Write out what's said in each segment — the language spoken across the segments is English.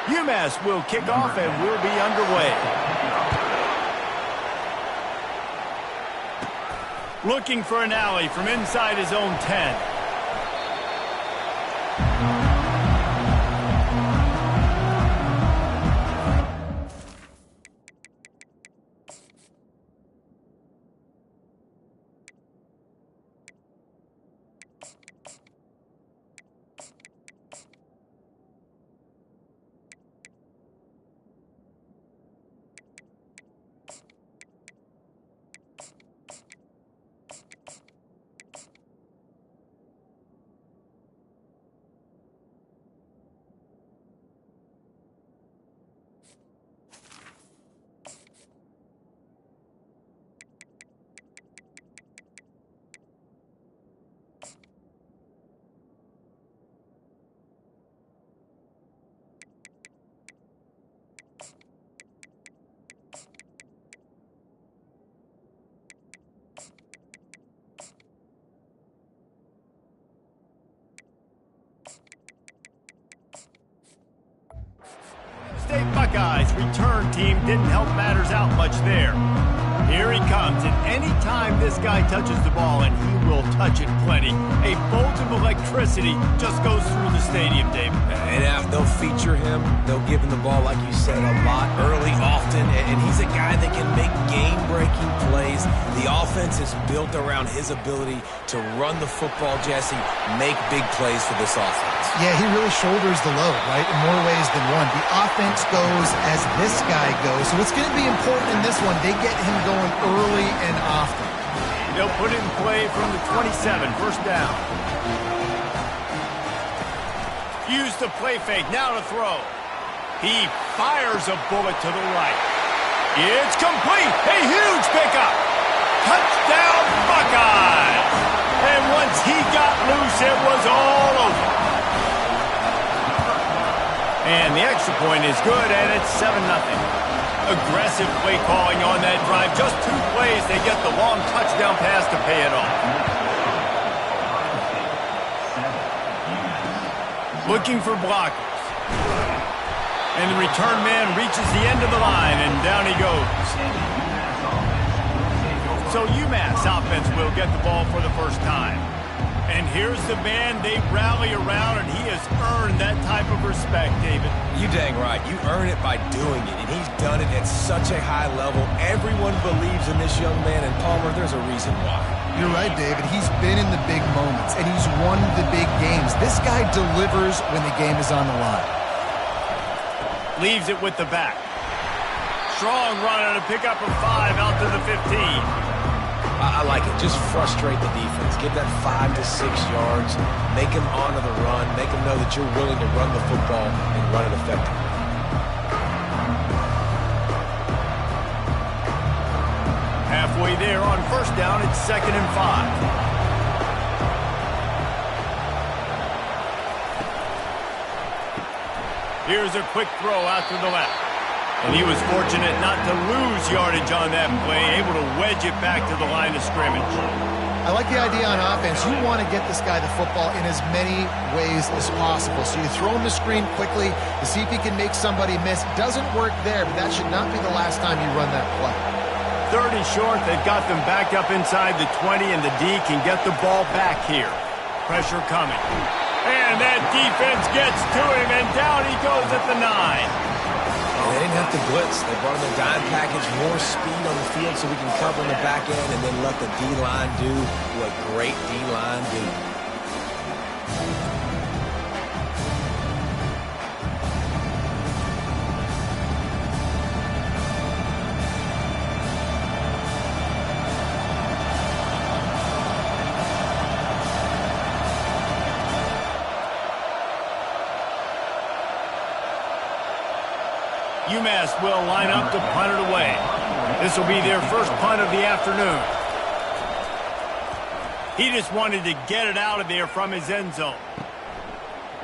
UMass will kick off and will be underway. Looking for an alley from inside his own 10. State Buckeyes return team didn't help matters out much there. Here he comes, and any time this guy touches the ball, and he will touch it plenty, a bolt of electricity just goes through the stadium, David. And they'll feature him. They'll give him the ball, like you said, a lot, early, often, and he's a guy that can make game-breaking plays. The offense is built around his ability to run the football, Jesse, make big plays for this offense. Yeah, he really shoulders the load, right, in more ways than one. The offense goes as this guy goes, so it's going to be important in this one. They get him going early and often. They'll put it in play from the 27, first down. Use the play fake, now to throw. He fires a bullet to the right. It's complete, a huge pickup. Touchdown Buckeyes! And once he got loose, it was all over. And the extra point is good, and it's 7-0. Aggressive play calling on that drive. Just 2 plays, they get the long touchdown pass to pay it off. Looking for blockers. And the return man reaches the end of the line, and down he goes. So UMass offense will get the ball for the first time. And here's the man they rally around, and he has earned that type of respect, David. You dang right. You earn it by doing it, and he's done it at such a high level. Everyone believes in this young man, and Palmer, there's a reason why. You're right, David. He's been in the big moments, and he's won the big games. This guy delivers when the game is on the line. Leaves it with the back. Strong run on a pickup of 5 out to the 15. I like it. Just frustrate the defense. Give that 5 to 6 yards. Make them honor the run. Make them know that you're willing to run the football and run it effectively. Halfway there on first down, it's 2nd and 5. Here's a quick throw out to the left. And he was fortunate not to lose yardage on that play, able to wedge it back to the line of scrimmage. I like the idea on offense. You want to get this guy the football in as many ways as possible. So you throw him the screen quickly to see if he can make somebody miss. Doesn't work there, but that should not be the last time you run that play. 3rd and short, they've got them backed up inside the 20, and the D can get the ball back here. Pressure coming. And that defense gets to him, and down he goes at the 9. They didn't have to blitz. They brought in the dime package, more speed on the field so we can cover in the back end and then let the D-line do what great D-line do. UMass will line up to punt it away. This will be their first punt of the afternoon. He just wanted to get it out of there from his end zone.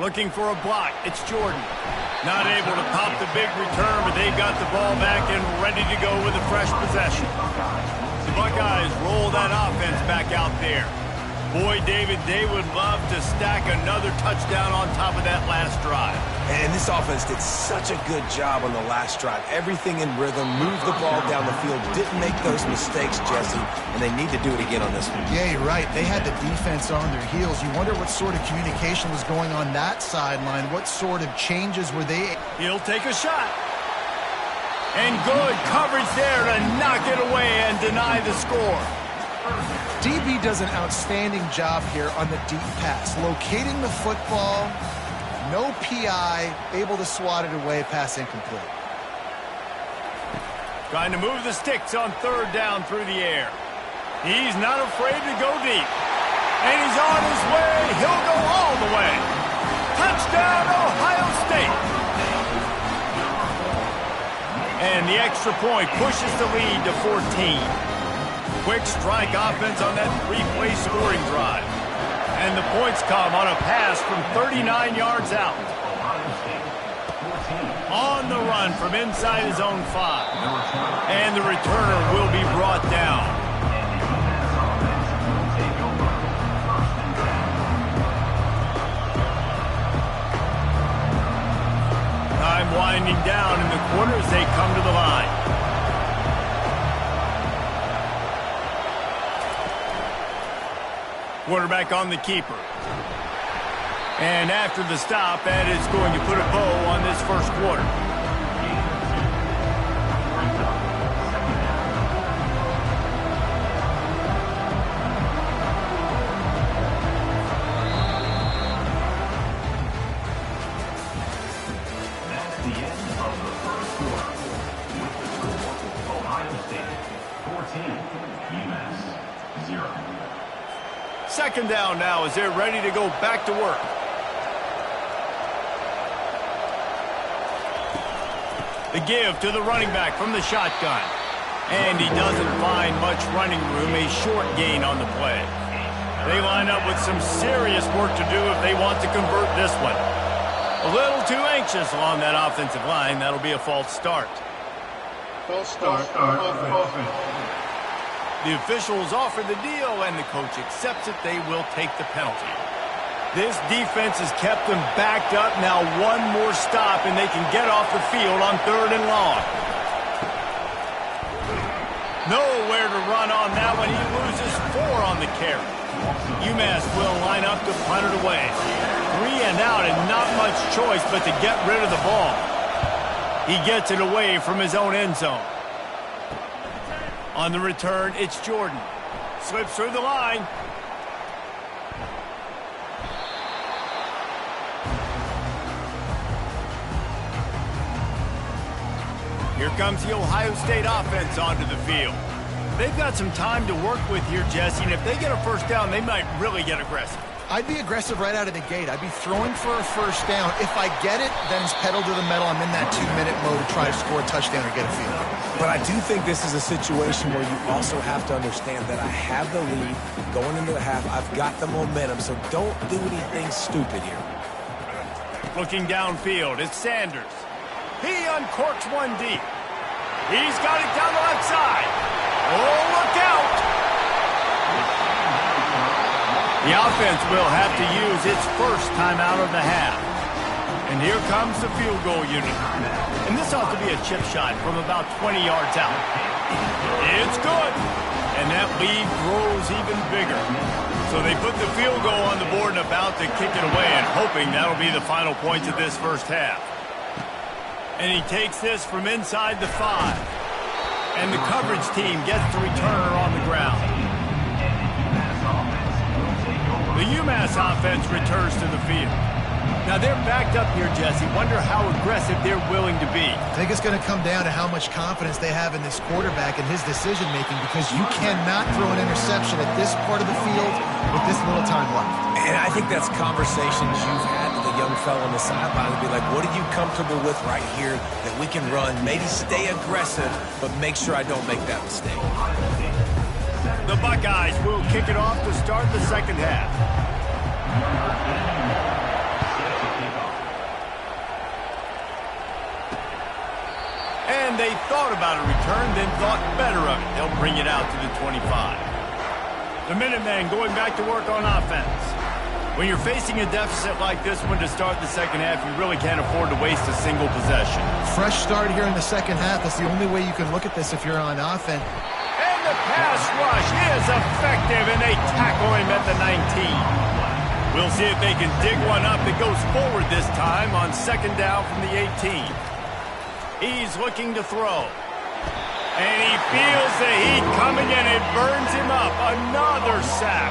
Looking for a block. It's Jordan. Not able to pop the big return, but they got the ball back and ready to go with a fresh possession. The Buckeyes roll that offense back out there. Boy, David, they would love to stack another touchdown on top of that last drive. And this offense did such a good job on the last drive. Everything in rhythm, moved the ball down the field, didn't make those mistakes, Jesse, and they need to do it again on this one. Yeah, you're right. They had the defense on their heels. You wonder what sort of communication was going on that sideline. What sort of changes were they? He'll take a shot. And good coverage there to knock it away and deny the score. DB does an outstanding job here on the deep pass. Locating the football, no PI, able to swat it away, pass incomplete. Trying to move the sticks on third down through the air. He's not afraid to go deep. And he's on his way. He'll go all the way. Touchdown, Ohio State. And the extra point pushes the lead to 14. Quick strike offense on that three-play scoring drive. And the points come on a pass from 39 yards out. On the run from inside his own 5. And the returner will be brought down. Time winding down in the quarter as they come to the line. Quarterback on the keeper. And after the stop, that is going to put a bow on this first quarter. That's the end of the first quarter. With the score, Ohio State 14, UMass 0. Second down now as they're ready to go back to work. The give to the running back from the shotgun. And he doesn't find much running room, a short gain on the play. They line up with some serious work to do if they want to convert this one. A little too anxious along that offensive line. That'll be a false start. False start. Offense. The officials offer the deal, and the coach accepts it. They will take the penalty. This defense has kept them backed up. Now one more stop, and they can get off the field on third and long. Nowhere to run on that one. He loses 4 on the carry. UMass will line up to punt it away. 3 and out, and not much choice but to get rid of the ball. He gets it away from his own end zone. On the return, it's Jordan. Slips through the line. Here comes the Ohio State offense onto the field. They've got some time to work with here, Jesse, and if they get a first down, they might really get aggressive. I'd be aggressive right out of the gate. I'd be throwing for a first down. If I get it, then it's pedal to the metal. I'm in that 2-minute mode to try to score a touchdown or get a field goal. But I do think this is a situation where you also have to understand that I have the lead going into the half. I've got the momentum, so don't do anything stupid here. Looking downfield, it's Sanders. He uncorks one deep. He's got it down the left side. Oh, look out! The offense will have to use its first timeout of the half. And here comes the field goal unit. And this ought to be a chip shot from about 20 yards out. It's good. And that lead grows even bigger. So they put the field goal on the board and about to kick it away and hoping that'll be the final points of this first half. And he takes this from inside the 5. And the coverage team gets the returner on the ground. The UMass offense returns to the field. Now they're backed up here, Jesse. Wonder how aggressive they're willing to be. I think it's going to come down to how much confidence they have in this quarterback and his decision-making, because you cannot throw an interception at this part of the field with this little time left. And I think that's conversations you've had with a young fellow on the sideline to be like, what are you comfortable with right here that we can run? Maybe stay aggressive, but make sure I don't make that mistake. The Buckeyes will kick it off to start the second half. And they thought about a return, then thought better of it. They'll bring it out to the 25. The Minutemen going back to work on offense. When you're facing a deficit like this one to start the second half, you really can't afford to waste a single possession. Fresh start here in the second half. That's the only way you can look at this if you're on offense. And the pass rush is effective, and they tackle him at the 19. We'll see if they can dig one up that goes forward this time on second down from the 18. He's looking to throw. And he feels the heat coming, and it burns him up. Another sack.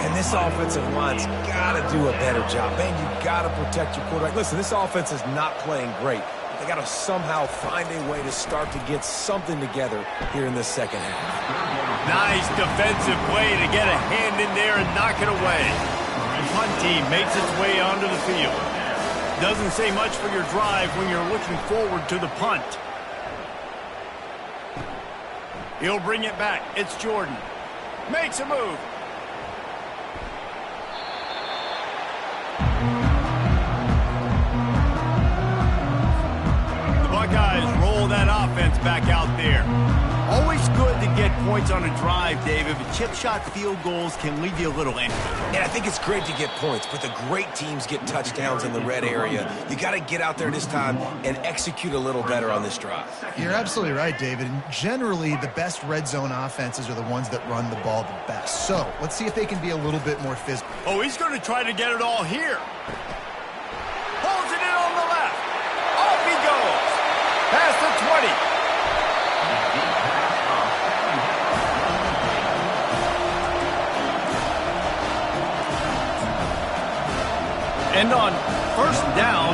And this offensive line's got to do a better job. Man, you've got to protect your quarterback. Listen, this offense is not playing great. They got to somehow find a way to start to get something together here in the second half. Nice defensive play to get a hand in there and knock it away. The punt team makes its way onto the field. Doesn't say much for your drive when you're looking forward to the punt. He'll bring it back. It's Jordan. Makes a move. The Buckeyes roll that offense back out there. Always good to get points on a drive, David, but chip shot field goals can leave you a little empty. And I think it's great to get points, but the great teams get touchdowns in the red area. You got to get out there this time and execute a little better on this drive. You're absolutely right, David. And generally, the best red zone offenses are the ones that run the ball the best. So let's see if they can be a little bit more physical. Oh, he's going to try to get it all here. Holds it in on the left. Off he goes. Past the 20. And on first down,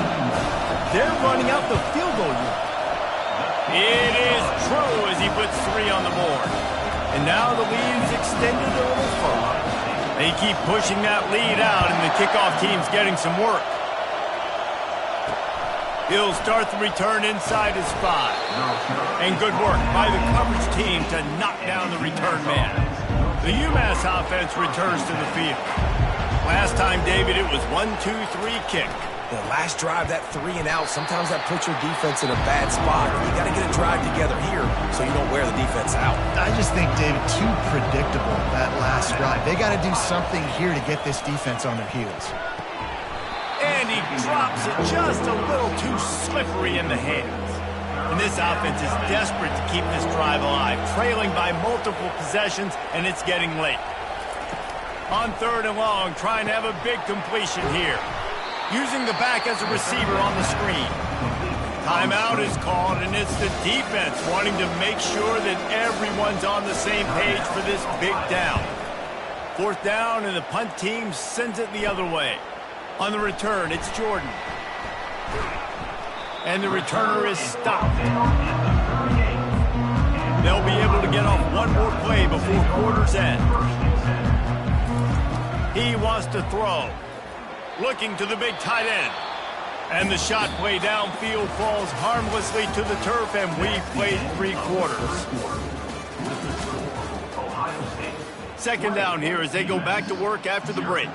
they're running out the field goal unit. It is true as he puts 3 on the board. And now the lead is extended a little further. They keep pushing that lead out, and the kickoff team's getting some work. He'll start the return inside his 5. And good work by the coverage team to knock down the return man. The UMass offense returns to the field. Last time, David, it was 1-2-3 kick. The last drive, that 3 and out, sometimes that puts your defense in a bad spot. You got to get a drive together here so you don't wear the defense out. I just think, David, too predictable, that last drive. They got to do something here to get this defense on their heels. And he drops it just a little too slippery in the hands. And this offense is desperate to keep this drive alive, trailing by multiple possessions, and it's getting late. On third and long, trying to have a big completion here. Using the back as a receiver on the screen. Timeout is called, and it's the defense wanting to make sure that everyone's on the same page for this big down. Fourth down, and the punt team sends it the other way. On the return, it's Jordan. And the returner is stopped. They'll be able to get off one more play before quarter's end. He wants to throw. Looking to the big tight end. And the shot play downfield falls harmlessly to the turf, and we've played 3 quarters. Second down here as they go back to work after the break.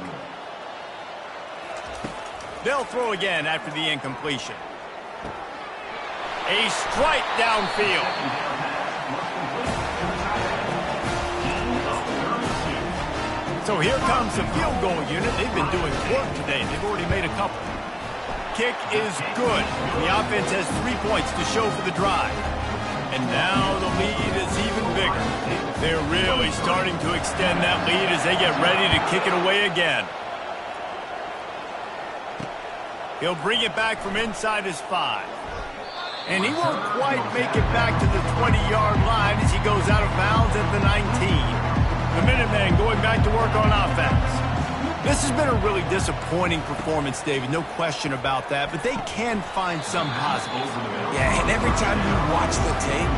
They'll throw again after the incompletion. A strike downfield. So here comes the field goal unit. They've been doing work today. They've already made a couple. Kick is good. The offense has 3 points to show for the drive. And now the lead is even bigger. They're really starting to extend that lead as they get ready to kick it away again. He'll bring it back from inside his 5. And he won't quite make it back to the 20-yard line as he goes out of bounds at the 19. The Minutemen going back to work on offense. This has been a really disappointing performance, David. No question about that. But they can find some positives. Yeah, and every time you watch the tape,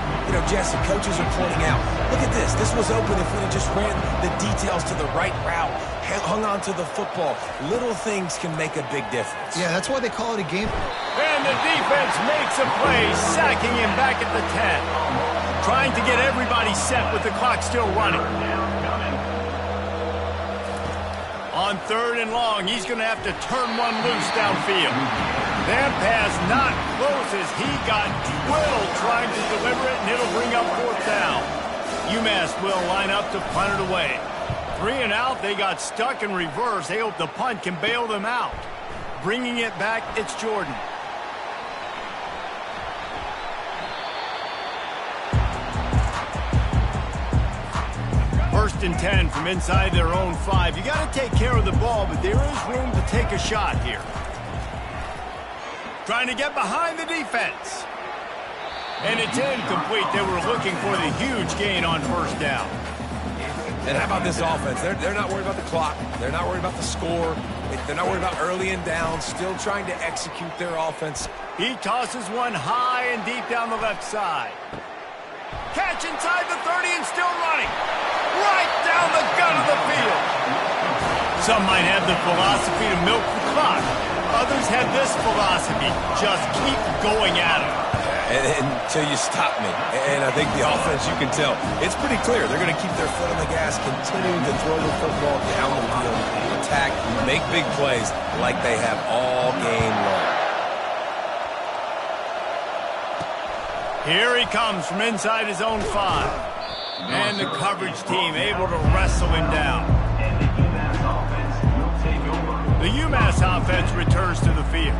Jesse, coaches are pointing out, look at this. This was open if we had just ran the details to the right route, hung on to the football. Little things can make a big difference. Yeah, that's why they call it a game. And the defense makes a play, sacking him back at the 10. Trying to get everybody set with the clock still running. On third and long, he's going to have to turn one loose downfield. That pass not close as he got twiddled trying to deliver it, and it'll bring up fourth down. UMass will line up to punt it away. 3 and out, they got stuck in reverse. They hope the punt can bail them out. Bringing it back, it's Jordan. First and 10 from inside their own 5. You got to take care of the ball, but there is room to take a shot here. Trying to get behind the defense. And it's incomplete. They were looking for the huge gain on first down. And how about this offense? They're not worried about the clock. They're not worried about the score. They're not worried about early and down. Still trying to execute their offense. He tosses one high and deep down the left side. Catch inside the 30 and still running. Right down the gut of the field. Some might have the philosophy to milk the clock. Others have this philosophy. Just keep going at it. Until you stop me. And I think the offense, you can tell, it's pretty clear. They're going to keep their foot on the gas, continuing to throw the football down the field, attack, make big plays like they have all game long. Here he comes from inside his own 5. And the coverage team able to wrestle him down. And the UMass offense will take over. The UMass offense returns to the field.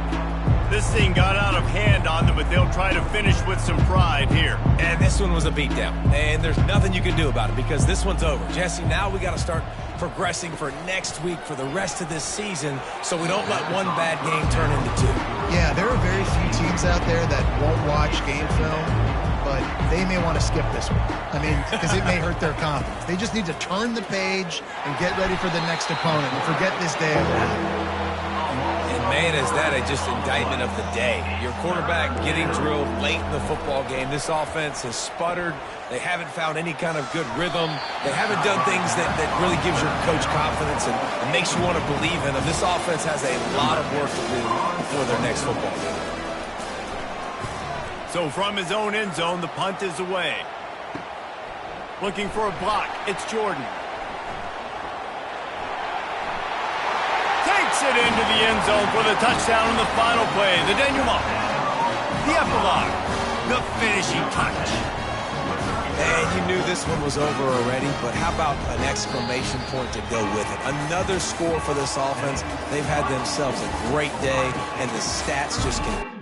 This thing got out of hand on them, but they'll try to finish with some pride here. And this one was a beatdown. And there's nothing you can do about it because this one's over. Jesse, now we got to start progressing for next week for the rest of this season so we don't let one bad game turn into 2. Yeah, there are very few teams out there that won't watch game film, but they may want to skip this one. I mean, because it may hurt their confidence. They just need to turn the page and get ready for the next opponent and forget this day ever happened. Man, is that just indictment of the day. Your quarterback getting drilled late in the football game. This offense has sputtered. They haven't found any kind of good rhythm. They haven't done things that really gives your coach confidence and makes you want to believe in them. This offense has a lot of work to do before their next football game. So from his own end zone, the punt is away. Looking for a block, it's Jordan. It into the end zone for the touchdown in the final play. The denouement, the epilogue, the finishing touch. And you knew this one was over already, but how about an exclamation point to go with it? Another score for this offense. They've had themselves a great day, and the stats just can...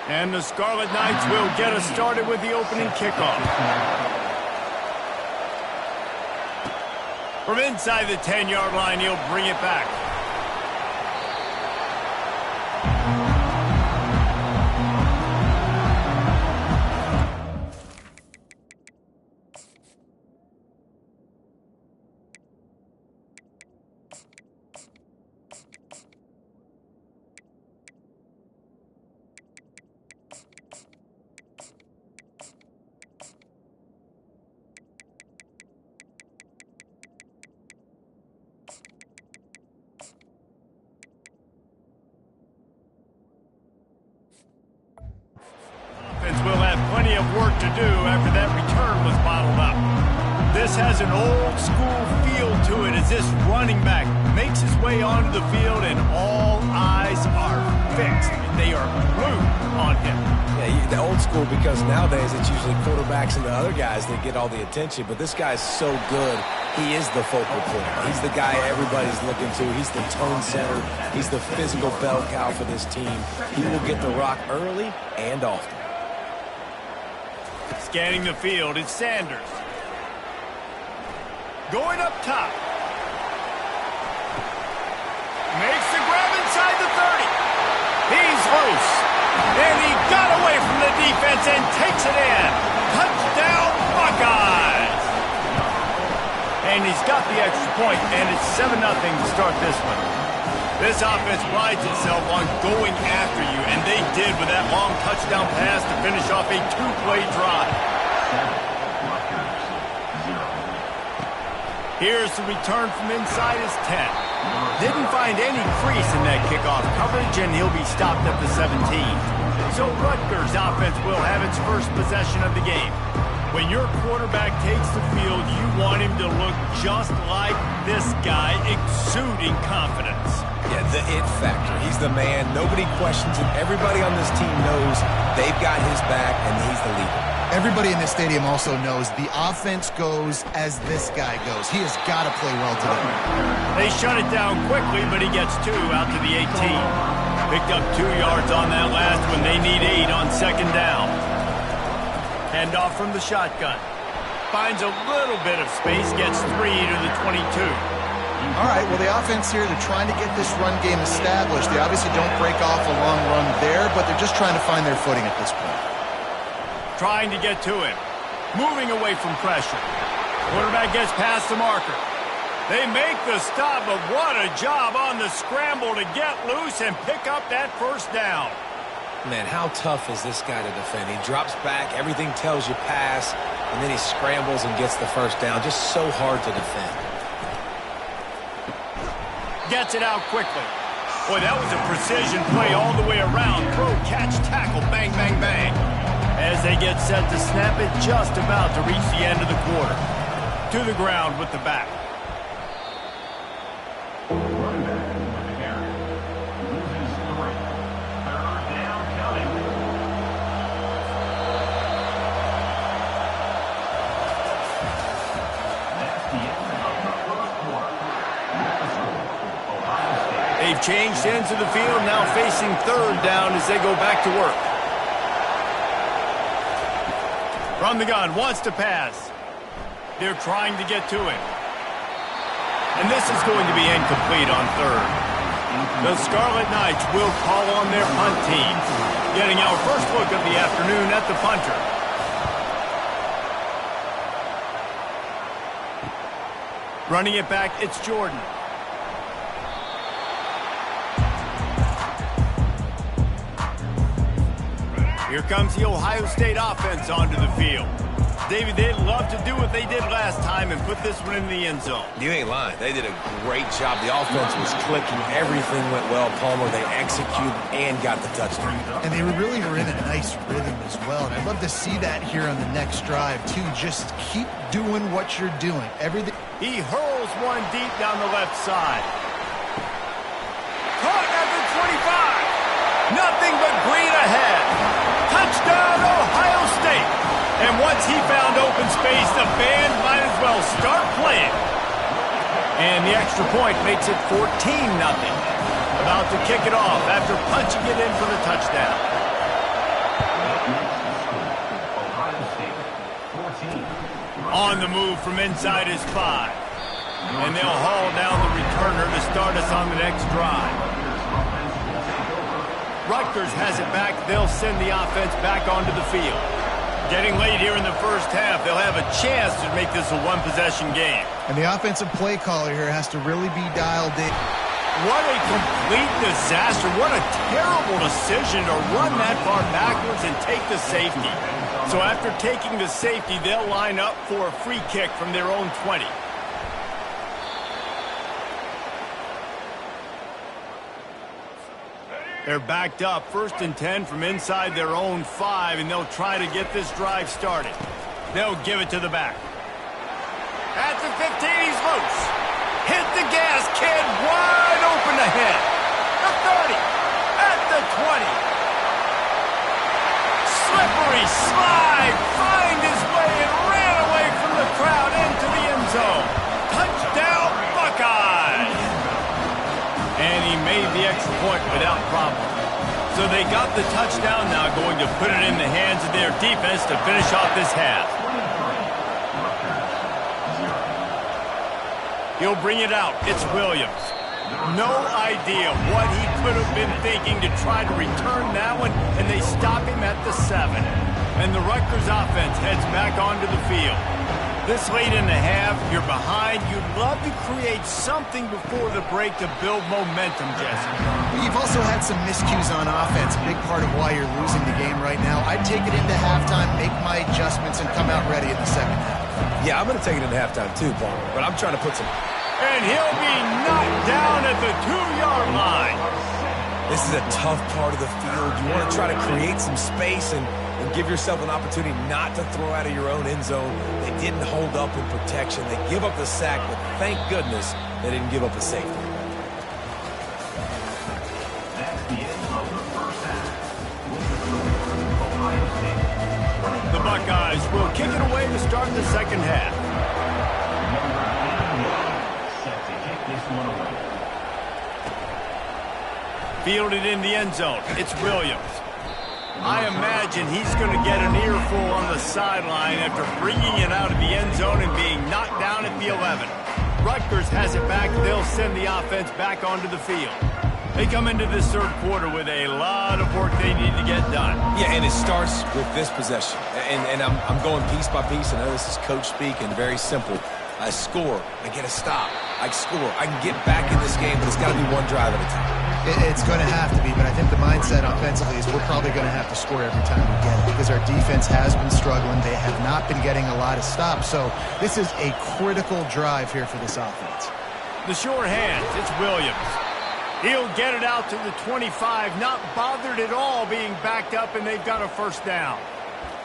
And the Scarlet Knights will get us started with the opening kickoff. From inside the 10-yard line, he'll bring it back. Will have plenty of work to do after that return was bottled up. This has an old-school feel to it as this running back makes his way onto the field and all eyes are fixed. They are glued on him. Yeah, the old school because nowadays it's usually quarterbacks and the other guys that get all the attention, but this guy's so good. He is the focal point. He's the guy everybody's looking to. He's the tone setter. He's the physical bell cow for this team. He will get the rock early and often. Scanning the field, it's Sanders. Going up top. Makes the grab inside the 30. He's loose. And he got away from the defense and takes it in. Touchdown, Buckeyes. And he's got the extra point, and it's 7-0 to start this one. This offense prides itself on going after you, and they did with that long touchdown pass to finish off a two-play drive. Here's the return from inside his 10. Didn't find any crease in that kickoff coverage, and he'll be stopped at the 17. So Rutgers offense will have its first possession of the game. When your quarterback takes the field, you want him to look just like this guy, exuding confidence. Yeah, the it factor. He's the man. Nobody questions it. Everybody on this team knows they've got his back, and he's the leader. Everybody in this stadium also knows the offense goes as this guy goes. He has got to play well today. They shut it down quickly, but he gets 2 out to the 18. Picked up 2 yards on that last one. They need 8 on second down. Hand off from the shotgun. Finds a little bit of space, gets 3 to the 22. All right, well, the offense here, they're trying to get this run game established. They obviously don't break off a long run there, but they're just trying to find their footing at this point. Trying to get to him. Moving away from pressure. Quarterback gets past the marker. They make the stop, but what a job on the scramble to get loose and pick up that first down. Man, how tough is this guy to defend? He drops back, everything tells you pass, and then he scrambles and gets the first down. Just so hard to defend. Gets it out quickly. Boy, that was a precision play all the way around. Throw, catch, tackle, bang, bang, bang. As they get set to snap it, just about to reach the end of the quarter. To the ground with the back. Running back with the carry. Loses 3. Third down coming. That's the end of the first quarter. Ohio State. They've changed ends of the field, now facing third down as they go back to work. From the gun, wants to pass. They're trying to get to him. And this is going to be incomplete on third. The Scarlet Knights will call on their punt team. Getting our first look of the afternoon at the punter. Running it back, it's Jordan. Here comes the Ohio State offense onto the field. David, they'd love to do what they did last time and put this one in the end zone. You ain't lying. They did a great job. The offense was clicking. Everything went well. Palmer, they executed and got the touchdown. And they really were in a nice rhythm as well. And I'd love to see that here on the next drive, too. Just keep doing what you're doing. Everything. He hurls one deep down the left side. Caught at the 25. Nothing but green ahead. Touchdown, Ohio State. And once he found open space, the band might as well start playing. And the extra point makes it 14-0. About to kick it off after punching it in for the touchdown. On the move from inside his 5. And they'll haul down the returner to start us on the next drive. Rutgers has it back. They'll send the offense back onto the field. Getting late here in the first half, they'll have a chance to make this a one-possession game. And the offensive play caller here has to really be dialed in. What a complete disaster. What a terrible decision to run that far backwards and take the safety. So after taking the safety, they'll line up for a free kick from their own 20. They're backed up, 1st and 10 from inside their own 5, and they'll try to get this drive started. They'll give it to the back. At the 15, he's loose. Hit the gas, kid, wide open ahead. The 30, at the 20. Slippery slide, find his way and ran away from the crowd into the end zone. Touchdown, Buckeyes! And he made the extra point without problem. So they got the touchdown, now going to put it in the hands of their defense to finish off this half. He'll bring it out. It's Williams. No idea what he could have been thinking to try to return that one, and they stop him at the 7. And the Rutgers offense heads back onto the field. This late in the half, you're behind. You'd love to create something before the break to build momentum, Jesse. You've also had some miscues on offense, a big part of why you're losing the game right now. I'd take it into halftime, make my adjustments, and come out ready in the second half. Yeah, I'm going to take it into halftime too, Paul, but I'm trying to put some... And he'll be knocked down at the 2-yard line. This is a tough part of the field. You want to try to create some space and give yourself an opportunity not to throw out of your own end zone. They didn't hold up in protection. They give up the sack, but thank goodness they didn't give up the safety. That's the end of the first half. Ohio State. The Buckeyes will kick it away to start the second half. Set to kick this one away. Fielded in the end zone. It's Williams. I imagine he's going to get an earful on the sideline after bringing it out of the end zone and being knocked down at the 11. Rutgers has it back. They'll send the offense back onto the field. They come into this third quarter with a lot of work they need to get done. Yeah, and it starts with this possession. And I'm going piece by piece. I know this is coach speak and very simple. I score. I get a stop. I score. I can get back in this game, but it's got to be one drive at a time. It's going to have to be, but I think the mindset offensively is we're probably going to have to score every time we get it because our defense has been struggling. They have not been getting a lot of stops, so this is a critical drive here for this offense. The short hands, it's Williams. He'll get it out to the 25, not bothered at all being backed up, and they've got a first down.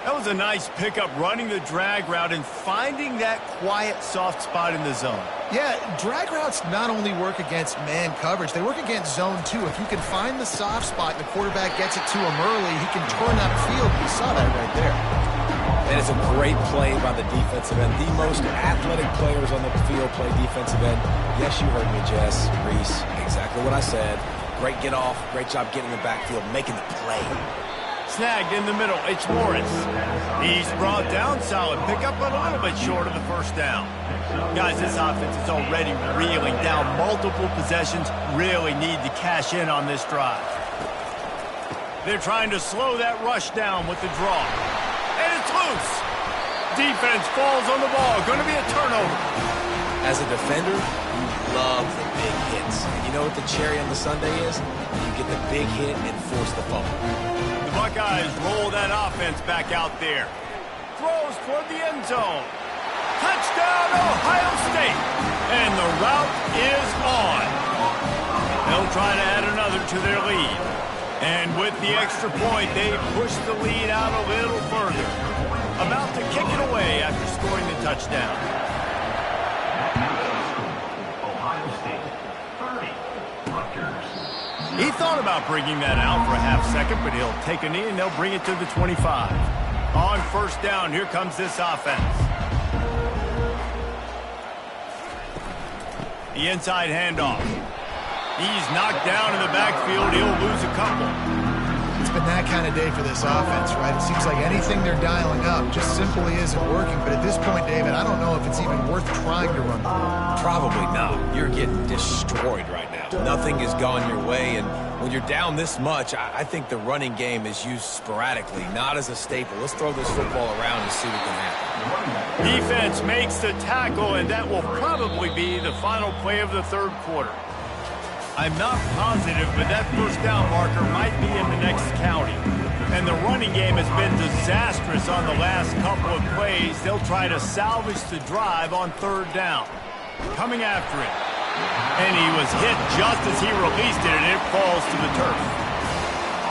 That was a nice pickup, running the drag route and finding that quiet, soft spot in the zone. Yeah, drag routes not only work against man coverage, they work against zone too. If you can find the soft spot and the quarterback gets it to him early, he can turn upfield. You saw that right there. And it's a great play by the defensive end. The most athletic players on the field play defensive end. Yes, you heard me, Jess, Reese. Exactly what I said. Great get off. Great job getting in the backfield, making the play. Snagged in the middle, it's Morris. He's brought down, solid pickup, but a little bit short of the first down. Guys, this offense is already reeling down multiple possessions, really need to cash in on this drive. They're trying to slow that rush down with the draw. And it's loose. Defense falls on the ball, going to be a turnover. As a defender, you love the big hits. And you know what the cherry on the sundae is? You get the big hit and force the fumble. Buckeyes roll that offense back out there. Throws toward the end zone. Touchdown, Ohio State. And the route is on. They'll try to add another to their lead. And with the extra point, they push the lead out a little further. About to kick it away after scoring the touchdown. Ohio State 30. Rutgers. He thought about bringing that out for a half second, but he'll take a knee and they'll bring it to the 25. On first down, here comes this offense. The inside handoff. He's knocked down in the backfield. He'll lose a couple. It's been that kind of day for this offense, right? It seems like anything they're dialing up just simply isn't working. But at this point, David, I don't know if it's even worth trying to run the ball. Probably not. You're getting destroyed right now. Nothing has gone your way, and when you're down this much, I think the running game is used sporadically, not as a staple. Let's throw this football around and see what can happen. Defense makes the tackle, and that will probably be the final play of the third quarter. I'm not positive, but that first down marker might be in the next county. And the running game has been disastrous on the last couple of plays. They'll try to salvage the drive on third down. Coming after it. And he was hit just as he released it, and it falls to the turf.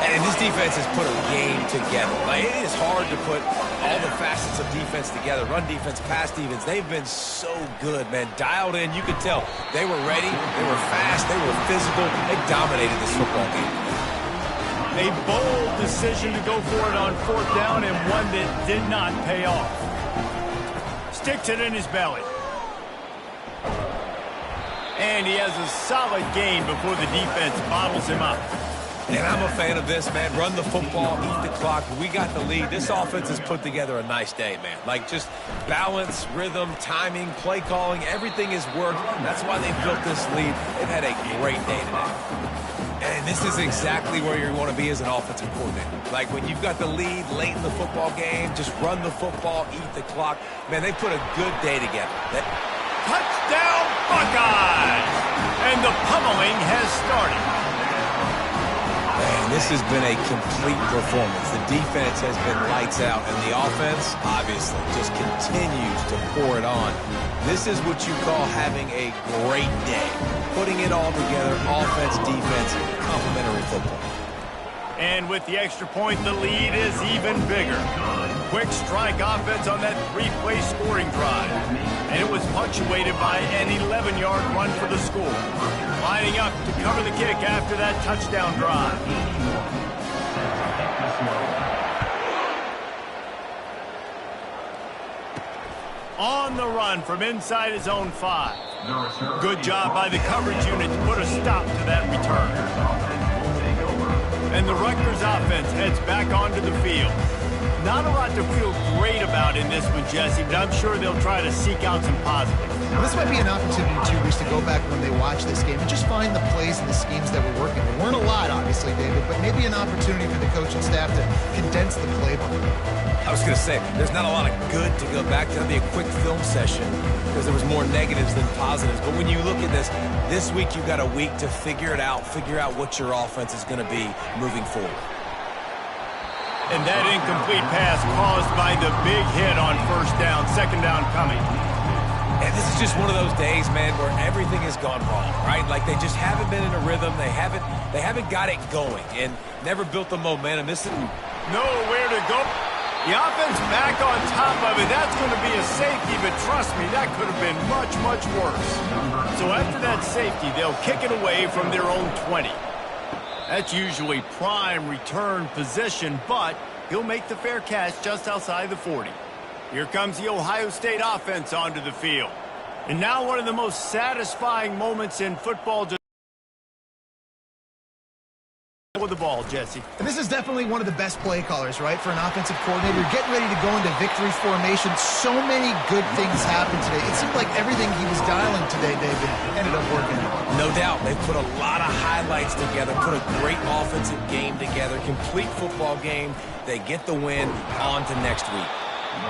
And this defense has put a game together. Like, it is hard to put all the facets of defense together. Run defense, pass defense. They've been so good, man. Dialed in. You could tell they were ready. They were fast. They were physical. They dominated this football game. A bold decision to go for it on fourth down, and one that did not pay off. Sticks it in his belly. And he has a solid gain before the defense bottles him up. And I'm a fan of this, man. Run the football, eat the clock. We got the lead. This offense has put together a nice day, man. Like, just balance, rhythm, timing, play calling, everything has worked. That's why they built this lead. They've had a great day today. And this is exactly where you want to be as an offensive coordinator. Like, when you've got the lead late in the football game, just run the football, eat the clock. Man, they put a good day together. Touchdown, Buckeyes! And the pummeling has started. Man, this has been a complete performance. The defense has been lights out, and the offense, obviously, just continues to pour it on. This is what you call having a great day. Putting it all together, offense, defense, complementary football. And with the extra point, the lead is even bigger. Quick strike offense on that three-play scoring drive. And it was punctuated by an 11-yard run for the score. Lining up to cover the kick after that touchdown drive. On the run from inside his own 5. Good job by the coverage unit to put a stop to that return. And the Rutgers offense heads back onto the field. Not a lot to feel great about in this one, Jesse, but I'm sure they'll try to seek out some positives. Well, this might be an opportunity, too, Reese, to go back when they watch this game and just find the plays and the schemes that were working. There weren't a lot, obviously, David, but maybe an opportunity for the coaching staff to condense the playbook. I was going to say, there's not a lot of good to go back to. That'll be a quick film session because there was more negatives than positives. But when you look at this week you've got a week to figure it out, figure out what your offense is going to be moving forward. And that incomplete pass caused by the big hit on first down, second down coming. And this is just one of those days, man, where everything has gone wrong, right? Like, they just haven't been in a rhythm. They haven't got it going and never built the momentum. This is nowhere to go. The offense back on top of it. That's going to be a safety, but trust me, that could have been much, much worse. So after that safety, they'll kick it away from their own 20. That's usually prime return position, but he'll make the fair catch just outside the 40. Here comes the Ohio State offense onto the field. And now one of the most satisfying moments in football with the ball, Jesse. And this is definitely one of the best play callers, right, for an offensive coordinator. You're getting ready to go into victory formation. So many good things happened today. It seemed like everything he was dialing today, David, ended up working. No doubt. They put a lot of highlights together, put a great offensive game together, complete football game. They get the win on to next week.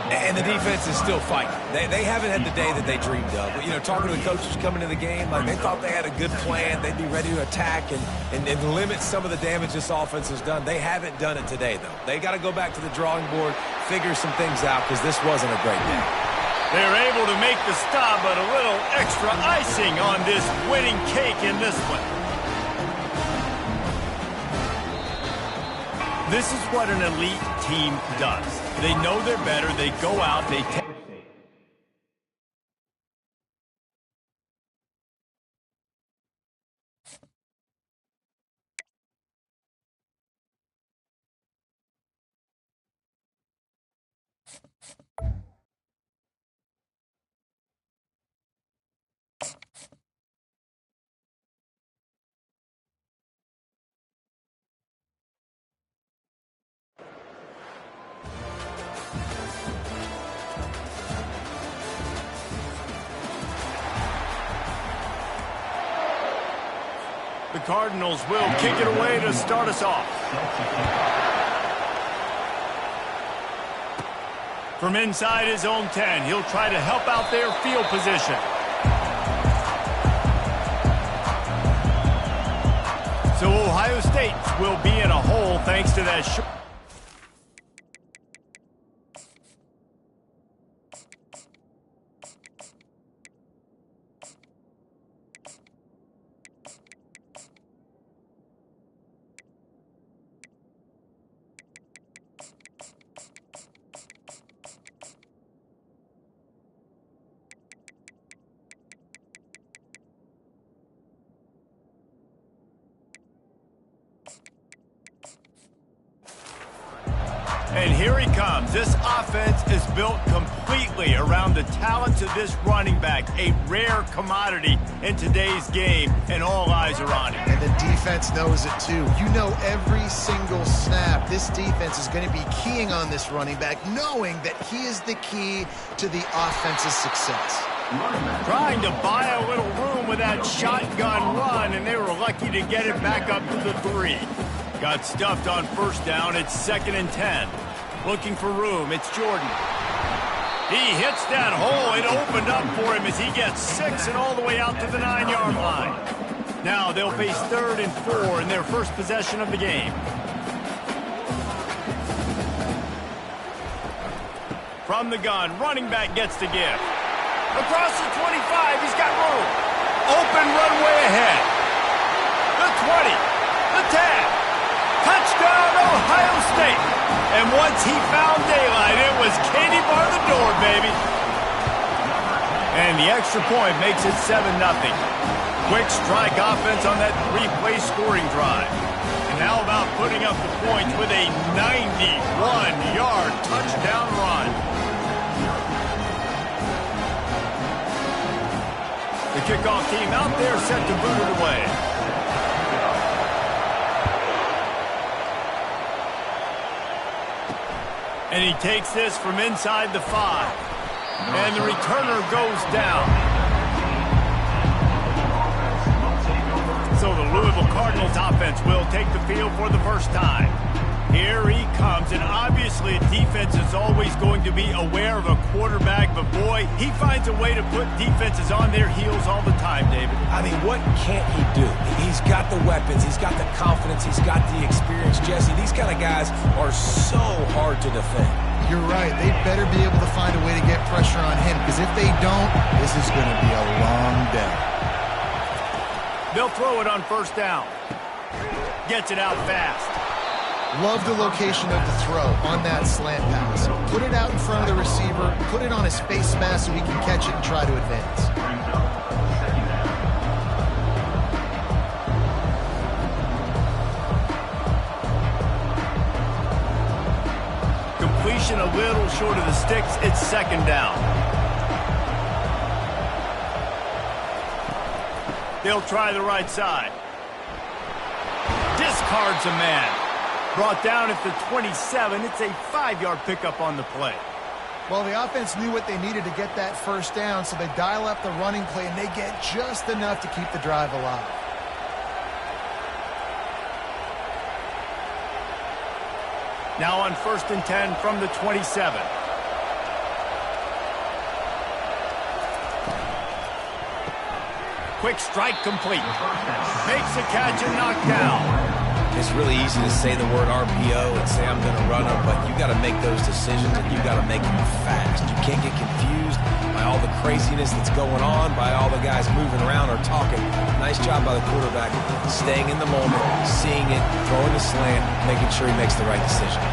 And the defense is still fighting. They haven't had the day that they dreamed of. But, you know, talking to the coaches coming to the game, like, they thought they had a good plan. They'd be ready to attack and limit some of the damage this offense has done. They haven't done it today, though. They got to go back to the drawing board, figure some things out, because this wasn't a great day. They're able to make the stop, but a little extra icing on this winning cake in this one. This is what an elite team does. They know they're better. They go out. They take Cardinals will kick it away to start us off. From inside his own 10, he'll try to help out their field position. So Ohio State will be in a hole thanks to that short. And here he comes. This offense is built completely around the talents of this running back, a rare commodity in today's game, and all eyes are on him. And the defense knows it too. You know every single snap, this defense is going to be keying on this running back, knowing that he is the key to the offense's success. Trying to buy a little room with that shotgun run, and they were lucky to get it back up to the 3. Got stuffed on first down. It's 2nd and 10. Looking for room. It's Jordan. He hits that hole. It opened up for him as he gets 6 and all the way out to the 9-yard line. Now they'll face 3rd and 4 in their first possession of the game. From the gun, running back gets the give. Across the 25, he's got room. Open runway ahead. The 20, the 10. Touchdown, Ohio State. And once he found daylight, it was Katie bar the door, baby. And the extra point makes it 7-0. Quick strike offense on that 3-play scoring drive. And how about putting up the points with a 91-yard touchdown run? The kickoff team out there set to boot it away. And he takes this from inside the 5. And the returner goes down. So the Louisville Cardinals offense will take the field for the first time. Here he comes, and obviously defense is always going to be aware of a quarterback, but boy, he finds a way to put defenses on their heels all the time, David. I mean, what can't he do? He's got the weapons, he's got the confidence, he's got the experience. Jesse, these kind of guys are so hard to defend. You're right. They better be able to find a way to get pressure on him, because if they don't, this is going to be a long day. They'll throw it on first down. Gets it out fast. Love the location of the throw on that slant pass. Put it out in front of the receiver, put it on his face mask so he can catch it and try to advance. Completion a little short of the sticks. It's 2nd down. They'll try the right side. Discards a man. Brought down at the 27. It's a 5-yard pickup on the play. Well, the offense knew what they needed to get that first down, so they dial up the running play, and they get just enough to keep the drive alive. Now on 1st and 10 from the 27. Quick strike complete. Makes the catch and knocked down. It's really easy to say the word RPO and say I'm going to run them, but you got to make those decisions and you got to make them fast. You can't get confused by all the craziness that's going on, by all the guys moving around or talking. Nice job by the quarterback, staying in the moment, seeing it, throwing the slant, making sure he makes the right decision.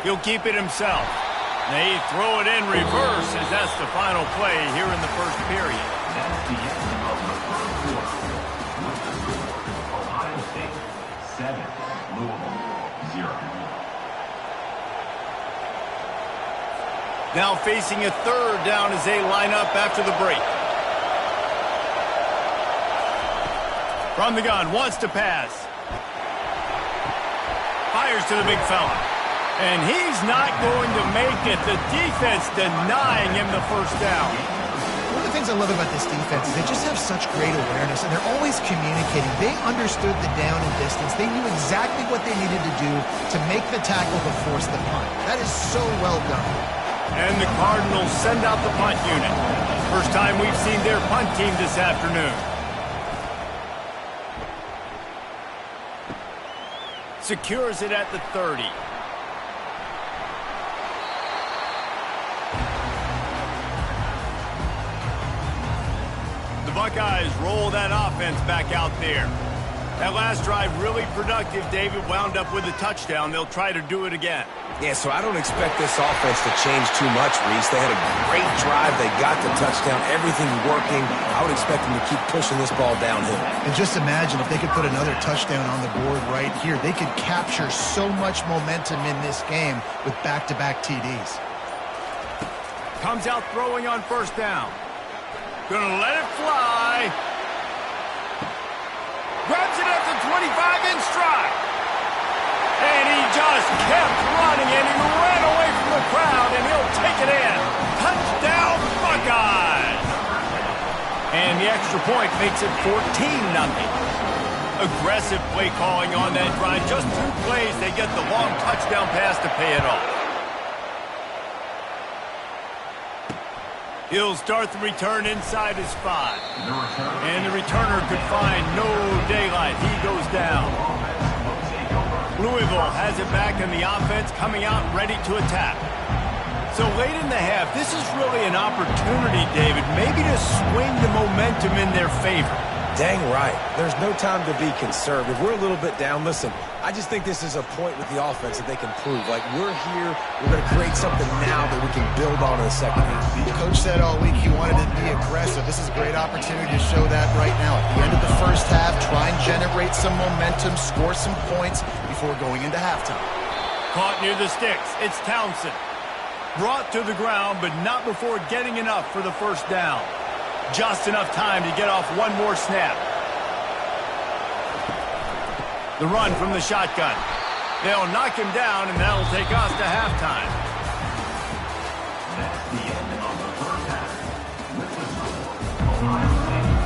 He'll keep it himself. They throw it in reverse as that's the final play here in the first period. That's the end of the first quarter. Ohio State 7, Louisville 0. Now facing a 3rd down as they line up after the break. From the gun, wants to pass. Fires to the big fella. And he's not going to make it. The defense denying him the first down. One of the things I love about this defense is they just have such great awareness, and they're always communicating. They understood the down and distance. They knew exactly what they needed to do to make the tackle to force the punt. That is so well done. And the Cardinals send out the punt unit. First time we've seen their punt team this afternoon. Secures it at the 30. The Buckeyes roll that offense back out there. That last drive really productive. David wound up with a touchdown. They'll try to do it again. Yeah, so I don't expect this offense to change too much, Reese. They had a great drive. They got the touchdown. Everything's working. I would expect them to keep pushing this ball downhill. And just imagine if they could put another touchdown on the board right here. They could capture so much momentum in this game with back-to-back TDs. Comes out throwing on first down. Gonna let it fly. Grabs it at the 25 in stride. And he just kept running, and he ran away from the crowd, and he'll take it in. Touchdown, Buckeyes! And the extra point makes it 14-0. Aggressive play calling on that drive. Just 2 plays, they get the long touchdown pass to pay it off. He'll start the return inside his 5. And the returner could find no daylight. He goes down. Louisville has it back in the offense, coming out ready to attack. So late in the half, this is really an opportunity, David, maybe to swing the momentum in their favor. Dang right. There's no time to be conservative. We're a little bit down. Listen, I just think this is a point with the offense that they can prove. Like, we're here, we're going to create something now that we can build on in the second half. The coach said all week he wanted to be aggressive. This is a great opportunity to show that right now. At the end of the first half, try and generate some momentum, score some points before going into halftime. Caught near the sticks. It's Townsend. Brought to the ground, but not before getting enough for the first down. Just enough time to get off one more snap. The run from the shotgun. They'll knock him down, and that'll take us to halftime. That's the end of the first half. With the score, Ohio State 0.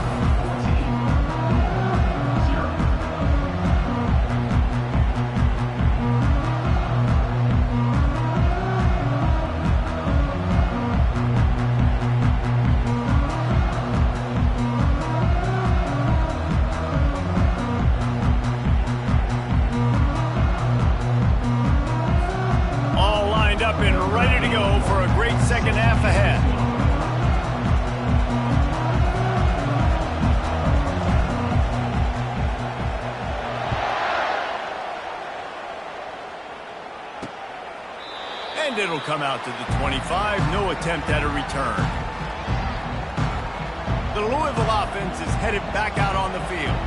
All lined up and ready to go for a great second half ahead. And it'll come out to the 25. No attempt at a return. The Louisville offense is headed back out on the field.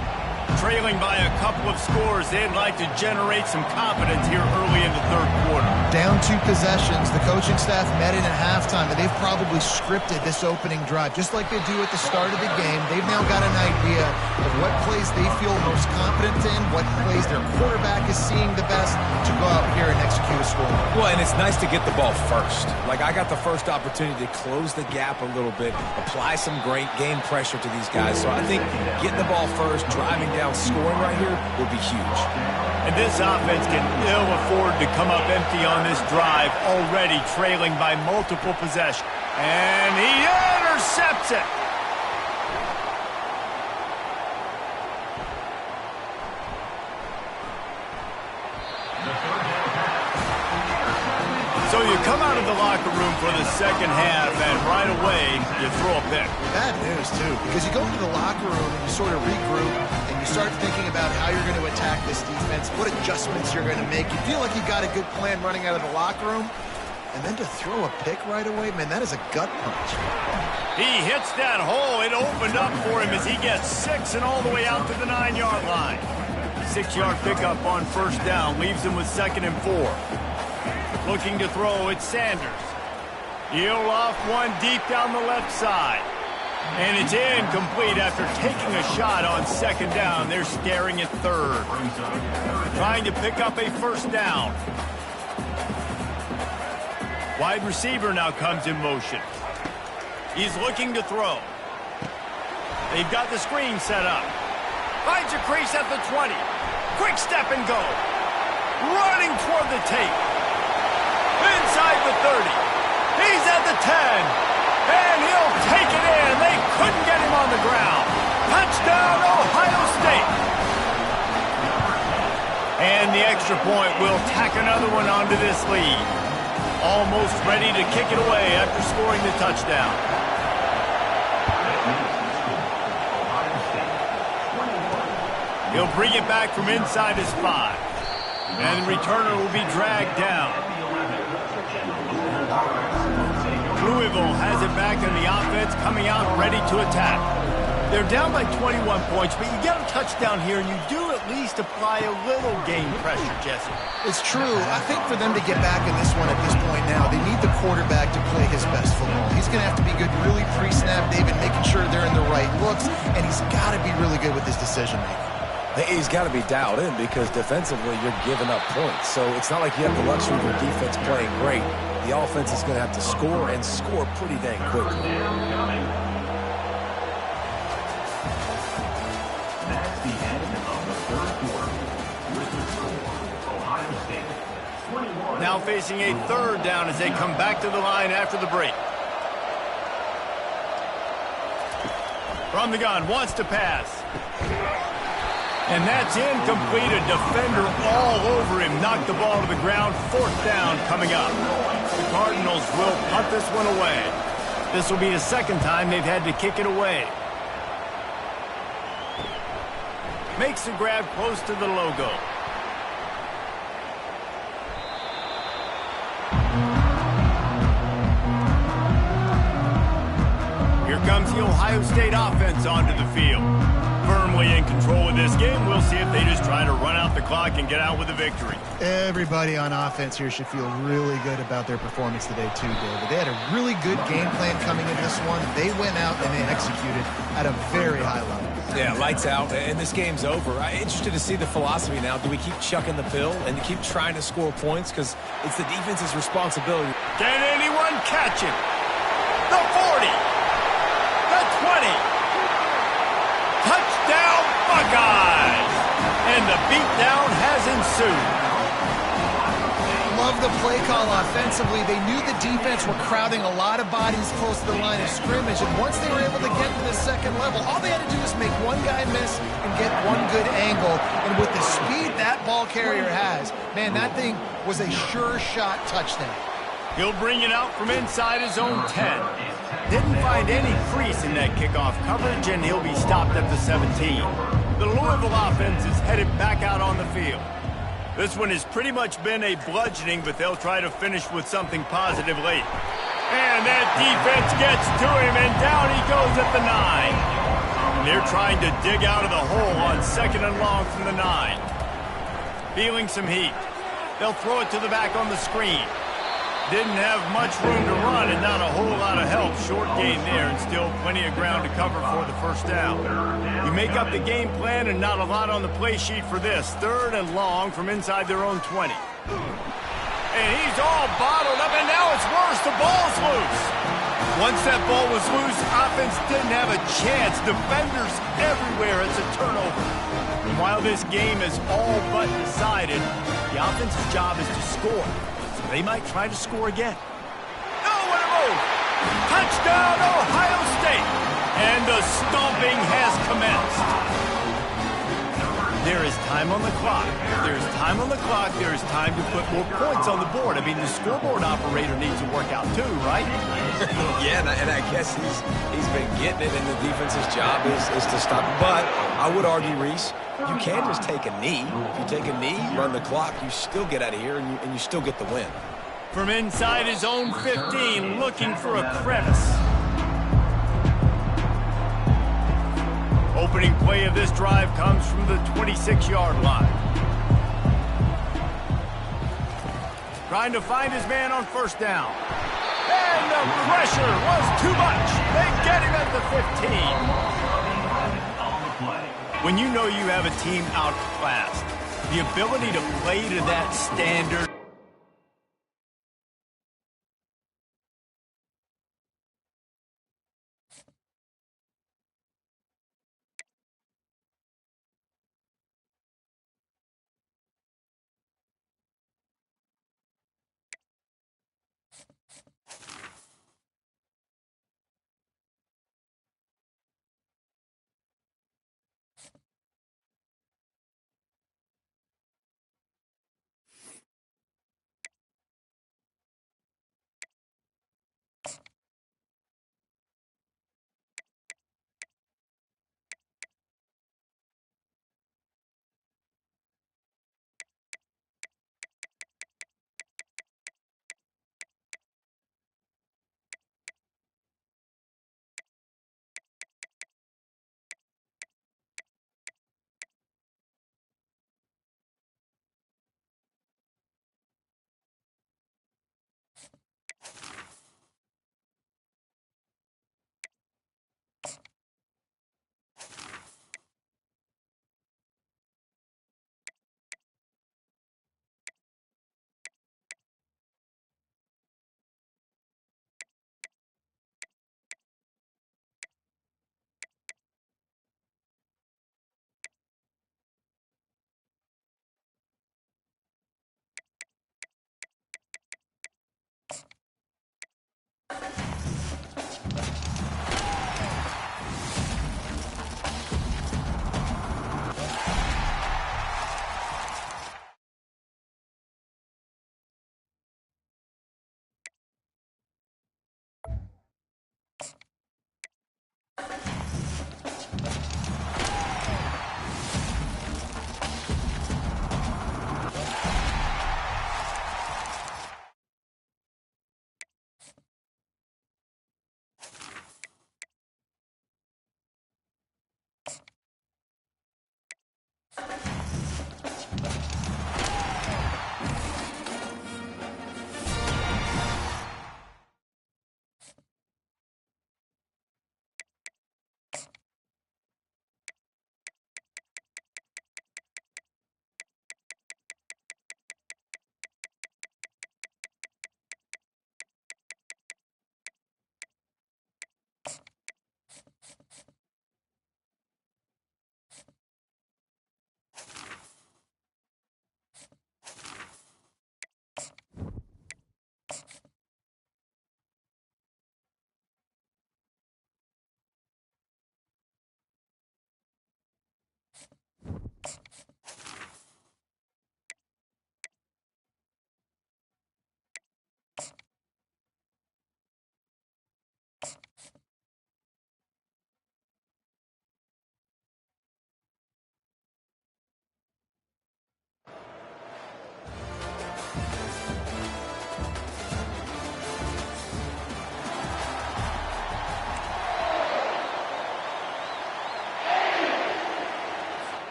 Trailing by a couple of scores, they'd like to generate some confidence here early in the third quarter. Down 2 possessions. The coaching staff met in at halftime, and they've probably scripted this opening drive. Just like they do at the start of the game, they've now got an idea of what plays they feel most confident in, what plays their quarterback is seeing the best to go out here and execute a score. Well, and it's nice to get the ball first. Like, I got the first opportunity to close the gap a little bit, apply some great game pressure to these guys. So I think getting the ball first, driving down, scoring right here will be huge. And this offense can ill afford to come up empty on this drive, already trailing by multiple possessions. And he intercepts it. So you come out of the locker room for the second half, and right away, you throw a pick. Bad news, too, because you go into the locker room and you sort of regroup, and you start thinking about how you're going to attack this defense, what adjustments you're going to make. You feel like you got a good plan running out of the locker room, and then to throw a pick right away, man, that is a gut punch. He hits that hole. It opened up for him as he gets 6 and all the way out to the 9-yard line. 6-yard pickup on first down leaves him with 2nd and 4. Looking to throw, it's Sanders. He'll off one deep down the left side. And it's incomplete after taking a shot on 2nd down. They're staring at 3rd. Trying to pick up a first down. Wide receiver now comes in motion. He's looking to throw. They've got the screen set up. Finds a crease at the 20. Quick step and go. Running toward the tape. Inside the 30. He's at the 10. And he'll take it in. They couldn't get him on the ground. Touchdown, Ohio State. And the extra point will tack another one onto this lead. Almost ready to kick it away after scoring the touchdown. He'll bring it back from inside his 5. And the returner will be dragged down. Louisville has it back in the offense, coming out ready to attack. They're down by 21 points, but you get a touchdown here, and you do at least apply a little game pressure, Jesse. It's true. I think for them to get back in this one at this point now, they need the quarterback to play his best football. He's going to have to be good really pre-snap, David, making sure they're in the right looks, and he's got to be really good with his decision-making. He's got to be dialed in because defensively you're giving up points. So it's not like you have the luxury of your defense playing great. The offense is going to have to score and score pretty dang quickly. That's the end of the third quarter. With the score, Ohio State 21. Now facing a third down as they come back to the line after the break. From the gun, wants to pass. And that's incomplete. A defender all over him. Knocked the ball to the ground. Fourth down coming up. The Cardinals will punt this one away. This will be the second time they've had to kick it away. Makes the grab close to the logo. Here comes the Ohio State offense onto the field. Firmly in control of this game. We'll see if they just try to run out the clock and get out with a victory. Everybody on offense here should feel really good about their performance today too, David. They had a really good game plan coming in this one. They went out and they executed at a very high level. Yeah, lights out, and this game's over. I'm interested to see the philosophy now. Do we keep chucking the pill and keep trying to score points? Because it's the defense's responsibility. Can anyone catch him? The 40. The 20. Touchdown, Buckeyes! And the beatdown has ensued. Love the play call offensively. They knew the defense were crowding a lot of bodies close to the line of scrimmage, and once they were able to get to the second level, all they had to do was make one guy miss and get one good angle. And with the speed that ball carrier has, man, that thing was a sure shot touchdown. He'll bring it out from inside his own 10. Didn't find any crease in that kickoff coverage, and he'll be stopped at the 17. The Louisville offense is headed back out on the field. This one has pretty much been a bludgeoning, but they'll try to finish with something positive late. And that defense gets to him, and down he goes at the 9. And they're trying to dig out of the hole on 2nd and long from the 9. Feeling some heat. They'll throw it to the back on the screen. Didn't have much room to run and not a whole lot of help. Short gain there and still plenty of ground to cover for the first down. You make up the game plan and not a lot on the play sheet for this. 3rd and long from inside their own 20. And he's all bottled up, and now it's worse. The ball's loose. Once that ball was loose, offense didn't have a chance. Defenders everywhere. It's a turnover. And while this game is all but decided, the offense's job is to score. They might try to score again. Oh, what a move! Touchdown, Ohio State! And the stomping has commenced. There is time on the clock. If there's time on the clock, there is time to put more points on the board. I mean, the scoreboard operator needs to work out too, right? Yeah, and I guess he's been getting it, and the defense's job is to stop. But I would argue, Reese, you can't just take a knee. If you take a knee, run the clock, you still get out of here, and you still get the win. From inside his own 15, looking for a crevice. Opening play of this drive comes from the 26-yard line. Trying to find his man on 1st down. And the pressure was too much. They get him at the 15. When you know you have a team outclassed, the ability to play to that standard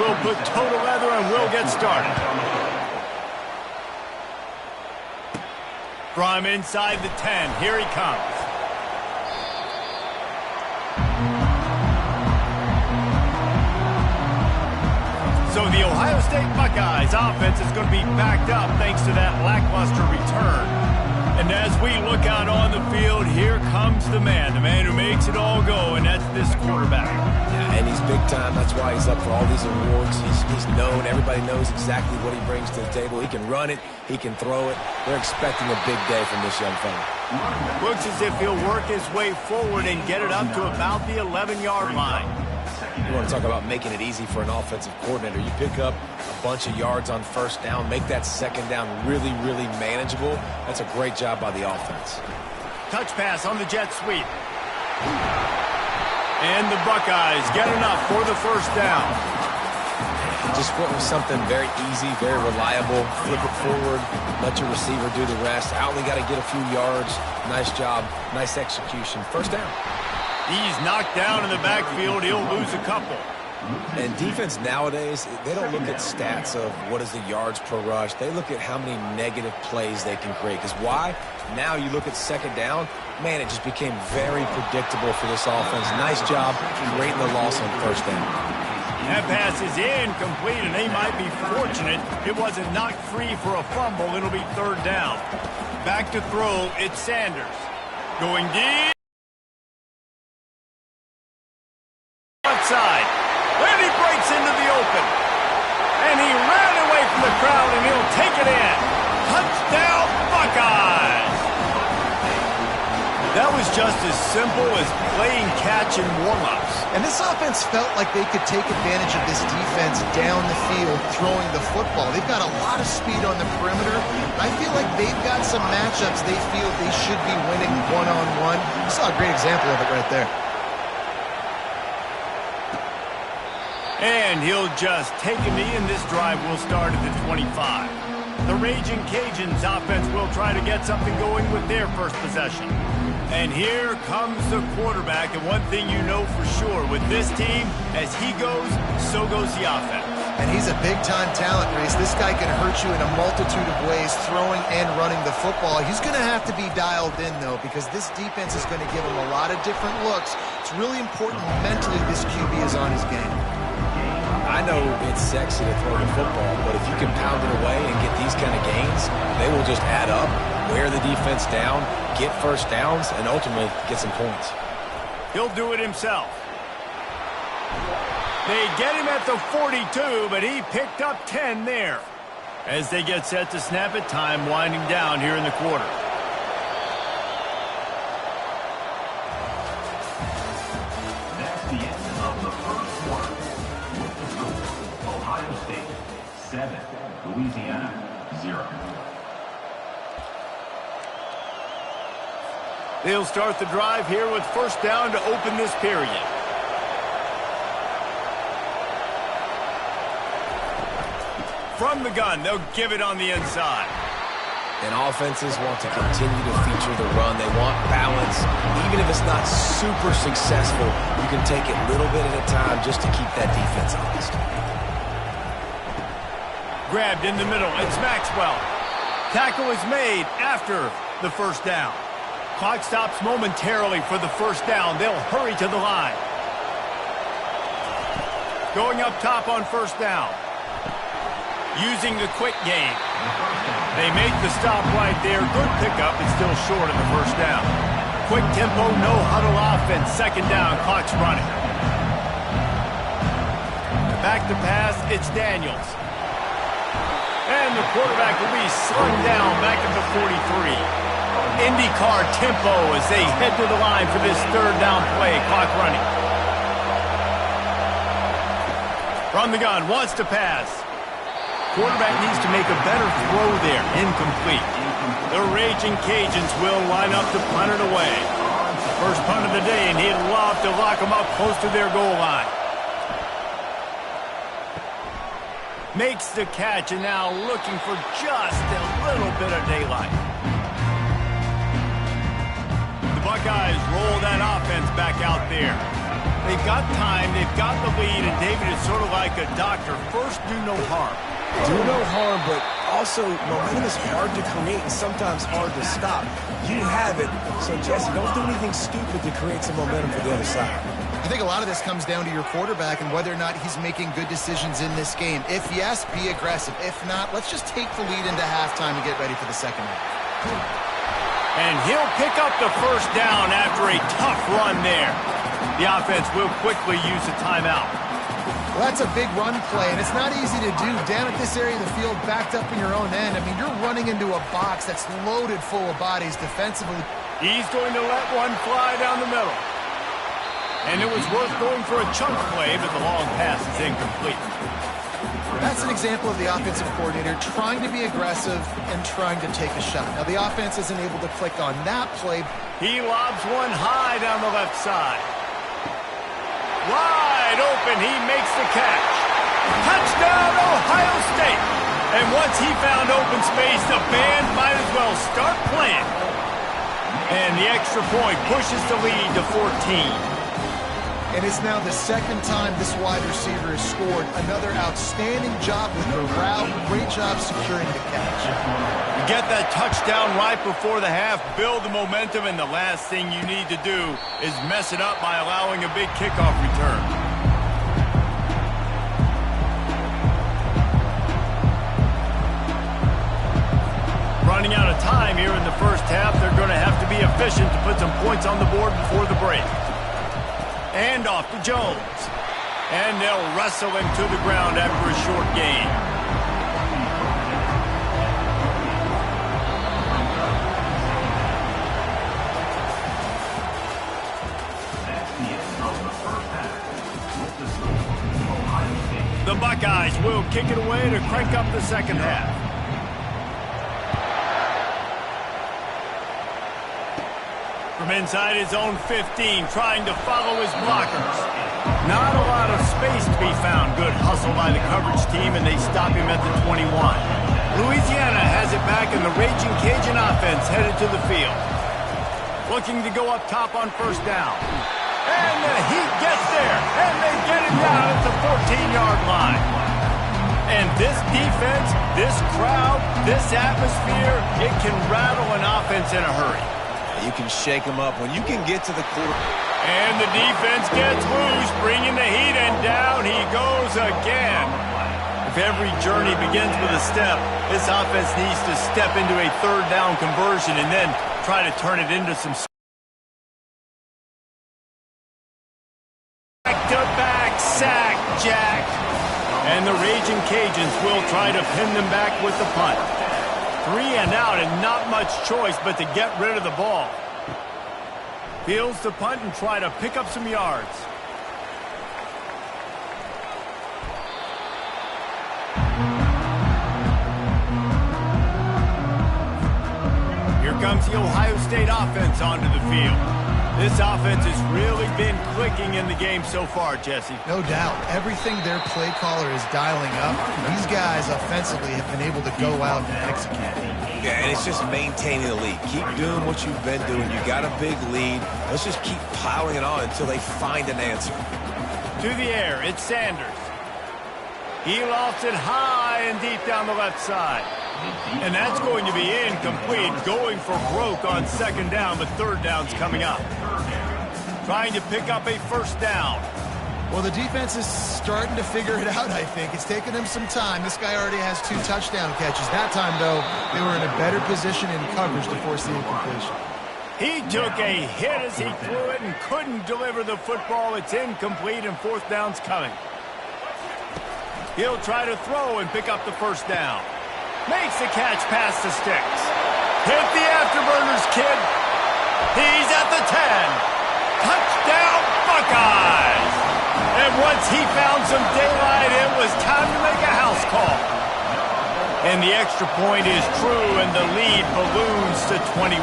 will put toe to leather and will get started. From inside the 10, here he comes. So the Ohio State Buckeyes offense is going to be backed up thanks to that lackluster return. And as we look out on the field, here comes the man who makes it all go, and that's this quarterback. Yeah, and he's big time. That's why he's up for all these awards. He's known. Everybody knows exactly what he brings to the table. He can run it. He can throw it. They're expecting a big day from this young fella. Looks as if he'll work his way forward and get it up to about the 11-yard line. You want to talk about making it easy for an offensive coordinator. You pick up a bunch of yards on first down, make that second down really, really manageable. That's a great job by the offense. Touch pass on the jet sweep. And the Buckeyes get enough for the first down. Just went with something very easy, very reliable. Flip it forward, let your receiver do the rest. I only got to get a few yards. Nice job, nice execution. First down. He's knocked down in the backfield. He'll lose a couple. And defense nowadays, they don't look at stats of what is the yards per rush. They look at how many negative plays they can create. Because why? Now you look at second down, man, it just became very predictable for this offense. Nice job creating the loss on first down. That pass is incomplete, and they might be fortunate it wasn't knocked free for a fumble. It'll be third down. Back to throw, it's Sanders. Going deep. Outside. And he breaks into the open. And he ran away from the crowd, and he'll take it in. Touchdown, Buckeyes! That was just as simple as playing catch in warm-ups. And this offense felt like they could take advantage of this defense down the field throwing the football. They've got a lot of speed on the perimeter. I feel like they've got some matchups they feel they should be winning one-on-one. You saw a great example of it right there. And he'll just take a knee, and this drive will start at the 25. The Raging Cajuns offense will try to get something going with their first possession. And here comes the quarterback, and one thing you know for sure with this team, as he goes, so goes the offense. And he's a big-time talent, Reese. This guy can hurt you in a multitude of ways, throwing and running the football. He's going to have to be dialed in, though, because this defense is going to give him a lot of different looks. It's really important mentally this QB is on his game. I know it's sexy to throw the football, but if you can pound it away and get these kind of gains, they will just add up, wear the defense down, get first downs, and ultimately get some points. He'll do it himself. They get him at the 42, but he picked up 10 there. As they get set to snap it, time winding down here in the quarter. That's the end of the first quarter. With the score, Ohio State 7, Louisiana 0. They'll start the drive here with first down to open this period. From the gun, they'll give it on the inside. And offenses want to continue to feature the run. They want balance. Even if it's not super successful, you can take it little bit at a time just to keep that defense honest. Grabbed in the middle, it's Maxwell. Tackle is made after the first down. Clock stops momentarily for the first down. They'll hurry to the line. Going up top on first down. Using the quick game. They make the stop right there. Good pickup. It's still short of the first down. Quick tempo, no huddle offense. Second down, clock's running. Back to pass, it's Daniels. And the quarterback will be slung down back at the 43. IndyCar tempo as they head to the line for this third down play. Clock running. From the gun, wants to pass. Quarterback needs to make a better throw there. Incomplete. The Raging Cajuns will line up to punt it away. First punt of the day, and he'd love to lock them up close to their goal line. Makes the catch, and now looking for just a little bit of daylight. The Buckeyes roll that offense back out there. They've got time, they've got the lead, and David is sort of like a doctor. First, do no harm. Do no harm, but also momentum is hard to create and sometimes hard to stop. You have it, so Jesse, don't do anything stupid to create some momentum for the other side. I think a lot of this comes down to your quarterback and whether or not he's making good decisions in this game. If yes, be aggressive. If not, let's just take the lead into halftime and get ready for the second half. And he'll pick up the first down after a tough run there. The offense will quickly use a timeout. Well, that's a big run play, and it's not easy to do. Down at this area of the field, backed up in your own end. I mean, you're running into a box that's loaded full of bodies defensively. He's going to let one fly down the middle. And it was worth going for a chunk play, but the long pass is incomplete. That's an example of the offensive coordinator trying to be aggressive and trying to take a shot. Now, the offense isn't able to click on that play. He lobs one high down the left side. Wide open, he makes the catch. Touchdown, Ohio State. And once he found open space, the band might as well start playing. And the extra point pushes the lead to 14. And it's now the second time this wide receiver has scored. Another outstanding job with the route. Great job securing the catch. You get that touchdown right before the half, build the momentum, and the last thing you need to do is mess it up by allowing a big kickoff return. Running out of time here in the first half, they're going to have to be efficient to put some points on the board before the break. And off to Jones. And they'll wrestle him to the ground after a short gain. The Buckeyes will kick it away to crank up the second half. From inside his own 15, trying to follow his blockers. Not a lot of space to be found. Good hustle by the coverage team, and they stop him at the 21. Louisiana has it back, and the Raging Cajun offense headed to the field. Looking to go up top on first down. And the Heat gets there, and they get it down at the 14-yard line. And this defense, this crowd, this atmosphere, it can rattle an offense in a hurry. You can shake them up when you can get to the quarter. And the defense gets loose, bringing the Heat, and down he goes again. If every journey begins with a step, this offense needs to step into a third down conversion and then try to turn it into some back-to-back sack, Jack. And the Raging Cajuns will try to pin them back with the punt. 3 and out, and not much choice but to get rid of the ball. Fields the punt and try to pick up some yards. Here comes the Ohio State offense onto the field. This offense has really been clicking in the game so far, Jesse. No doubt. Everything their play caller is dialing up, these guys offensively have been able to go out and execute. Yeah, and it's just maintaining the lead. Keep doing what you've been doing. You got a big lead. Let's just keep piling it on until they find an answer. To the air, it's Sanders. He lofts it high and deep down the left side. And that's going to be incomplete, going for broke on second down, but third down's coming up. Trying to pick up a first down. Well, the defense is starting to figure it out, I think. It's taken them some time. This guy already has 2 touchdown catches. That time, though, they were in a better position in coverage to force the incompletion. He took a hit as he threw it and couldn't deliver the football. It's incomplete, and fourth down's coming. He'll try to throw and pick up the first down. Makes the catch past the sticks. Hit the afterburners, kid. He's at the 10. Touchdown, Buckeyes. And once he found some daylight, it was time to make a house call. And the extra point is true, and the lead balloons to 21.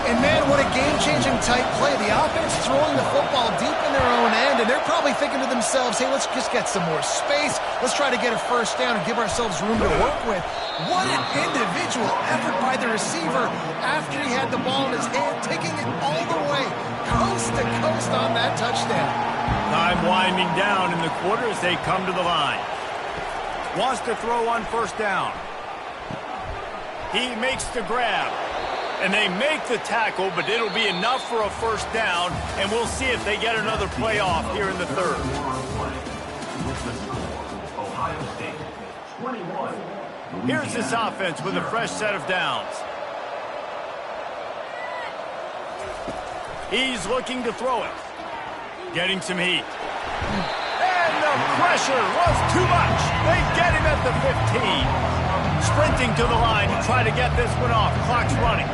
And man, what a game-changing type play. The offense throwing the football deep in their own end, and they're probably thinking to themselves, hey, let's just get some more space. Let's try to get a first down and give ourselves room to work with. What an individual effort by the receiver after he had the ball in his hand, taking it all the way, coast to coast on that touchdown. Time winding down in the quarter as they come to the line. Wants to throw on first down. He makes the grab. And they make the tackle, but it'll be enough for a first down, and we'll see if they get another play off here in the third. Ohio State, 21. Here's this offense with a fresh set of downs. He's looking to throw it. Getting some heat. And the pressure was too much. They get him at the 15. Sprinting to the line to try to get this one off. Clock's running.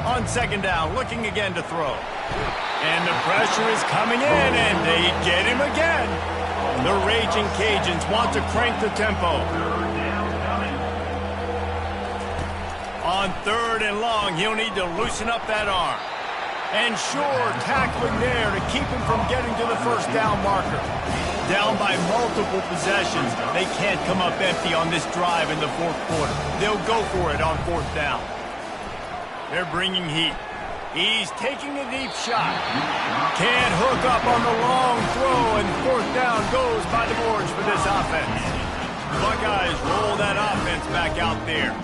On second down, looking again to throw. And the pressure is coming in, and they get him again. The Raging Cajuns want to crank the tempo. On third and long, he'll need to loosen up that arm. And sure, tackling there to keep him from getting to the first down marker. Down by multiple possessions, they can't come up empty on this drive in the fourth quarter. They'll go for it on fourth down. They're bringing heat. He's taking a deep shot. Can't hook up on the long throw, and fourth down goes by the boards for this offense. The Buckeyes roll that offense back out there.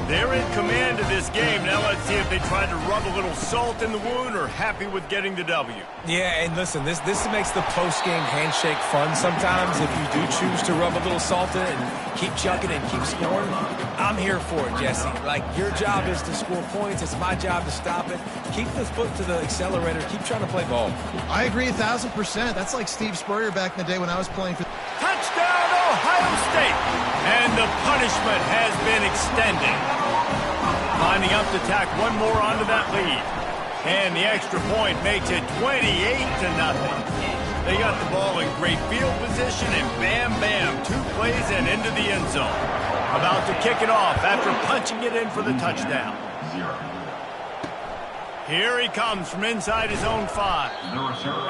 They're in command of this game. Now let's see if they try to rub a little salt in the wound or happy with getting the W. Yeah, and listen, this makes the post-game handshake fun sometimes. If you do choose to rub a little salt in and keep chucking and keep scoring, I'm here for it, Jesse. Like, your job is to score points. It's my job to stop it. Keep the foot to the accelerator. Keep trying to play ball. I agree 1,000%. That's like Steve Spurrier back in the day when I was playing for... Touchdown, Ohio State! And the punishment has been extended. Lining up to tack one more onto that lead. And the extra point makes it 28-0. They got the ball in great field position, and bam, bam, 2 plays and into the end zone. About to kick it off after punching it in for the touchdown. Here he comes from inside his own 5.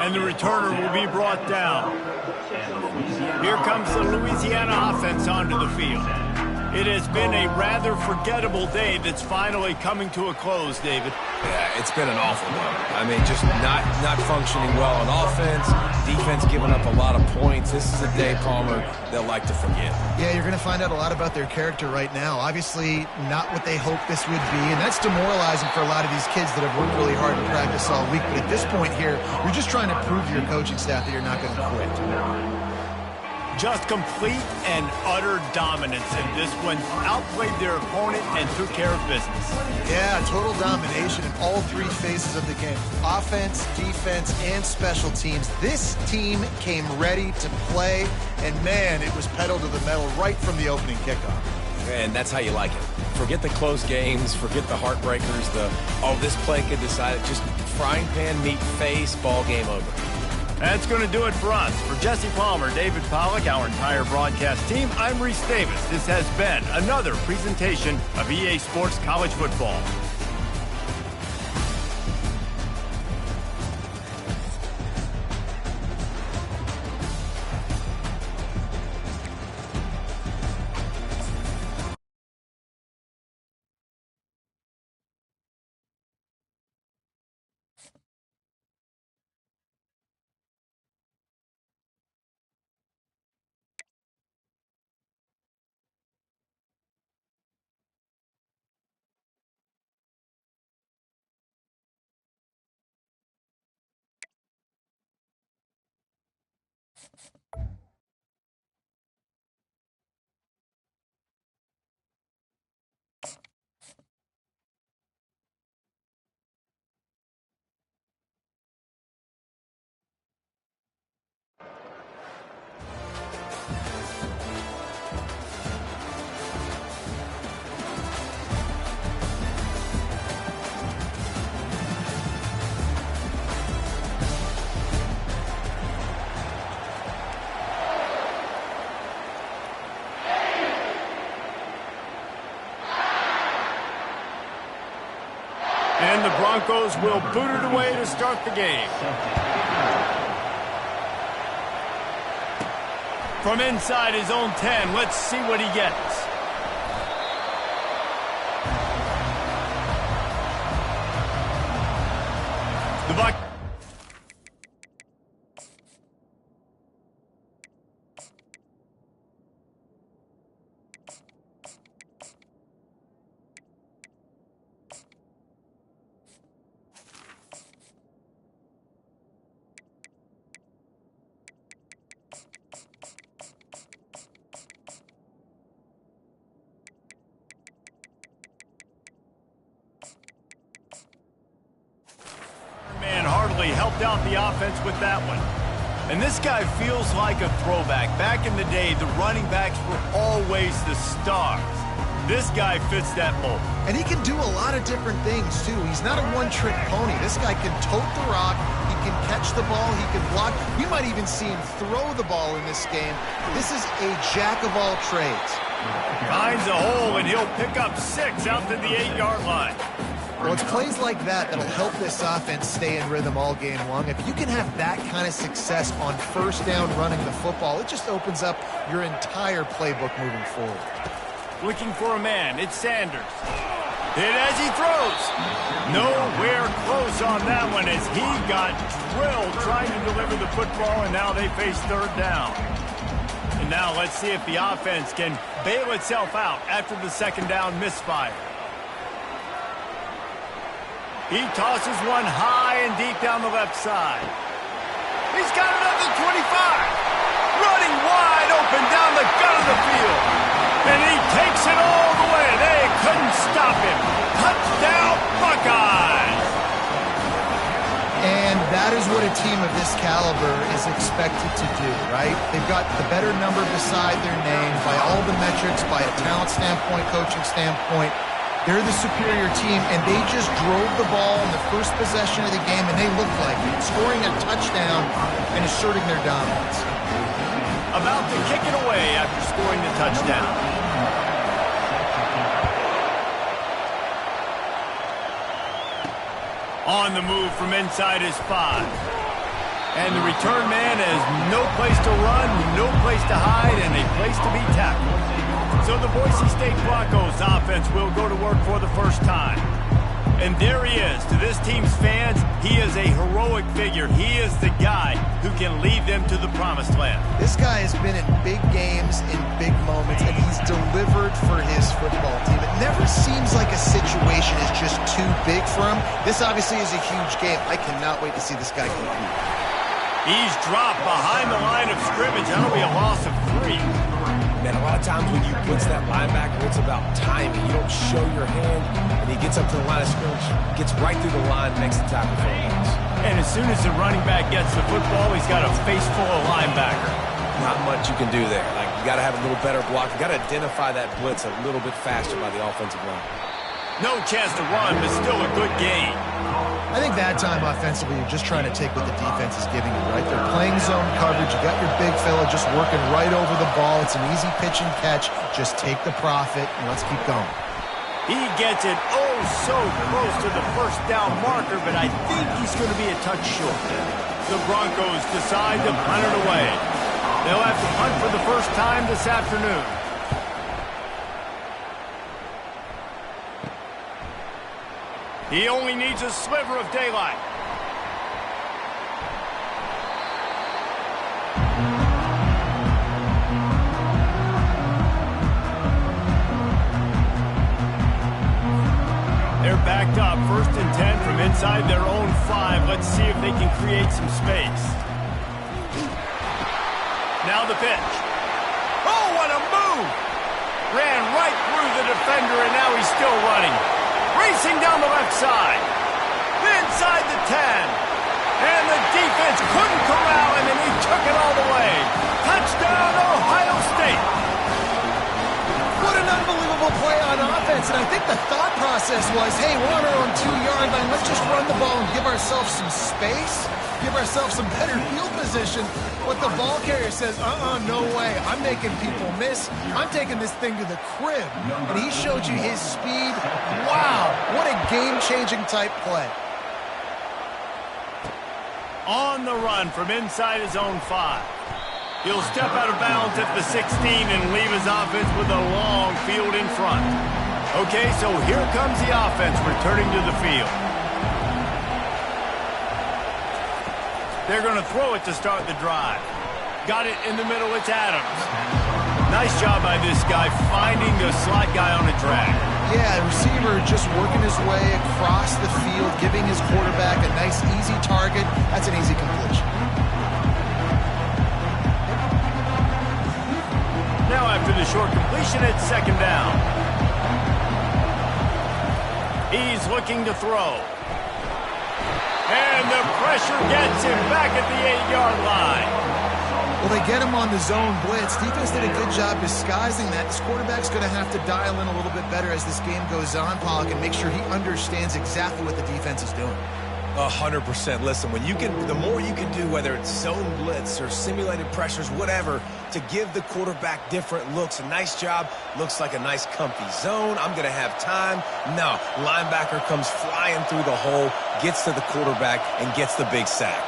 And the returner will be brought down. Here comes the Louisiana offense onto the field. It has been a rather forgettable day that's finally coming to a close, David. Yeah, it's been an awful one. I mean, just not functioning well on offense, defense giving up a lot of points. This is a day, Palmer, they'll like to forget. Yeah, you're going to find out a lot about their character right now. Obviously, not what they hoped this would be, and that's demoralizing for a lot of these kids that have worked really hard in practice all week. But at this point here, you're just trying to prove to your coaching staff that you're not going to quit. Just complete and utter dominance in this one. Outplayed their opponent and took care of business. Yeah, total domination in all 3 phases of the game. Offense, defense, and special teams. This team came ready to play, and man, it was pedal to the metal right from the opening kickoff. And that's how you like it. Forget the close games, forget the heartbreakers, this play could decide it. Just frying pan, meat, face, ball game over. That's going to do it for us. For Jesse Palmer, David Pollack, our entire broadcast team, I'm Reese Davis. This has been another presentation of EA Sports College Football. And the Broncos will boot it away to start the game. From inside his own 10, let's see what he gets. The Buck. Helped out the offense with that one. And this guy feels like a throwback. Back in the day, the running backs were always the stars. This guy fits that mold. And he can do a lot of different things, too. He's not a one-trick pony. This guy can tote the rock. He can catch the ball. He can block. We might even see him throw the ball in this game. This is a jack of all trades. Finds a hole, and he'll pick up 6 out to the 8-yard line. Well, it's plays like that that'll help this offense stay in rhythm all game long. If you can have that kind of success on first down running the football, it just opens up your entire playbook moving forward. Looking for a man. It's Sanders. Hit as he throws. Nowhere close on that one as he got drilled trying to deliver the football, and now they face third down. And now let's see if the offense can bail itself out after the second down misfire. He tosses one high and deep down the left side. He's got it at the 25. Running wide open down the gut of the field. And he takes it all the way. They couldn't stop him. Touchdown, Buckeyes! And that is what a team of this caliber is expected to do, right? They've got the better number beside their name by all the metrics, by a talent standpoint, coaching standpoint. They're the superior team, and they just drove the ball in the first possession of the game, and they looked like it, scoring a touchdown and asserting their dominance. About to kick it away after scoring the touchdown. On the move from inside his 5. And the return man has no place to run, no place to hide, and a place to be tackled. So the Boise State Broncos offense will go to work for the first time. And there he is. To this team's fans, he is a heroic figure. He is the guy who can lead them to the promised land. This guy has been in big games, in big moments, and he's delivered for his football team. It never seems like a situation is just too big for him. This obviously is a huge game. I cannot wait to see this guy compete. He's dropped behind the line of scrimmage. That'll be a loss of 3. Man, a lot of times when you blitz that linebacker, it's about timing. You don't show your hand, and he gets up to the line of scrimmage, gets right through the line, makes the tackle for a loss. And as soon as the running back gets the football, he's got a face full of linebacker. Not much you can do there. Like, you got to have a little better block. You got to identify that blitz a little bit faster by the offensive line. No chance to run, but still a good game. I think that time offensively, you're just trying to take what the defense is giving you, right? They're playing zone coverage. You got your big fella just working right over the ball. It's an easy pitch and catch. Just take the profit, and let's keep going. He gets it oh so close to the first down marker, but I think he's going to be a touch short. The Broncos decide to punt it away. They'll have to punt for the first time this afternoon. He only needs a sliver of daylight. They're backed up, 1st and 10 from inside their own 5. Let's see if they can create some space. Now the pitch. Oh, what a move! Ran right through the defender, and now he's still running. Racing down the left side. Inside the 10. And the defense couldn't corral him, and he took it all the way. Touchdown, Ohio State. What an unbelievable play on offense. defense, and I think the thought process was, hey, we're on our own 2-yard line. Let's just run the ball and give ourselves some space, give ourselves some better field position. But the ball carrier says, no way. I'm making people miss. I'm taking this thing to the crib. And he showed you his speed. Wow, what a game-changing type play. On the run from inside his own 5. He'll step out of bounds at the 16 and leave his offense with a long field in front. Okay, so here comes the offense returning to the field. They're going to throw it to start the drive. Got it in the middle. It's Adams. Nice job by this guy finding the slot guy on a drag. Yeah, the receiver just working his way across the field, giving his quarterback a nice, easy target. That's an easy completion. Now after the short completion, it's second down. He's looking to throw. And the pressure gets him back at the 8-yard line. Well, they get him on the zone blitz. Defense did a good job disguising that. This quarterback's going to have to dial in a little bit better as this game goes on, Pollock, and make sure he understands exactly what the defense is doing. 100%. Listen, the more you can do, whether it's zone blitz or simulated pressures, whatever, to give the quarterback different looks. A nice job. Looks like a nice comfy zone. I'm going to have time. No. Linebacker comes flying through the hole, gets to the quarterback, and gets the big sack.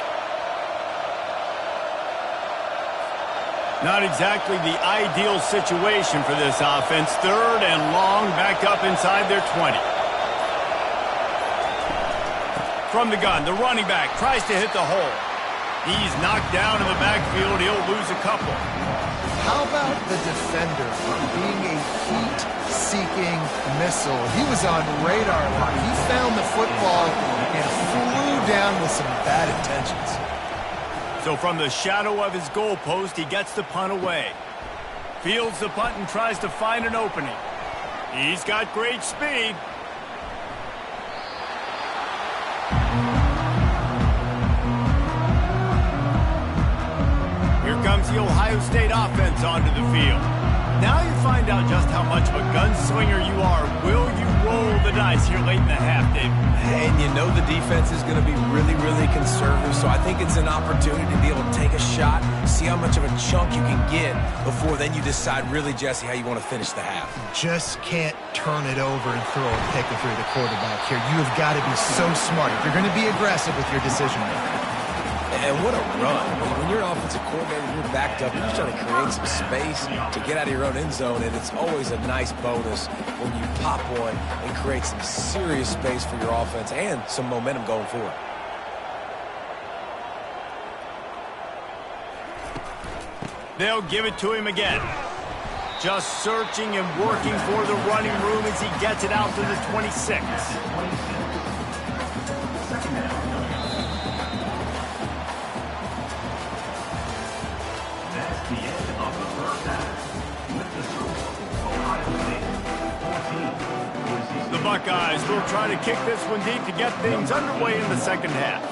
Not exactly the ideal situation for this offense. Third and long, back up inside their 20. From the gun, the running back tries to hit the hole. He's knocked down in the backfield. He'll lose a couple. How about the defender being a heat-seeking missile? He was on radar lock. He found the football and flew down with some bad intentions. So from the shadow of his goalpost, he gets the punt away. Fields the punt and tries to find an opening. He's got great speed. Here comes the Ohio State offense onto the field. Now you find out just how much of a gunslinger you are. Will you roll the dice here late in the half, Dave? And you know the defense is going to be really, really conservative, so I think it's an opportunity to be able to take a shot, see how much of a chunk you can get before then you decide really, Jesse, how you want to finish the half. Just can't turn it over and throw a pick through the quarterback here. You have got to be so smart. You're going to be aggressive with your decision making. And what a run. When you're an offensive coordinator, you're backed up, you're just trying to create some space to get out of your own end zone, and it's always a nice bonus when you pop one and create some serious space for your offense and some momentum going forward. They'll give it to him again. Just searching and working for the running room as he gets it out to the 26. The Buckeyes will try to kick this one deep to get things underway in the second half.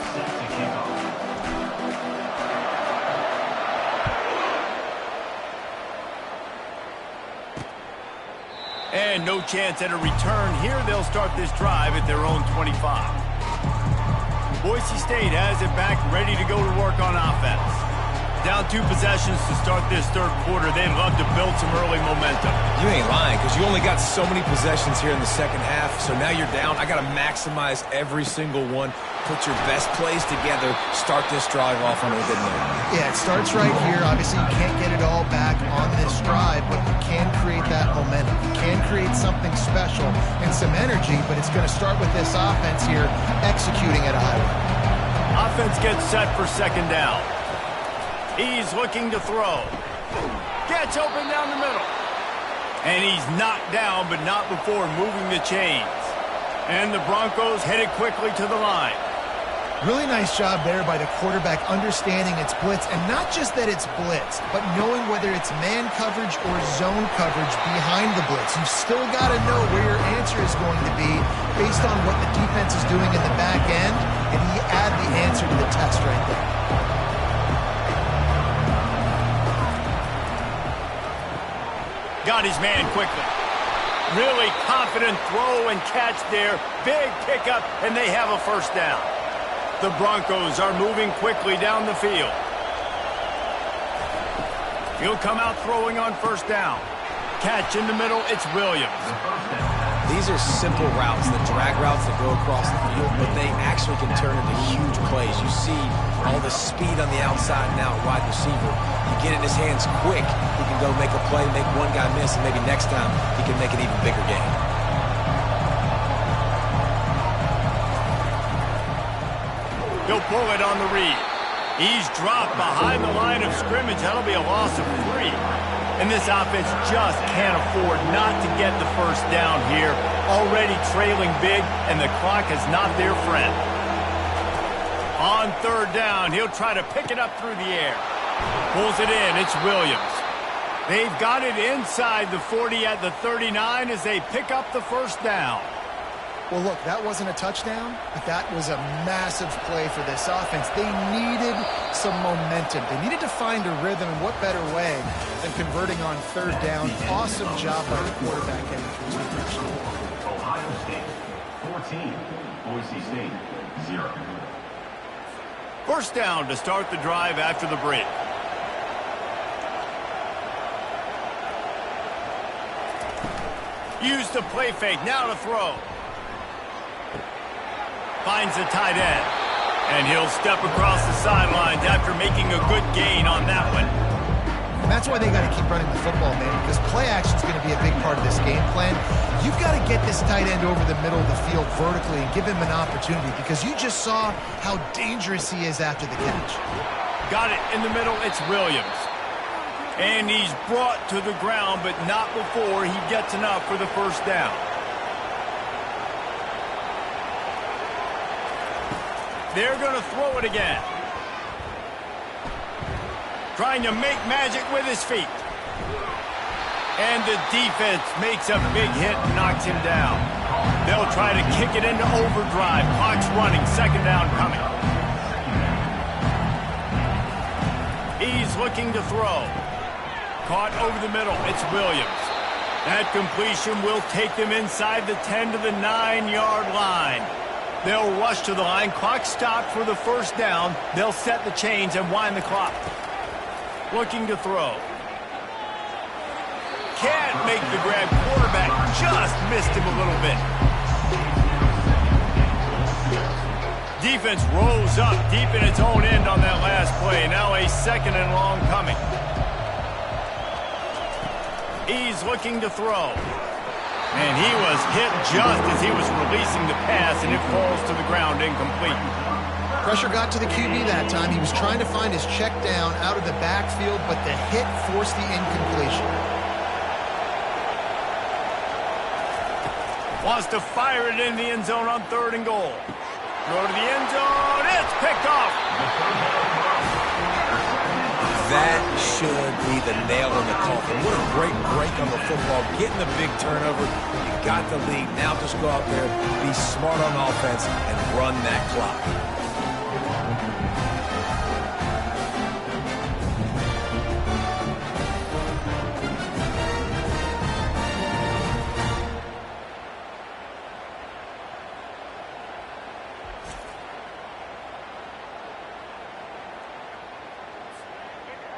And no chance at a return here. They'll start this drive at their own 25. Boise State has it back, ready to go to work on offense. Down 2 possessions to start this third quarter. They'd love to build some early momentum. You ain't lying, because you only got so many possessions here in the second half, so now you're down. I got to maximize every single one. Put your best plays together. Start this drive off on a good note. Yeah, it starts right here. Obviously, you can't get it all back on this drive, but you can create that momentum. You can create something special and some energy, but it's going to start with this offense here executing at a high level. Offense gets set for second down. He's looking to throw. Gets open down the middle. And he's knocked down, but not before moving the chains. And the Broncos headed quickly to the line. Really nice job there by the quarterback understanding it's blitz, and not just that it's blitz, but knowing whether it's man coverage or zone coverage behind the blitz. You've still got to know where your answer is going to be based on what the defense is doing in the back end, and you add the answer to the test right there. Got his man quickly. Really confident throw and catch there. Big pickup, and they have a first down. The Broncos are moving quickly down the field. He'll come out throwing on first down. Catch in the middle, it's Williams. These are simple routes, the drag routes that go across the field, but they actually can turn into huge plays. You see all the speed on the outside now, wide receiver. You get it in his hands quick, he can go make a play, make one guy miss, and maybe next time he can make an even bigger game. He'll pull it on the read. He's dropped behind the line of scrimmage. That'll be a loss of 3. And this offense just can't afford not to get the first down here. Already trailing big, and the clock is not their friend. On third down, he'll try to pick it up through the air. Pulls it in, it's Williams. They've got it inside the 40 at the 39 as they pick up the first down. Well, look, that wasn't a touchdown, but that was a massive play for this offense. They needed some momentum. They needed to find a rhythm, and what better way than converting on third down. Awesome job by the quarterback getting through his progression. Ohio State 14, Boise State 0. First down to start the drive after the break. Use the play fake, now to throw. Finds the tight end. And he'll step across the sidelines after making a good gain on that one. And that's why they got to keep running the football, man, because play action is going to be a big part of this game plan. You've got to get this tight end over the middle of the field vertically and give him an opportunity, because you just saw how dangerous he is after the catch. Got it in the middle, it's Williams. And he's brought to the ground, but not before he gets enough for the first down. They're going to throw it again. Trying to make magic with his feet. And the defense makes a big hit and knocks him down. They'll try to kick it into overdrive. Clock's running, second down coming. He's looking to throw. Caught over the middle, it's Williams. That completion will take them inside the 10 to the 9-yard line. They'll rush to the line. Clock stopped for the first down. They'll set the chains and wind the clock. Looking to throw. Can't make the grab. Quarterback just missed him a little bit. Defense rolls up deep in its own end on that last play. Now a second and long coming. He's looking to throw. And he was hit just as he was releasing the pass, and it falls to the ground incomplete. Pressure got to the QB that time. He was trying to find his check down out of the backfield, but the hit forced the incompletion. Wants to fire it in the end zone on third and goal. Throw to the end zone. It's picked off. That should be the nail in the coffin. What a great break on the football. Getting the big turnover. You got the lead. Now just go out there, be smart on offense, and run that clock.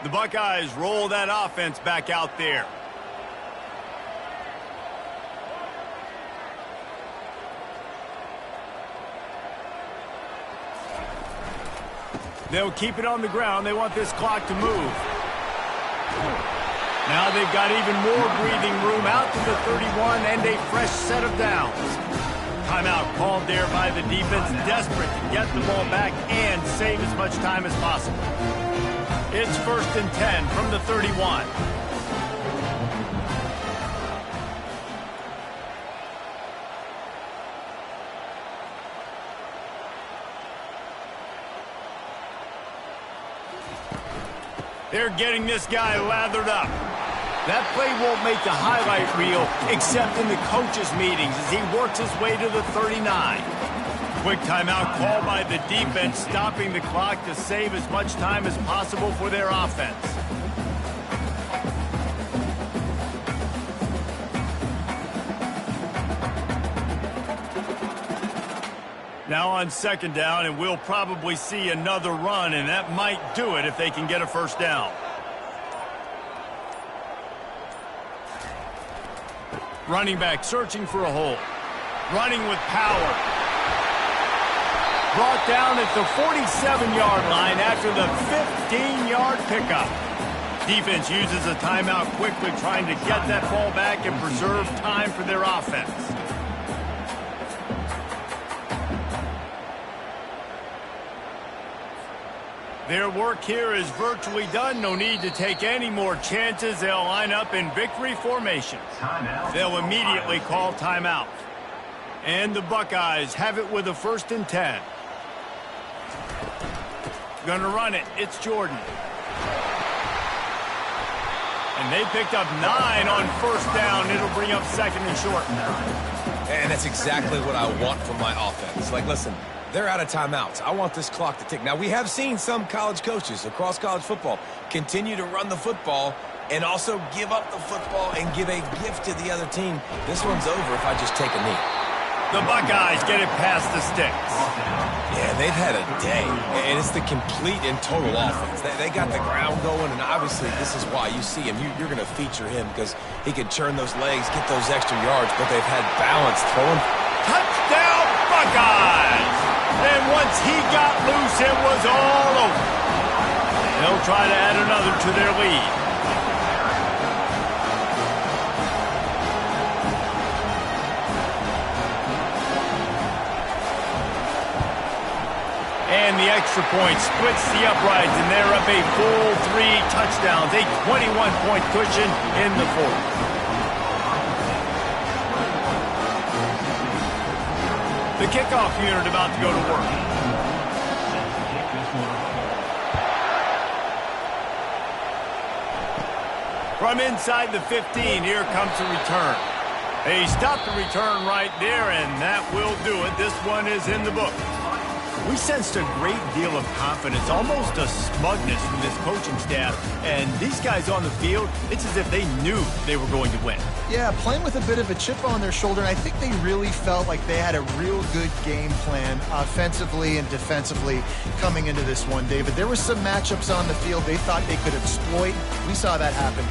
The Buckeyes roll that offense back out there. They'll keep it on the ground. They want this clock to move. Now they've got even more breathing room out to the 31 and a fresh set of downs. Timeout called there by the defense, desperate to get the ball back and save as much time as possible. It's first and 10 from the 31. They're getting this guy lathered up. That play won't make the highlight reel except in the coaches' meetings as he works his way to the 39. Quick timeout called by the defense, stopping the clock to save as much time as possible for their offense. Now on second down, and we'll probably see another run, and that might do it if they can get a first down. Running back searching for a hole. Running with power. Brought down at the 47-yard line after the 15-yard pickup. Defense uses a timeout quickly, trying to get that ball back and preserve time for their offense. Their work here is virtually done. No need to take any more chances. They'll line up in victory formation. They'll immediately call timeout. And the Buckeyes have it with a 1st and 10. Gonna run it. It's Jordan. And they picked up 9 on 1st down. It'll bring up 2nd and short. And that's exactly what I want from my offense. Like, listen, they're out of timeouts. I want this clock to tick. Now, we have seen some college coaches across college football continue to run the football and also give up the football and give a gift to the other team. This one's over if I just take a knee. The Buckeyes get it past the sticks. Yeah, they've had a day, and it's the complete and total offense. They got the ground going, and obviously this is why you see him. You're going to feature him because he can churn those legs, get those extra yards, but they've had balance throwing. Touchdown, Buckeyes! And once he got loose, it was all over. They'll try to add another to their lead. And the extra point splits the uprights, and they're up a full 3 touchdowns, a 21-point cushion in the 4th. The kickoff unit about to go to work. From inside the 15, here comes the return. They stop the return right there, and that will do it. This one is in the book. We sensed a great deal of confidence, almost a smugness from this coaching staff. And these guys on the field, it's as if they knew they were going to win. Yeah, playing with a bit of a chip on their shoulder, and I think they really felt like they had a real good game plan offensively and defensively coming into this one, David. There were some matchups on the field they thought they could exploit. We saw that happen.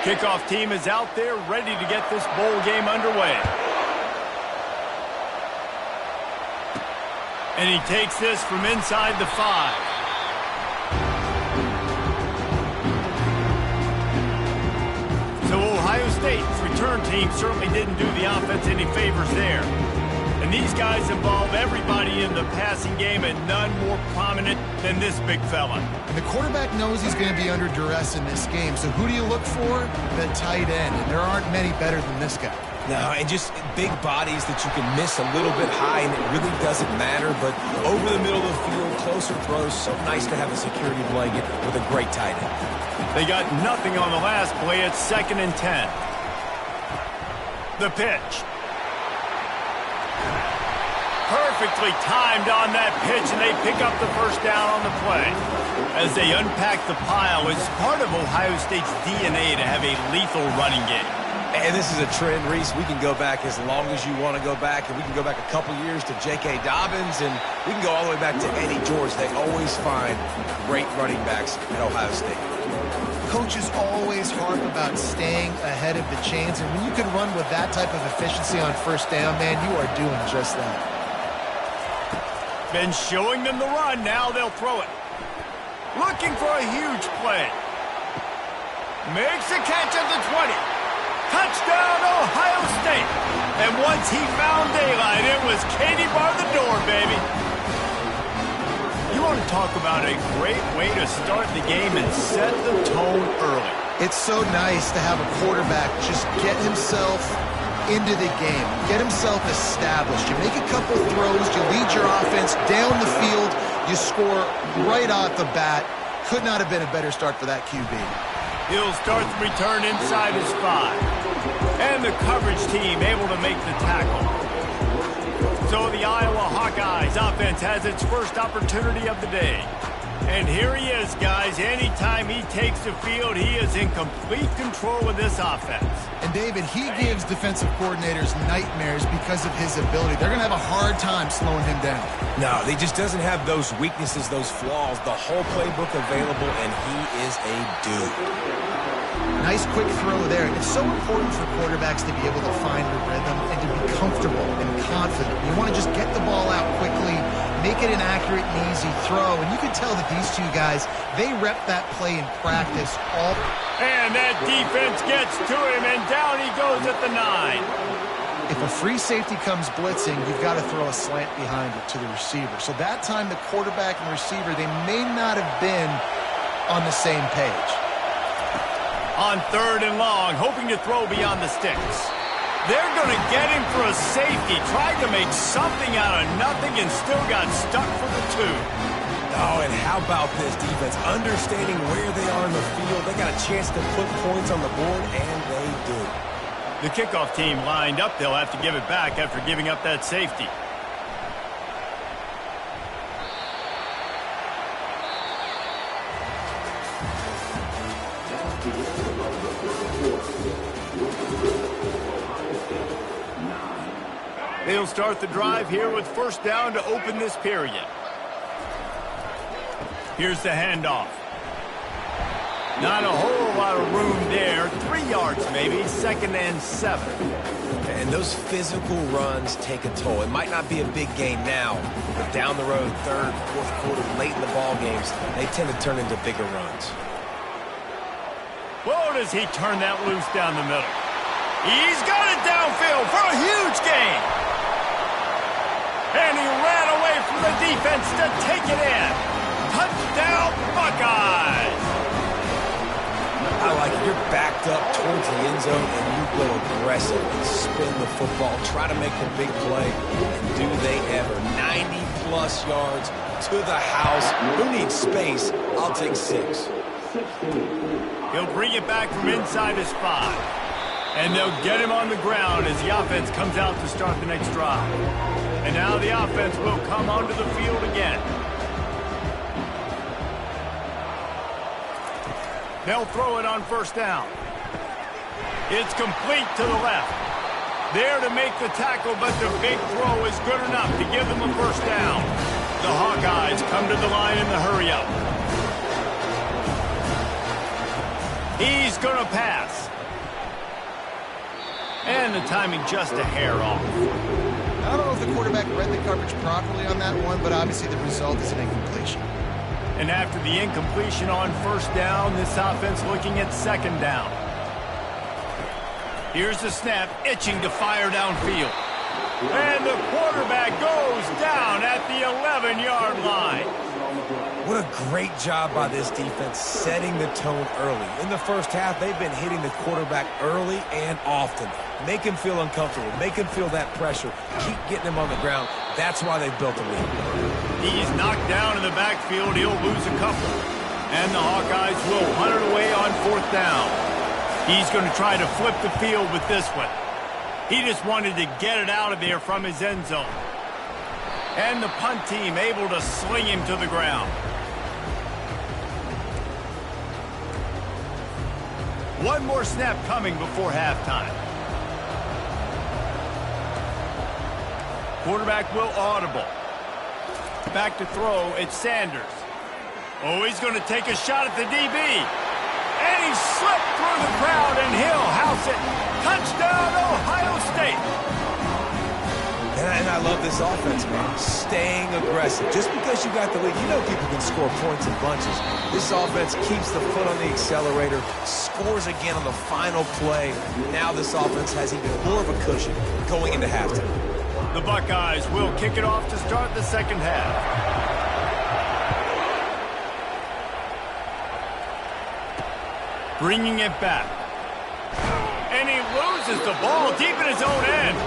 Kickoff team is out there ready to get this bowl game underway. And he takes this from inside the 5. So Ohio State's return team certainly didn't do the offense any favors there. And these guys involve everybody in the passing game, and none more prominent than this big fella. And the quarterback knows he's going to be under duress in this game. So who do you look for? The tight end. And there aren't many better than this guy. No, and just big bodies that you can miss a little bit high, and it really doesn't matter. But over the middle of the field, closer throws, so nice to have a security blanket with a great tight end. They got nothing on the last play. It's 2nd and 10. The pitch. Perfectly timed on that pitch, and they pick up the first down on the play. As they unpack the pile, it's part of Ohio State's DNA to have a lethal running game. And this is a trend, Reese. We can go back as long as you want to go back, and we can go back a couple years to J.K. Dobbins, and we can go all the way back to Eddie George. They always find great running backs at Ohio State. Coaches always harp about staying ahead of the chains, and when you can run with that type of efficiency on first down, man, you are doing just that. Been showing them the run. Now they'll throw it. Looking for a huge play. Makes a catch at the 20. Touchdown, Ohio State. And once he found daylight, it was Katie bar the door, baby. You want to talk about a great way to start the game and set the tone early. It's so nice to have a quarterback just get himself into the game, get himself established. You make a couple throws, you lead your offense down the field, you score right off the bat. Could not have been a better start for that QB. He'll start the return inside his 5. And the coverage team able to make the tackle. So the Iowa Hawkeyes offense has its first opportunity of the day. And here he is, guys. Anytime he takes the field, he is in complete control of this offense. And, David, he gives defensive coordinators nightmares because of his ability. They're going to have a hard time slowing him down. No, he just doesn't have those weaknesses, those flaws, the whole playbook available, and he is a dude. Nice quick throw there. It's so important for quarterbacks to be able to find the rhythm and to be comfortable and confident. You want to just get the ball out quickly, make it an accurate and easy throw. And you can tell that these two guys, they rep that play in practice all. And that defense gets to him, and down he goes at the 9. If a free safety comes blitzing, you've got to throw a slant behind it to the receiver. So that time the quarterback and receiver, they may not have been on the same page. On 3rd and long, hoping to throw beyond the sticks. They're going to get him for a safety. Tried to make something out of nothing and still got stuck for the 2. Oh, and how about this defense? Understanding where they are in the field. They got a chance to put points on the board, and they do. The kickoff team lined up. They'll have to give it back after giving up that safety. They'll start the drive here with first down to open this period. Here's the handoff. Not a whole lot of room there. 3 yards maybe, 2nd and 7. And those physical runs take a toll. It might not be a big gain now, but down the road, 3rd, 4th quarter, late in the ball games, they tend to turn into bigger runs. Whoa, does he turn that loose down the middle? He's got it downfield for a huge gain. And he ran away from the defense to take it in. Touchdown, Buckeyes! I like it. You're backed up towards the end zone, and you go aggressive and spin the football, try to make the big play, and do they ever. 90-plus yards to the house. Who needs space? I'll take 6. He'll bring it back from inside his 5. And they'll get him on the ground as the offense comes out to start the next drive. And now the offense will come onto the field again. They'll throw it on first down. It's complete to the left. There to make the tackle, but the big throw is good enough to give them a first down. The Hawkeyes come to the line in the hurry-up. He's going to pass. And the timing just a hair off. I don't know if the quarterback read the coverage properly on that one, but obviously the result is an incompletion. And after the incompletion on first down, this offense looking at second down. Here's the snap, itching to fire downfield. And the quarterback goes down at the 11-yard line. What a great job by this defense setting the tone early. In the first half, they've been hitting the quarterback early and often. Make him feel uncomfortable. Make him feel that pressure. Keep getting him on the ground. That's why they've built a lead. He's knocked down in the backfield. He'll lose a couple. And the Hawkeyes will hunt it away on fourth down. He's going to try to flip the field with this one. He just wanted to get it out of there from his end zone. And the punt team able to sling him to the ground. One more snap coming before halftime. Quarterback will audible. Back to throw, it's Sanders. Oh, he's going to take a shot at the DB. And he slipped through the crowd, and he'll house it. Touchdown, Ohio State. And I love this offense, man. Staying aggressive. Just because you got the lead, you know people can score points in bunches. This offense keeps the foot on the accelerator, scores again on the final play. Now this offense has even more of a cushion going into halftime. The Buckeyes will kick it off to start the second half. Bringing it back. And he loses the ball deep in his own end.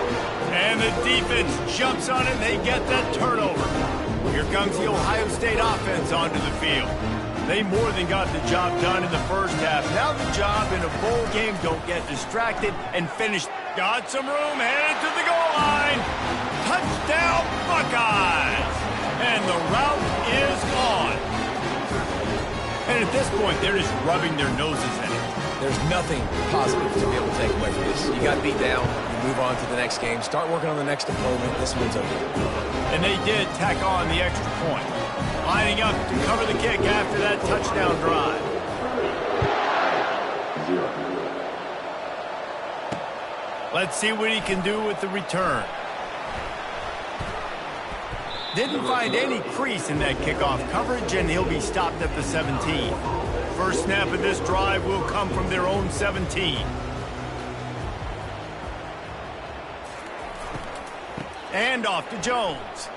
And the defense jumps on it, and they get that turnover. Here comes the Ohio State offense onto the field. They more than got the job done in the first half. Now the job in a bowl game, don't get distracted and finish. Got some room, headed to the goal line. Touchdown, Buckeyes! And the route is on. And at this point, they're just rubbing their noses in it. There's nothing positive to be able to take away from this. You got beat down, you move on to the next game, start working on the next opponent. This one's over. And they did tack on the extra point. Lining up to cover the kick after that touchdown drive. Let's see what he can do with the return. Didn't find any crease in that kickoff coverage, and he'll be stopped at the 17. First snap of this drive will come from their own 17. And off to Jones.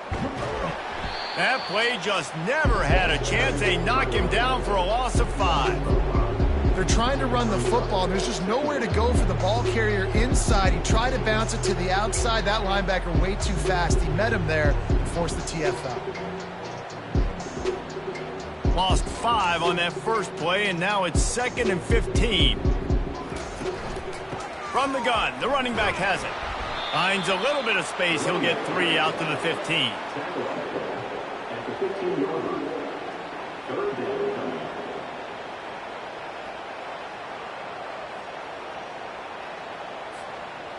That play just never had a chance. They knock him down for a loss of 5. They're trying to run the football, and there's just nowhere to go for the ball carrier inside. He tried to bounce it to the outside. That linebacker way too fast. He met him there and forced the TFL. Lost 5 on that first play, and now it's 2nd and 15. From the gun, the running back has it. Finds a little bit of space. He'll get 3 out to the 15.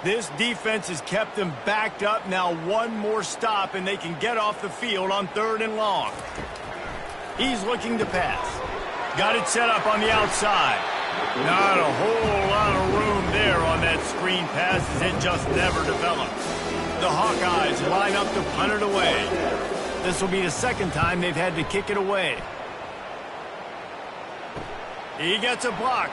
This defense has kept them backed up. Now one more stop, and they can get off the field on 3rd and long. He's looking to pass. Got it set up on the outside. Not a whole lot of room there on that screen pass, as it just never develops. The Hawkeyes line up to punt it away. This will be the second time they've had to kick it away. He gets a block.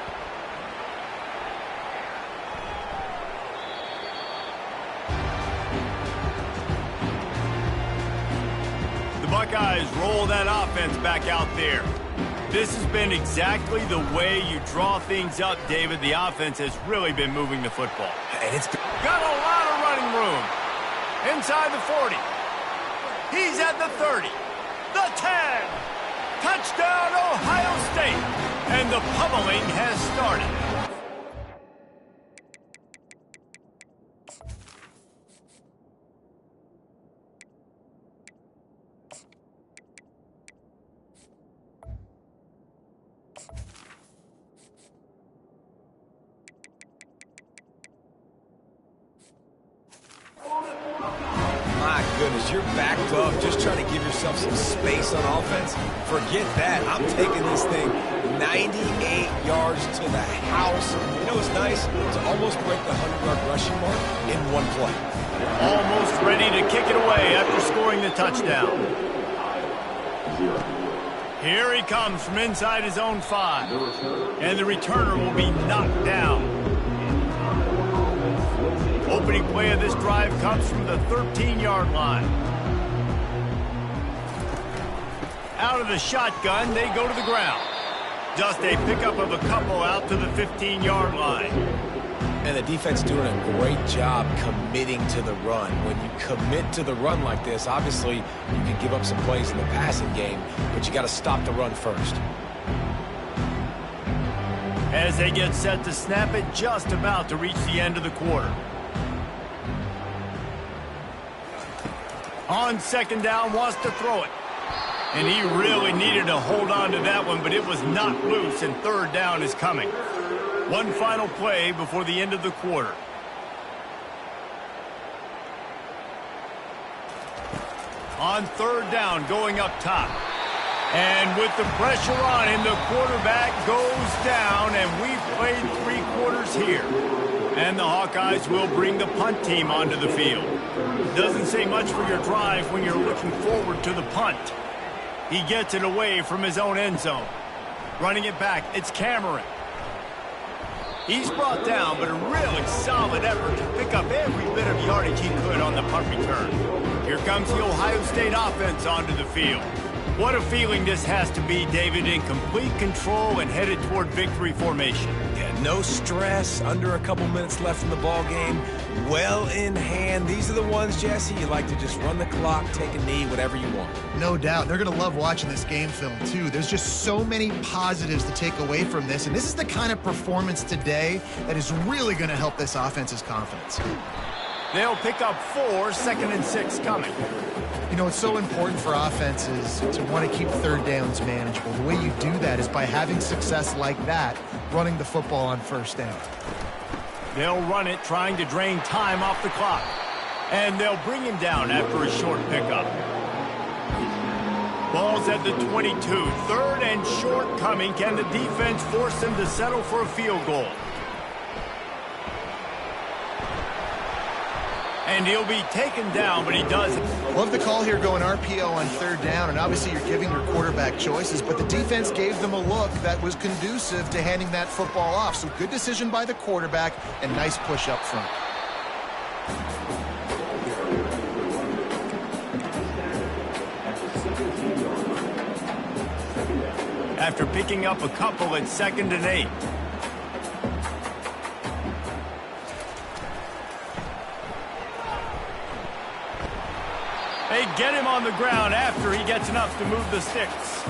The Buckeyes roll that offense back out there. This has been exactly the way you draw things up, David. The offense has really been moving the football. And it's got a lot of running room. Inside the 40. He's at the 30. The 10. Touchdown, Ohio State. And the pummeling has started. goodness, you're backed up, just trying to give yourself some space on offense. Forget that. I'm taking this thing 98 yards to the house. You know what's nice? To almost break the 100-yard rushing mark in one play. Almost ready to kick it away after scoring the touchdown. Here he comes from inside his own 5. And the returner will be knocked down. Opening play of this drive comes from the 13-yard line. Out of the shotgun, they go to the ground. Just a pickup of a couple out to the 15-yard line. And the defense doing a great job committing to the run. When you commit to the run like this, obviously you can give up some plays in the passing game, but you got to stop the run first. As they get set to snap it, just about to reach the end of the quarter. On second down, wants to throw it. And he really needed to hold on to that one, but it was knocked loose, and third down is coming. One final play before the end of the quarter. On third down, going up top. And with the pressure on him, the quarterback goes down, and we've played 3 quarters here. And the Hawkeyes will bring the punt team onto the field. Doesn't say much for your drive when you're looking forward to the punt. He gets it away from his own end zone. Running it back, it's Cameron. He's brought down, but a really solid effort to pick up every bit of yardage he could on the punt return. Here comes the Ohio State offense onto the field. What a feeling this has to be, David, in complete control and headed toward victory formation. Yeah, no stress, under a couple minutes left in the ball game, well in hand. These are the ones, Jesse, you like to just run the clock, take a knee, whatever you want. No doubt. They're going to love watching this game film, too. There's just so many positives to take away from this, and this is the kind of performance today that is really going to help this offense's confidence. They'll pick up 4, 2nd and 6 coming. You know, it's so important for offenses to want to keep third downs manageable. The way you do that is by having success like that, running the football on first down. They'll run it, trying to drain time off the clock. And they'll bring him down after a short pickup. Ball's at the 22. 3rd and short coming. Can the defense force them to settle for a field goal? And he'll be taken down, but he doesn't. Love the call here going RPO on third down, and obviously you're giving your quarterback choices, but the defense gave them a look that was conducive to handing that football off. So good decision by the quarterback and nice push up front. After picking up a couple at 2nd and 8. They get him on the ground after he gets enough to move the sticks.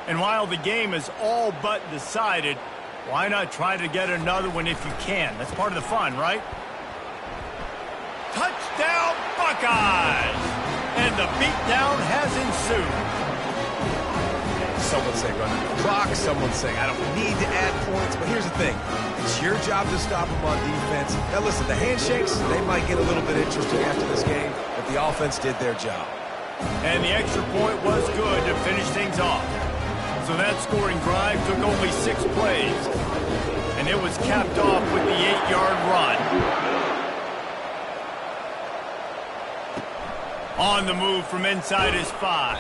And while the game is all but decided, why not try to get another one if you can? That's part of the fun, right? Touchdown, Buckeyes! And the beatdown has ensued. Some would say run the clock. Some would say I don't need to add points. But here's the thing. It's your job to stop them on defense. Now, listen, the handshakes, they might get a little bit interesting after this game, but the offense did their job. And the extra point was good to finish things off. So that scoring drive took only 6 plays. And it was capped off with the 8-yard run. On the move from inside his 5.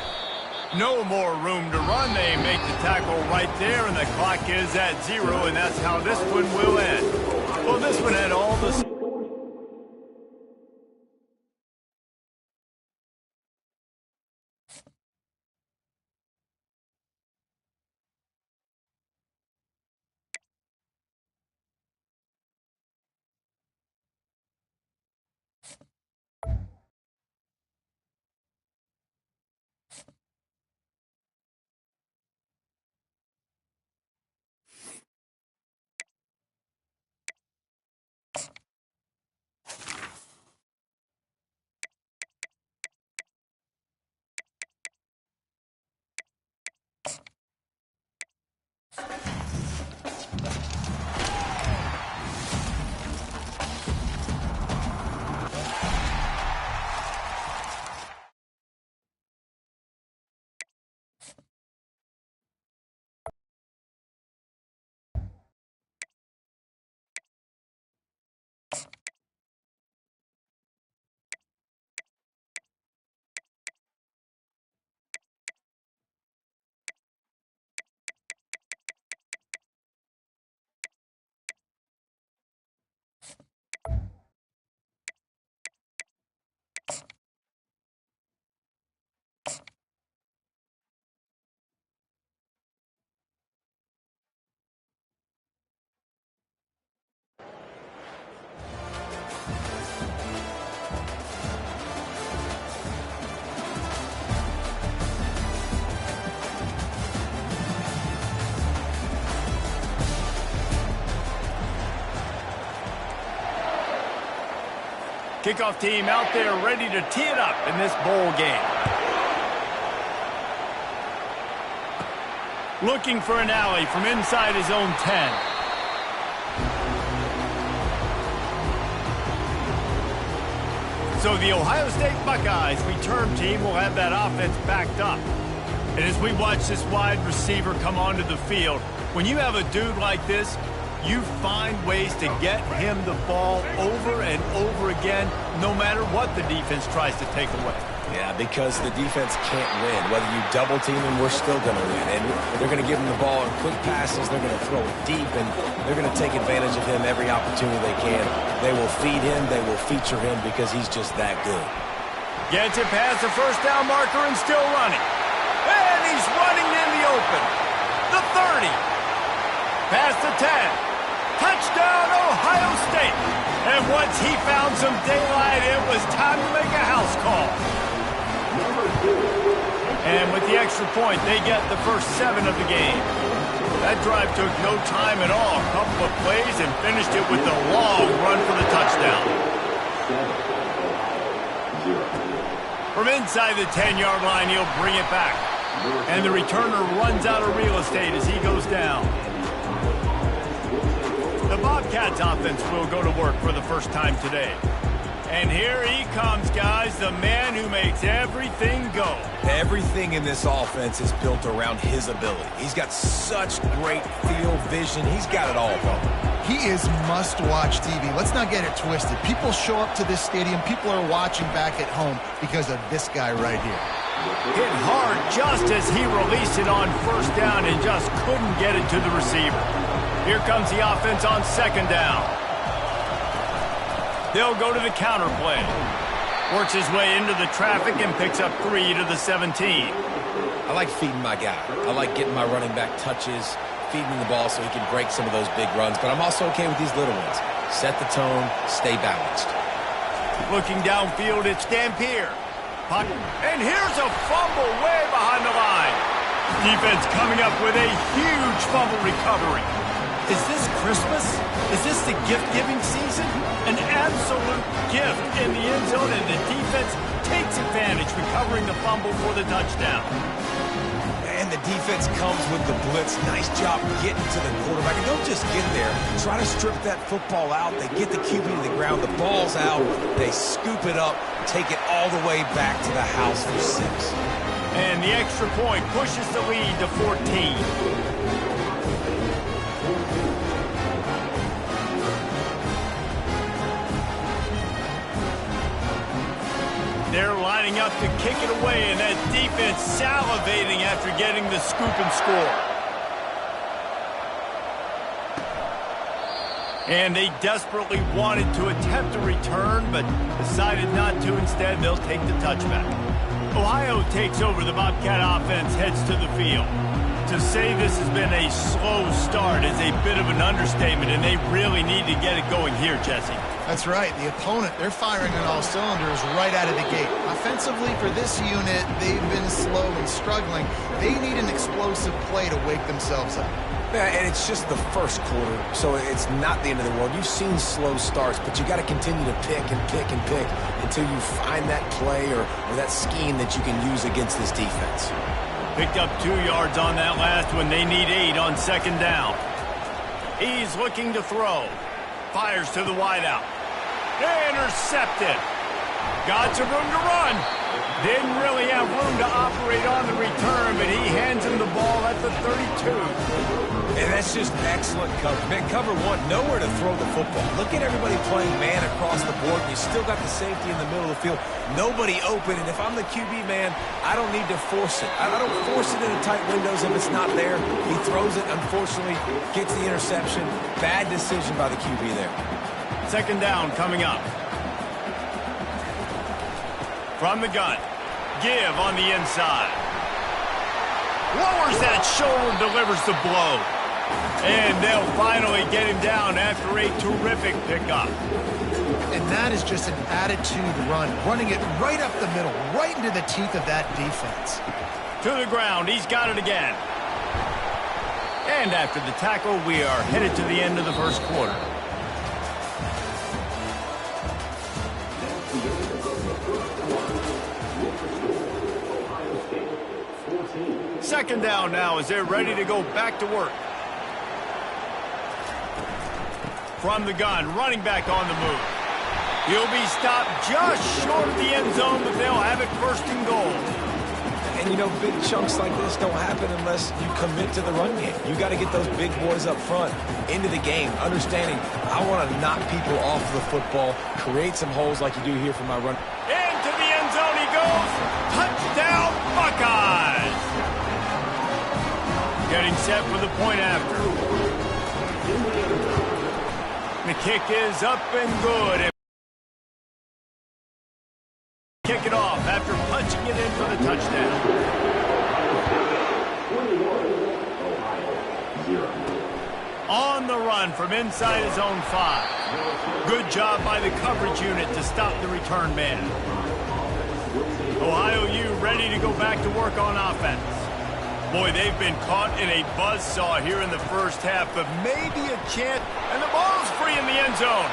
No more room to run. They make the tackle right there, and the clock is at 0, and that's how this one will end. Well, this one had all the... Kickoff team out there ready to tee it up in this bowl game. Looking for an alley from inside his own 10. So the Ohio State Buckeyes return team will have that offense backed up. And as we watch this wide receiver come onto the field, when you have a dude like this, you find ways to get him the ball over and over again, no matter what the defense tries to take away. Yeah, because the defense can't win. Whether you double team him, we're still going to win. And they're going to give him the ball in quick passes. They're going to throw it deep, and they're going to take advantage of him every opportunity they can. They will feed him. They will feature him because he's just that good. Gets it past the first down marker and still running. And he's running in the open. The 30. Past the 10. Touchdown, Ohio State. And once he found some daylight, it was time to make a house call. And with the extra point, they get the first 7 of the game. That drive took no time at all. A couple of plays and finished it with a long run for the touchdown. From inside the 10-yard line, he'll bring it back. And the returner runs out of real estate as he goes down. The Bobcats offense will go to work for the first time today. And here he comes, guys, the man who makes everything go. Everything in this offense is built around his ability. He's got such great field vision. He's got it all, bro. He is must-watch TV. Let's not get it twisted. People show up to this stadium. People are watching back at home because of this guy right here. Hit hard just as he released it on first down and just couldn't get it to the receiver. Here comes the offense on second down. They'll go to the counter play. Works his way into the traffic and picks up 3 to the 17. I like feeding my guy. I like getting my running back touches, feeding the ball so he can break some of those big runs. But I'm also okay with these little ones. Set the tone, stay balanced. Looking downfield, it's Dampier. And here's a fumble way behind the line. Defense coming up with a huge fumble recovery. Is this Christmas? Is this the gift-giving season? An absolute gift in the end zone, and the defense takes advantage, recovering the fumble for the touchdown. And the defense comes with the blitz. Nice job getting to the quarterback. And don't just get there. Try to strip that football out. They get the QB to the ground. The ball's out. They scoop it up, take it all the way back to the house for 6. And the extra point pushes the lead to 14. They're lining up to kick it away, and that defense salivating after getting the scoop and score. And they desperately wanted to attempt a return, but decided not to. Instead, they'll take the touchback. Ohio takes over. The Bobcat offense heads to the field. To say this has been a slow start is a bit of an understatement, and they really need to get it going here, Jesse. That's right. The opponent, they're firing on all cylinders right out of the gate. Offensively, for this unit, they've been slow and struggling. They need an explosive play to wake themselves up. Yeah, and it's just the first quarter, so it's not the end of the world. You've seen slow starts, but you got to continue to pick and pick and pick until you find that play or that scheme that you can use against this defense. Picked up 2 yards on that last one. They need 8 on second down. He's looking to throw. Fires to the wideout. Intercepted. Got some room to run. Didn't really have room to operate on the return, but he hands him the ball at the 32. And that's just excellent cover. Man, cover 1, nowhere to throw the football. Look at everybody playing man across the board, and you still got the safety in the middle of the field. Nobody open, and if I'm the QB, man, I don't need to force it. I don't force it into tight windows if it's not there. He throws it, unfortunately, gets the interception. Bad decision by the QB there. Second down coming up. From the gun. Give on the inside. Lowers that shoulder, delivers the blow. And they'll finally get him down after a terrific pickup. And that is just an attitude run, running it right up the middle, right into the teeth of that defense. To the ground, he's got it again. And after the tackle, we are headed to the end of the first quarter. Second down now as they're ready to go back to work. From the gun, running back on the move. He'll be stopped just short of the end zone, but they'll have it first and goal. And, you know, big chunks like this don't happen unless you commit to the run game. You got to get those big boys up front into the game, understanding I want to knock people off the football, create some holes like you do here for my run. Into the end zone he goes. Touchdown, Buckeyes. Getting set for the point after. The kick is up and good. Kick it off after punching it in for the touchdown. On the run from inside his own 5. Good job by the coverage unit to stop the return man. Ohio U ready to go back to work on offense. Boy, they've been caught in a buzzsaw here in the first half, but maybe a chance, and the ball's free in the end zone.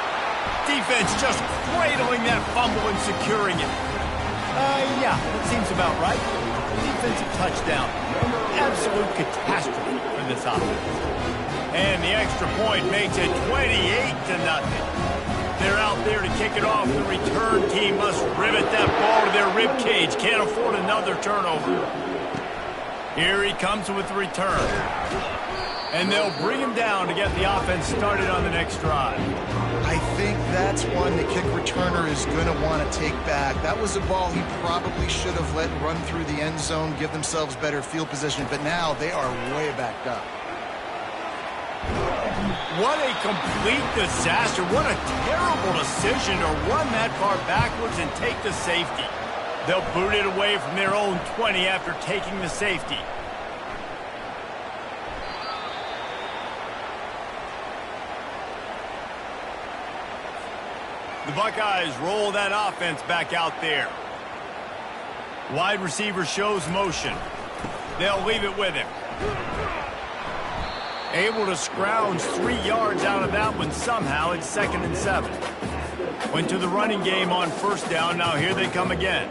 Defense just cradling that fumble and securing it. Yeah, that seems about right. Defensive touchdown. Absolute catastrophe for this offense. And the extra point makes it 28-0. They're out there to kick it off. The return team must rivet that ball to their rib cage. Can't afford another turnover. Here he comes with the return. And they'll bring him down to get the offense started on the next drive. I think that's one the kick returner is going to want to take back. That was a ball he probably should have let run through the end zone, give themselves better field position, but now they are way backed up. What a complete disaster. What a terrible decision to run that far backwards and take the safety. They'll boot it away from their own 20 after taking the safety. The Buckeyes roll that offense back out there. Wide receiver shows motion. They'll leave it with him. Able to scrounge 3 yards out of that one somehow. It's 2nd and 7. Went to the running game on first down. Now here they come again.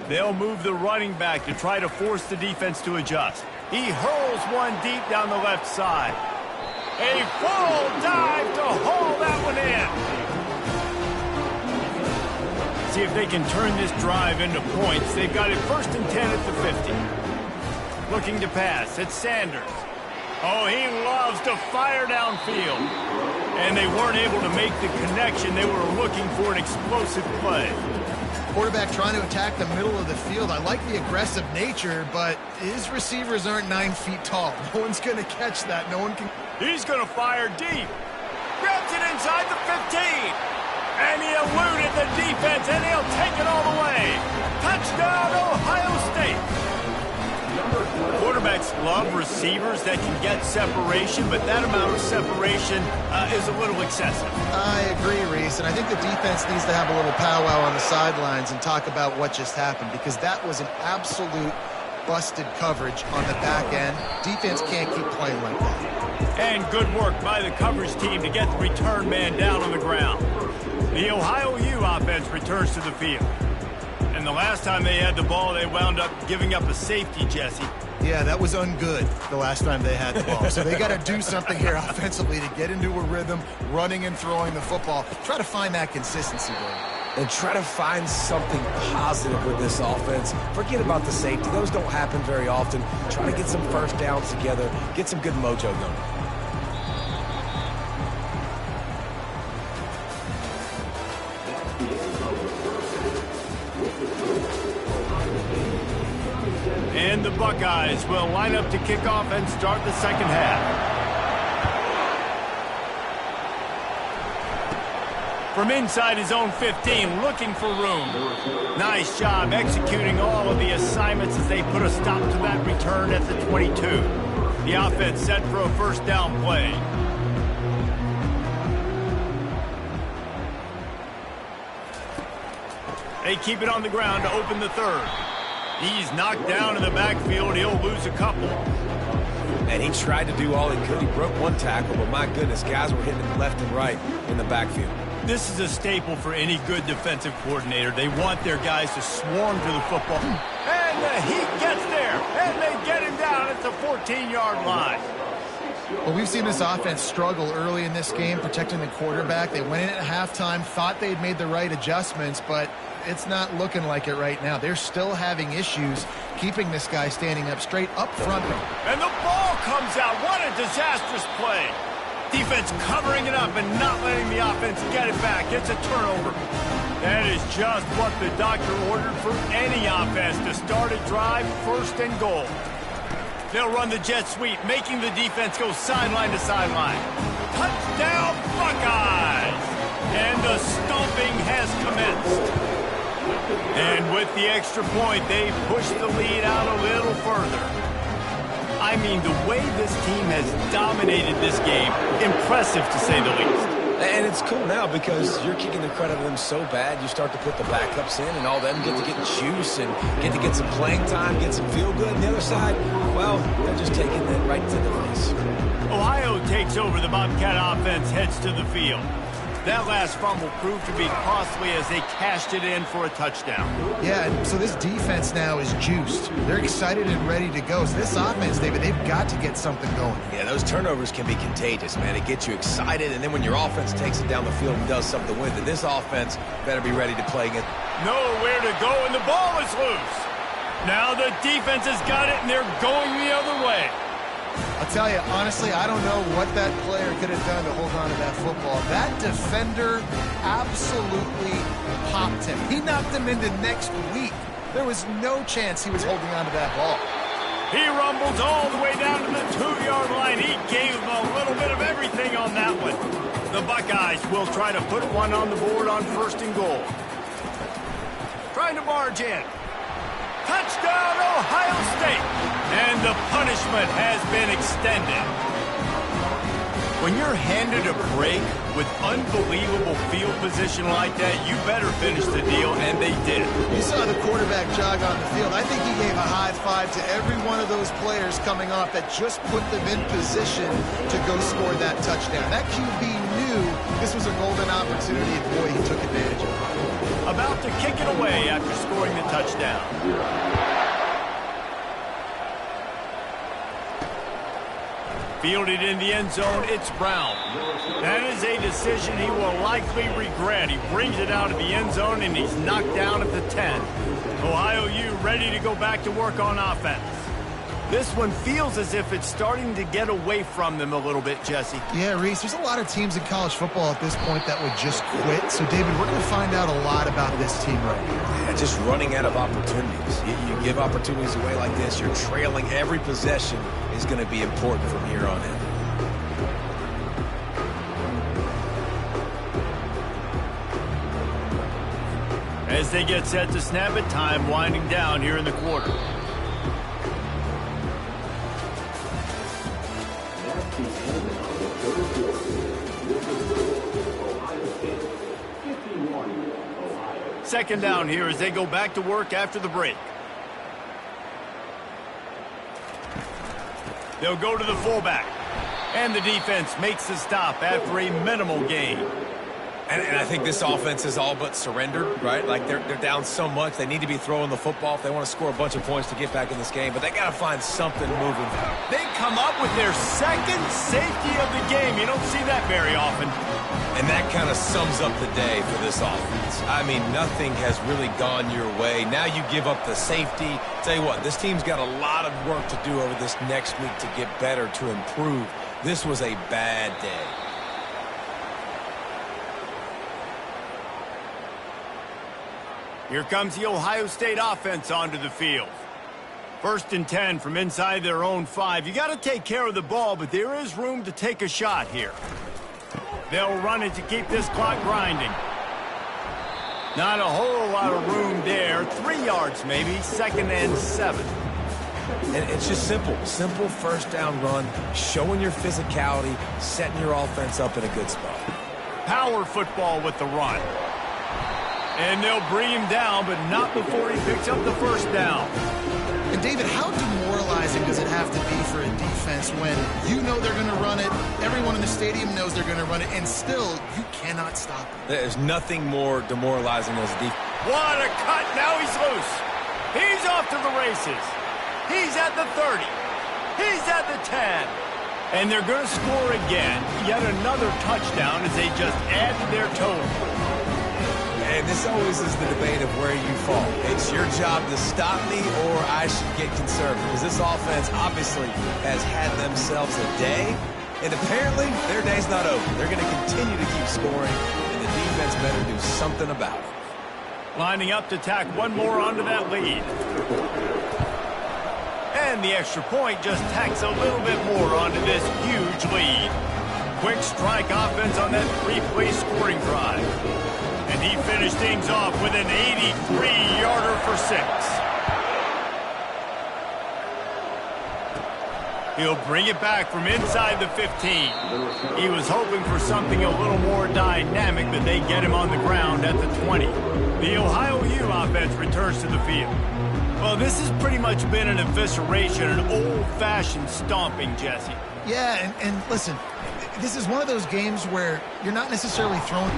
They'll move the running back to try to force the defense to adjust. He hurls one deep down the left side. A full dive to haul that one in. See if they can turn this drive into points. They've got it 1st and 10 at the 50. Looking to pass. It's Sanders. Oh, he loves to fire downfield. And they weren't able to make the connection. They were looking for an explosive play. Quarterback trying to attack the middle of the field. I like the aggressive nature, but his receivers aren't 9 feet tall. No one's going to catch that. No one can. He's going to fire deep. Grabs it inside the 15. And he eluded the defense, and he'll take it all the way. Touchdown, Ohio State. Quarterbacks love receivers that can get separation, but that amount of separation is a little excessive. I agree, Reese, and I think the defense needs to have a little powwow on the sidelines and talk about what just happened, because that was an absolute busted coverage on the back end. Defense can't keep playing like that. And good work by the coverage team to get the return man down on the ground. The Ohio U offense returns to the field. And the last time they had the ball, they wound up giving up a safety, Jesse. Yeah, that was ungood the last time they had the ball. So they got to do something here offensively to get into a rhythm, running and throwing the football. Try to find that consistency, Billy. And try to find something positive with this offense. Forget about the safety. Those don't happen very often. Try to get some first downs together. Get some good mojo going. And the Buckeyes will line up to kick off and start the second half. From inside his own 15, looking for room. Nice job executing all of the assignments as they put a stop to that return at the 22. The offense set for a first down play. They keep it on the ground to open the third. He's knocked down in the backfield. He'll lose a couple. And he tried to do all he could. He broke one tackle, but my goodness, guys were hitting him left and right in the backfield. This is a staple for any good defensive coordinator. They want their guys to swarm to the football. And the heat gets there, and they get him down at the 14-yard line. Well, we've seen this offense struggle early in this game, protecting the quarterback. They went in at halftime, thought they'd made the right adjustments, but it's not looking like it right now. They're still having issues keeping this guy standing up straight up front. And the ball comes out. What a disastrous play. Defense covering it up and not letting the offense get it back. It's a turnover. That is just what the doctor ordered for any offense to start a drive, first and goal. They'll run the jet sweep, making the defense go sideline to sideline. Touchdown, Buckeyes! And the stomping has commenced. And with the extra point, they push the lead out a little further. I mean, the way this team has dominated this game, impressive to say the least. And it's cool now because you're kicking the credit of them so bad, you start to put the backups in, and all them get to get juice and get to get some playing time, get some feel good. And the other side, well, they're just taking it right to the face. Ohio takes over. The Bobcat offense heads to the field. That last fumble proved to be costly as they cashed it in for a touchdown. Yeah, so this defense now is juiced. They're excited and ready to go. So this offense, David, they've got to get something going. Yeah, those turnovers can be contagious, man. It gets you excited, and then when your offense takes it down the field and does something with it, this offense better be ready to play again. Nowhere to go, and the ball is loose. Now the defense has got it, and they're going the other way. I'll tell you, honestly, I don't know what that player could have done to hold on to that football. That defender absolutely popped him. He knocked him into next week. There was no chance he was holding on to that ball. He rumbles all the way down to the 2-yard line. He gave him a little bit of everything on that one. The Buckeyes will try to put one on the board on first and goal. Trying to barge in. Touchdown, Ohio State! And the punishment has been extended. When you're handed a break with unbelievable field position like that, you better finish the deal, and they did. You saw the quarterback jog on the field. I think he gave a high five to every one of those players coming off that just put them in position to go score that touchdown. That QB knew this was a golden opportunity, and boy, he took advantage of it. About to kick it away after scoring the touchdown. Fielded in the end zone, it's Brown. That is a decision he will likely regret. He brings it out of the end zone, and he's knocked down at the 10. Ohio U ready to go back to work on offense. This one feels as if it's starting to get away from them a little bit, Jesse. Yeah, Reese, there's a lot of teams in college football at this point that would just quit. So, David, we're going to find out a lot about this team right here. Yeah, just running out of opportunities. You give opportunities away like this, you're trailing every possession is going to be important from here on in. As they get set to snap it, time winding down here in the quarter. Second down here as they go back to work after the break. They'll go to the fullback. And the defense makes the stop after a minimal gain. And I think this offense is all but surrendered, right? Like they're down so much. They need to be throwing the football if they want to score a bunch of points to get back in this game. But they got to find something moving. They come up with their second safety of the game. You don't see that very often. And that kind of sums up the day for this offense. I mean, nothing has really gone your way. Now you give up the safety. Tell you what, this team's got a lot of work to do over this next week to get better, to improve. This was a bad day. Here comes the Ohio State offense onto the field. 1st and 10 from inside their own 5. You got to take care of the ball, but there is room to take a shot here. They'll run it to keep this clock grinding. Not a whole lot of room there. 3 yards maybe, 2nd and 7. And it's just simple. Simple first down run, showing your physicality, setting your offense up in a good spot. Power football with the run. And they'll bring him down, but not before he picks up the first down. And David, how demoralizing does it have to be for a defense when you know they're going to run it, everyone in the stadium knows they're going to run it, and still you cannot stop it? There's nothing more demoralizing as a defense. What a cut. Now he's loose. He's off to the races. He's at the 30. He's at the 10. And they're going to score again. Yet another touchdown as they just add to their total. And this always is the debate of where you fall. It's your job to stop me or I should get conservative. Because this offense obviously has had themselves a day. And apparently their day's not over. They're going to continue to keep scoring. And the defense better do something about it. Lining up to tack one more onto that lead. And the extra point just tacks a little bit more onto this huge lead. Quick strike offense on that three-play scoring drive. And he finished things off with an 83-yarder for 6. He'll bring it back from inside the 15. He was hoping for something a little more dynamic, but they get him on the ground at the 20. The Ohio U offense returns to the field. Well, this has pretty much been an evisceration, an old-fashioned stomping, Jesse. Yeah, and listen, this is one of those games where you're not necessarily throwing.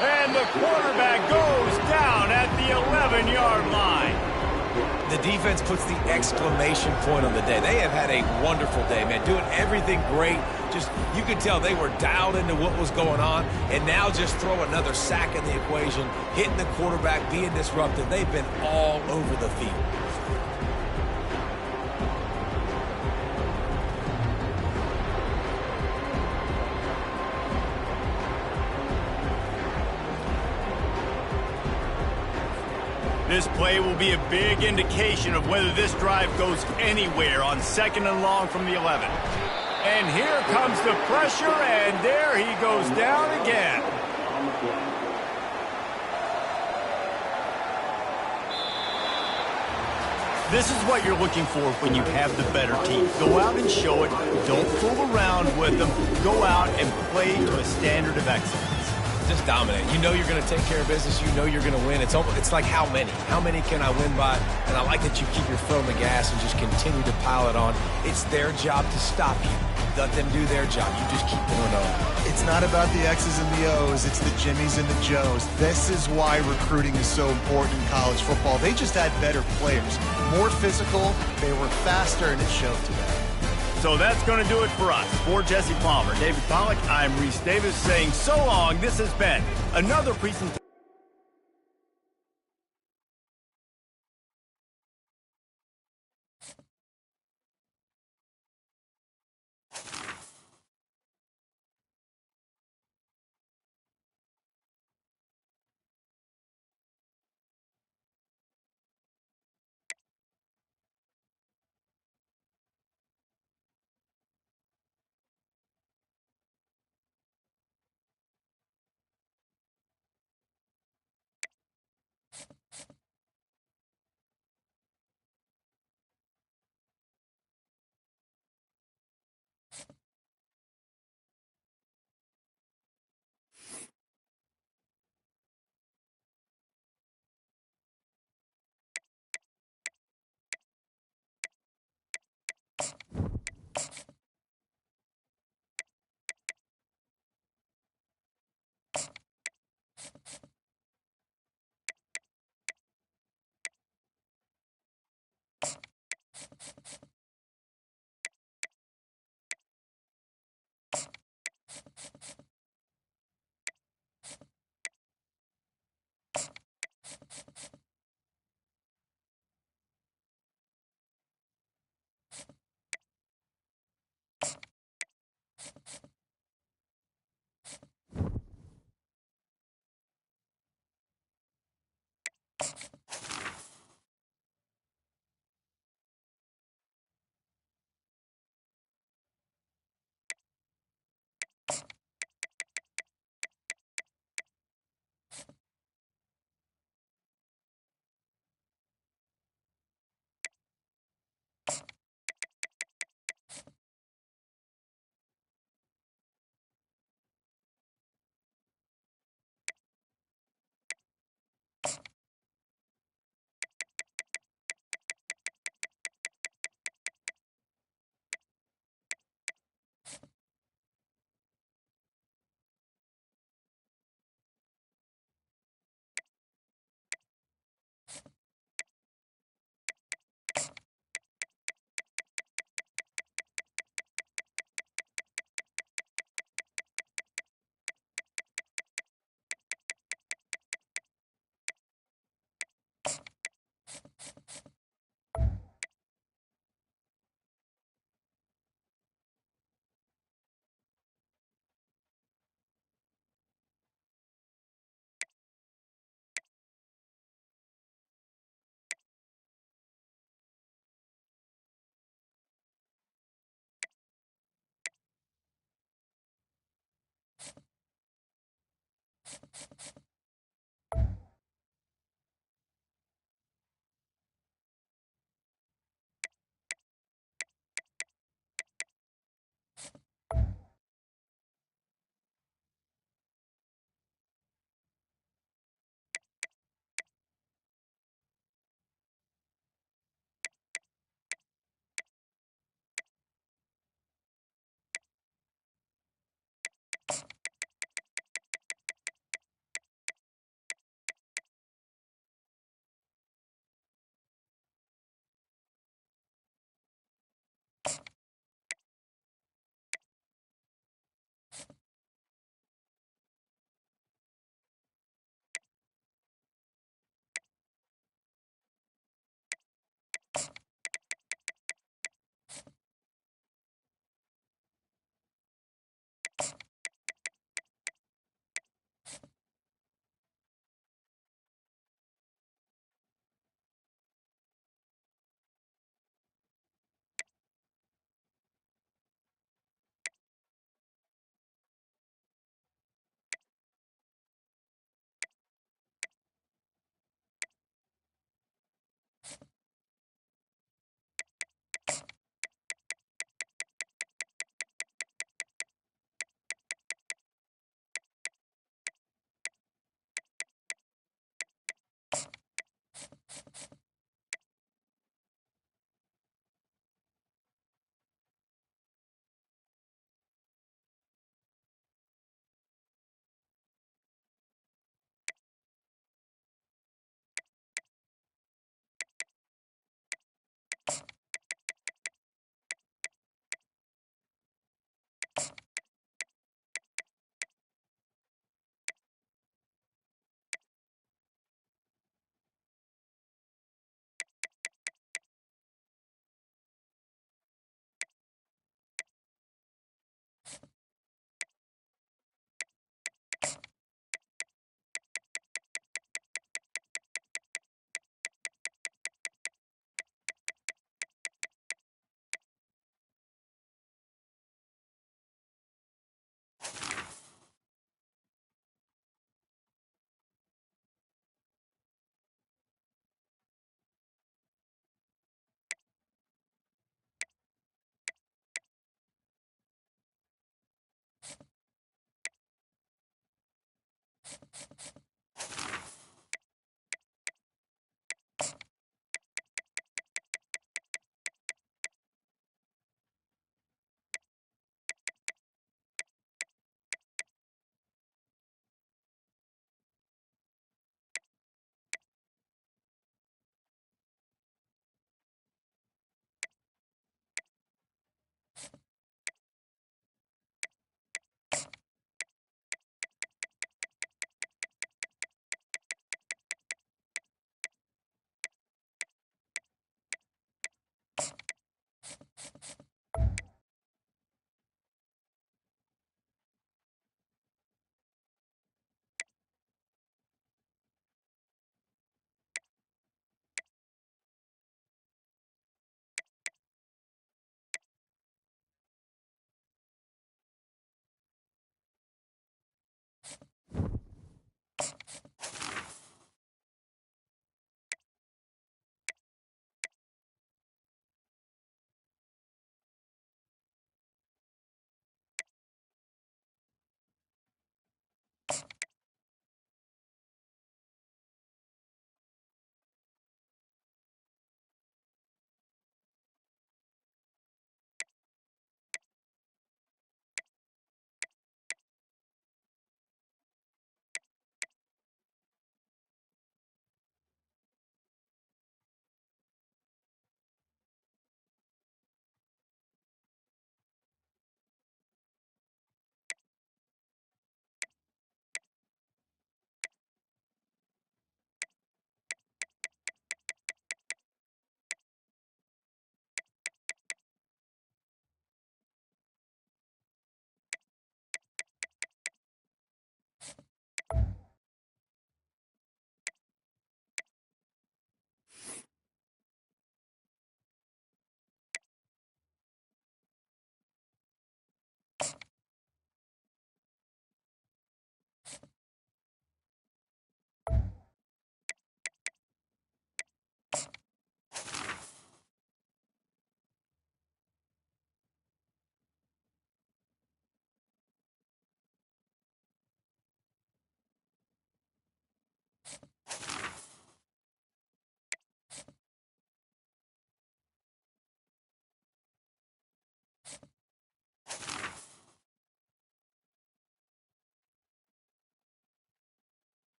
And the quarterback goes down at the 11-yard line. The defense puts the exclamation point on the day. They have had a wonderful day, man, doing everything great. Just, you could tell they were dialed into what was going on, and now just throw another sack in the equation, hitting the quarterback, being disruptive. They've been all over the field. This play will be a big indication of whether this drive goes anywhere on 2nd and long from the 11. And here comes the pressure, and there he goes down again. This is what you're looking for when you have the better team. Go out and show it. Don't fool around with them. Go out and play to a standard of excellence. Just dominate. You know you're going to take care of business. You know you're going to win. It's like how many? How many can I win by? And I like that you keep your foot on the gas and just continue to pile it on. It's their job to stop you. Let them do their job. You just keep going on. It's not about the X's and the O's. It's the Jimmies and the Joes. This is why recruiting is so important in college football. They just had better players, more physical, they were faster, and it showed today. So that's going to do it for us. For Jesse Palmer, David Pollack, I'm Reese Davis saying so long. This has been another presentation.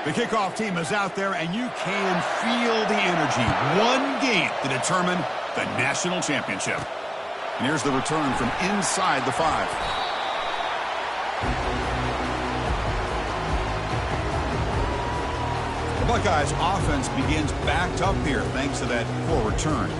The kickoff team is out there, and you can feel the energy. One game to determine the national championship. And here's the return from inside the 5. The Buckeyes offense begins backed up here thanks to that poor return.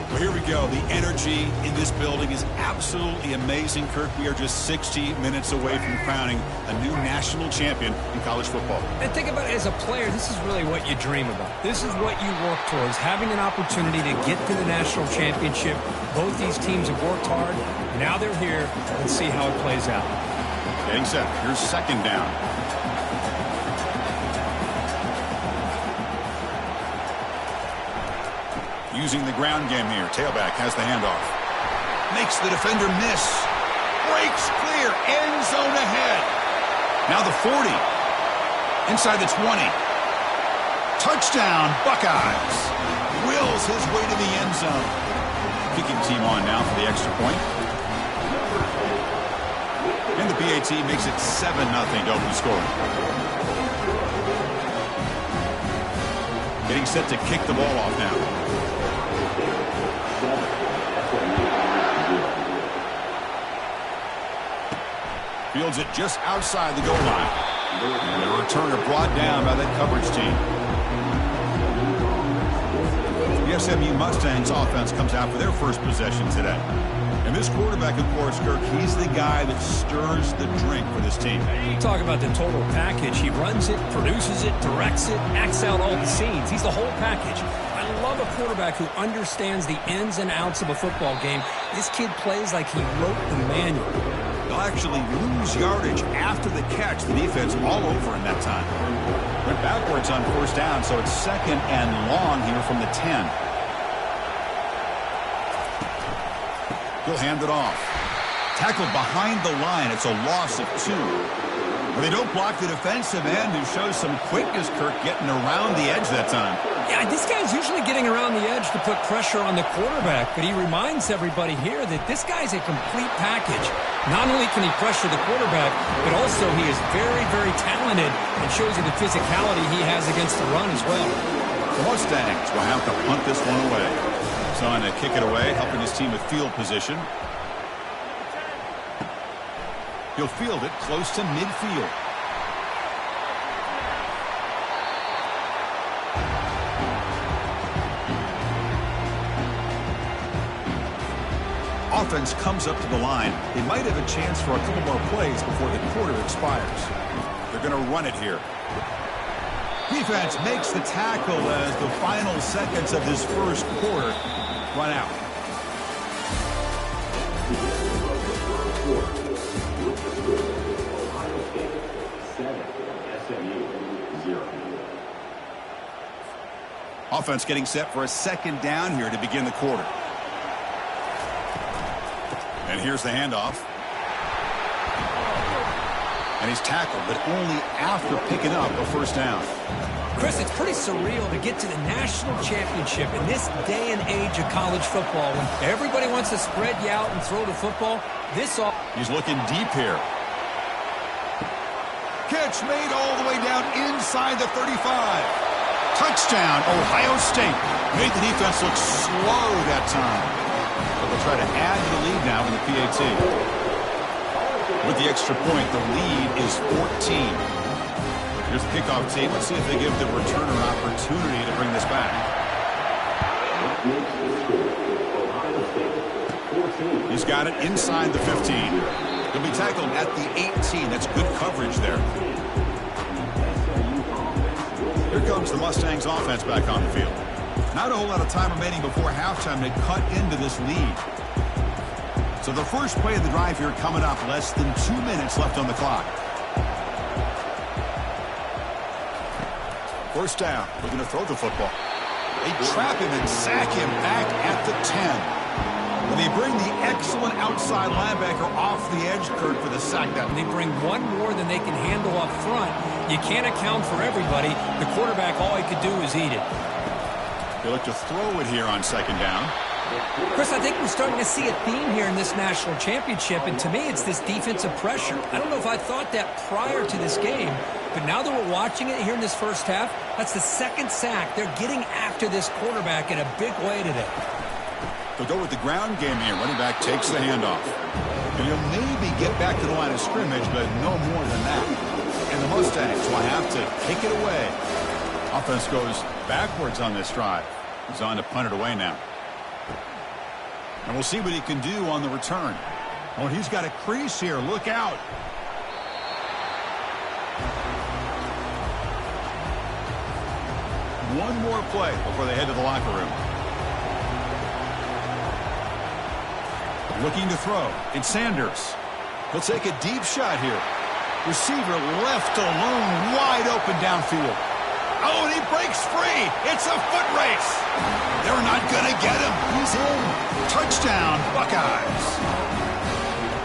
Well, here we go. The energy in this building is absolutely amazing, Kirk. We are just 60 minutes away from crowning a new national champion in college football. And think about it as a player, this is really what you dream about. This is what you work towards, having an opportunity to get to the national championship. Both these teams have worked hard. Now they're here. Let's see how it plays out. Getting set. Here's second down. Using the ground game here. Tailback has the handoff. Makes the defender miss. Breaks clear. End zone ahead. Now the 40. Inside the 20. Touchdown, Buckeyes. Wills his way to the end zone. Kicking team on now for the extra point. And the PAT makes it 7-0 to open scoring. Getting set to kick the ball off now. Fields it just outside the goal line. And the returner brought down by that coverage team. The SMU Mustangs offense comes out for their first possession today. And this quarterback, of course, Kirk, he's the guy that stirs the drink for this team. You talk about the total package. He runs it, produces it, directs it, acts out all the scenes. He's the whole package. I love a quarterback who understands the ins and outs of a football game. This kid plays like he wrote the manual. They'll actually lose yardage after the catch. The defense all over in that time. Went backwards on first down, so it's second and long here from the 10. He'll hand it off. Tackled behind the line. It's a loss of 2. But they don't block the defensive end, who shows some quickness, Kirk, getting around the edge that time. Yeah, this guy's usually getting around the edge to put pressure on the quarterback, but he reminds everybody here that this guy's a complete package. Not only can he pressure the quarterback, but also he is very, very talented and shows you the physicality he has against the run as well. The Mustangs will have to punt this one away. Trying to kick it away, helping his team with field position. He'll field it close to midfield. Offense comes up to the line. They might have a chance for a couple more plays before the quarter expires. They're going to run it here. Defense makes the tackle as the final seconds of this first quarter run out. Offense getting set for a second down here to begin the quarter. And here's the handoff. And he's tackled, but only after picking up a first down. Chris, it's pretty surreal to get to the national championship in this day and age of college football when everybody wants to spread you out and throw the football. He's looking deep here. Catch made all the way down inside the 35. Touchdown, Ohio State. Made the defense look slow that time. But they'll try to add to the lead now in the PAT. With the extra point, the lead is 14. Here's the kickoff team. Let's see if they give the returner an opportunity to bring this back. He's got it inside the 15. He'll be tackled at the 18. That's good coverage there. comes the Mustangs offense back on the field. Not a whole lot of time remaining before halftime to cut into this lead. So the first play of the drive here coming up, less than 2 minutes left on the clock. First down, looking to throw the football. They trap him and sack him back at the 10. And they bring the excellent outside linebacker off the edge, Kurt, for the sack down. They bring one more than they can handle up front. You can't account for everybody. The quarterback, all he could do is eat it. They look to throw it here on second down. Chris, I think we're starting to see a theme here in this national championship, and to me it's this defensive pressure. I don't know if I thought that prior to this game, but now that we're watching it here in this first half, that's the second sack. They're getting after this quarterback in a big way today. They'll go with the ground game here. Running back takes the handoff. And he'll maybe get back to the line of scrimmage, but no more than that. And the Mustangs will have to kick it away. Offense goes backwards on this drive. He's on to punt it away now. And we'll see what he can do on the return. Oh, he's got a crease here. Look out. One more play before they head to the locker room. Looking to throw. It's Sanders. He'll take a deep shot here. Receiver left alone, wide open downfield. Oh, and he breaks free. It's a foot race. They're not going to get him. He's in. Touchdown, Buckeyes.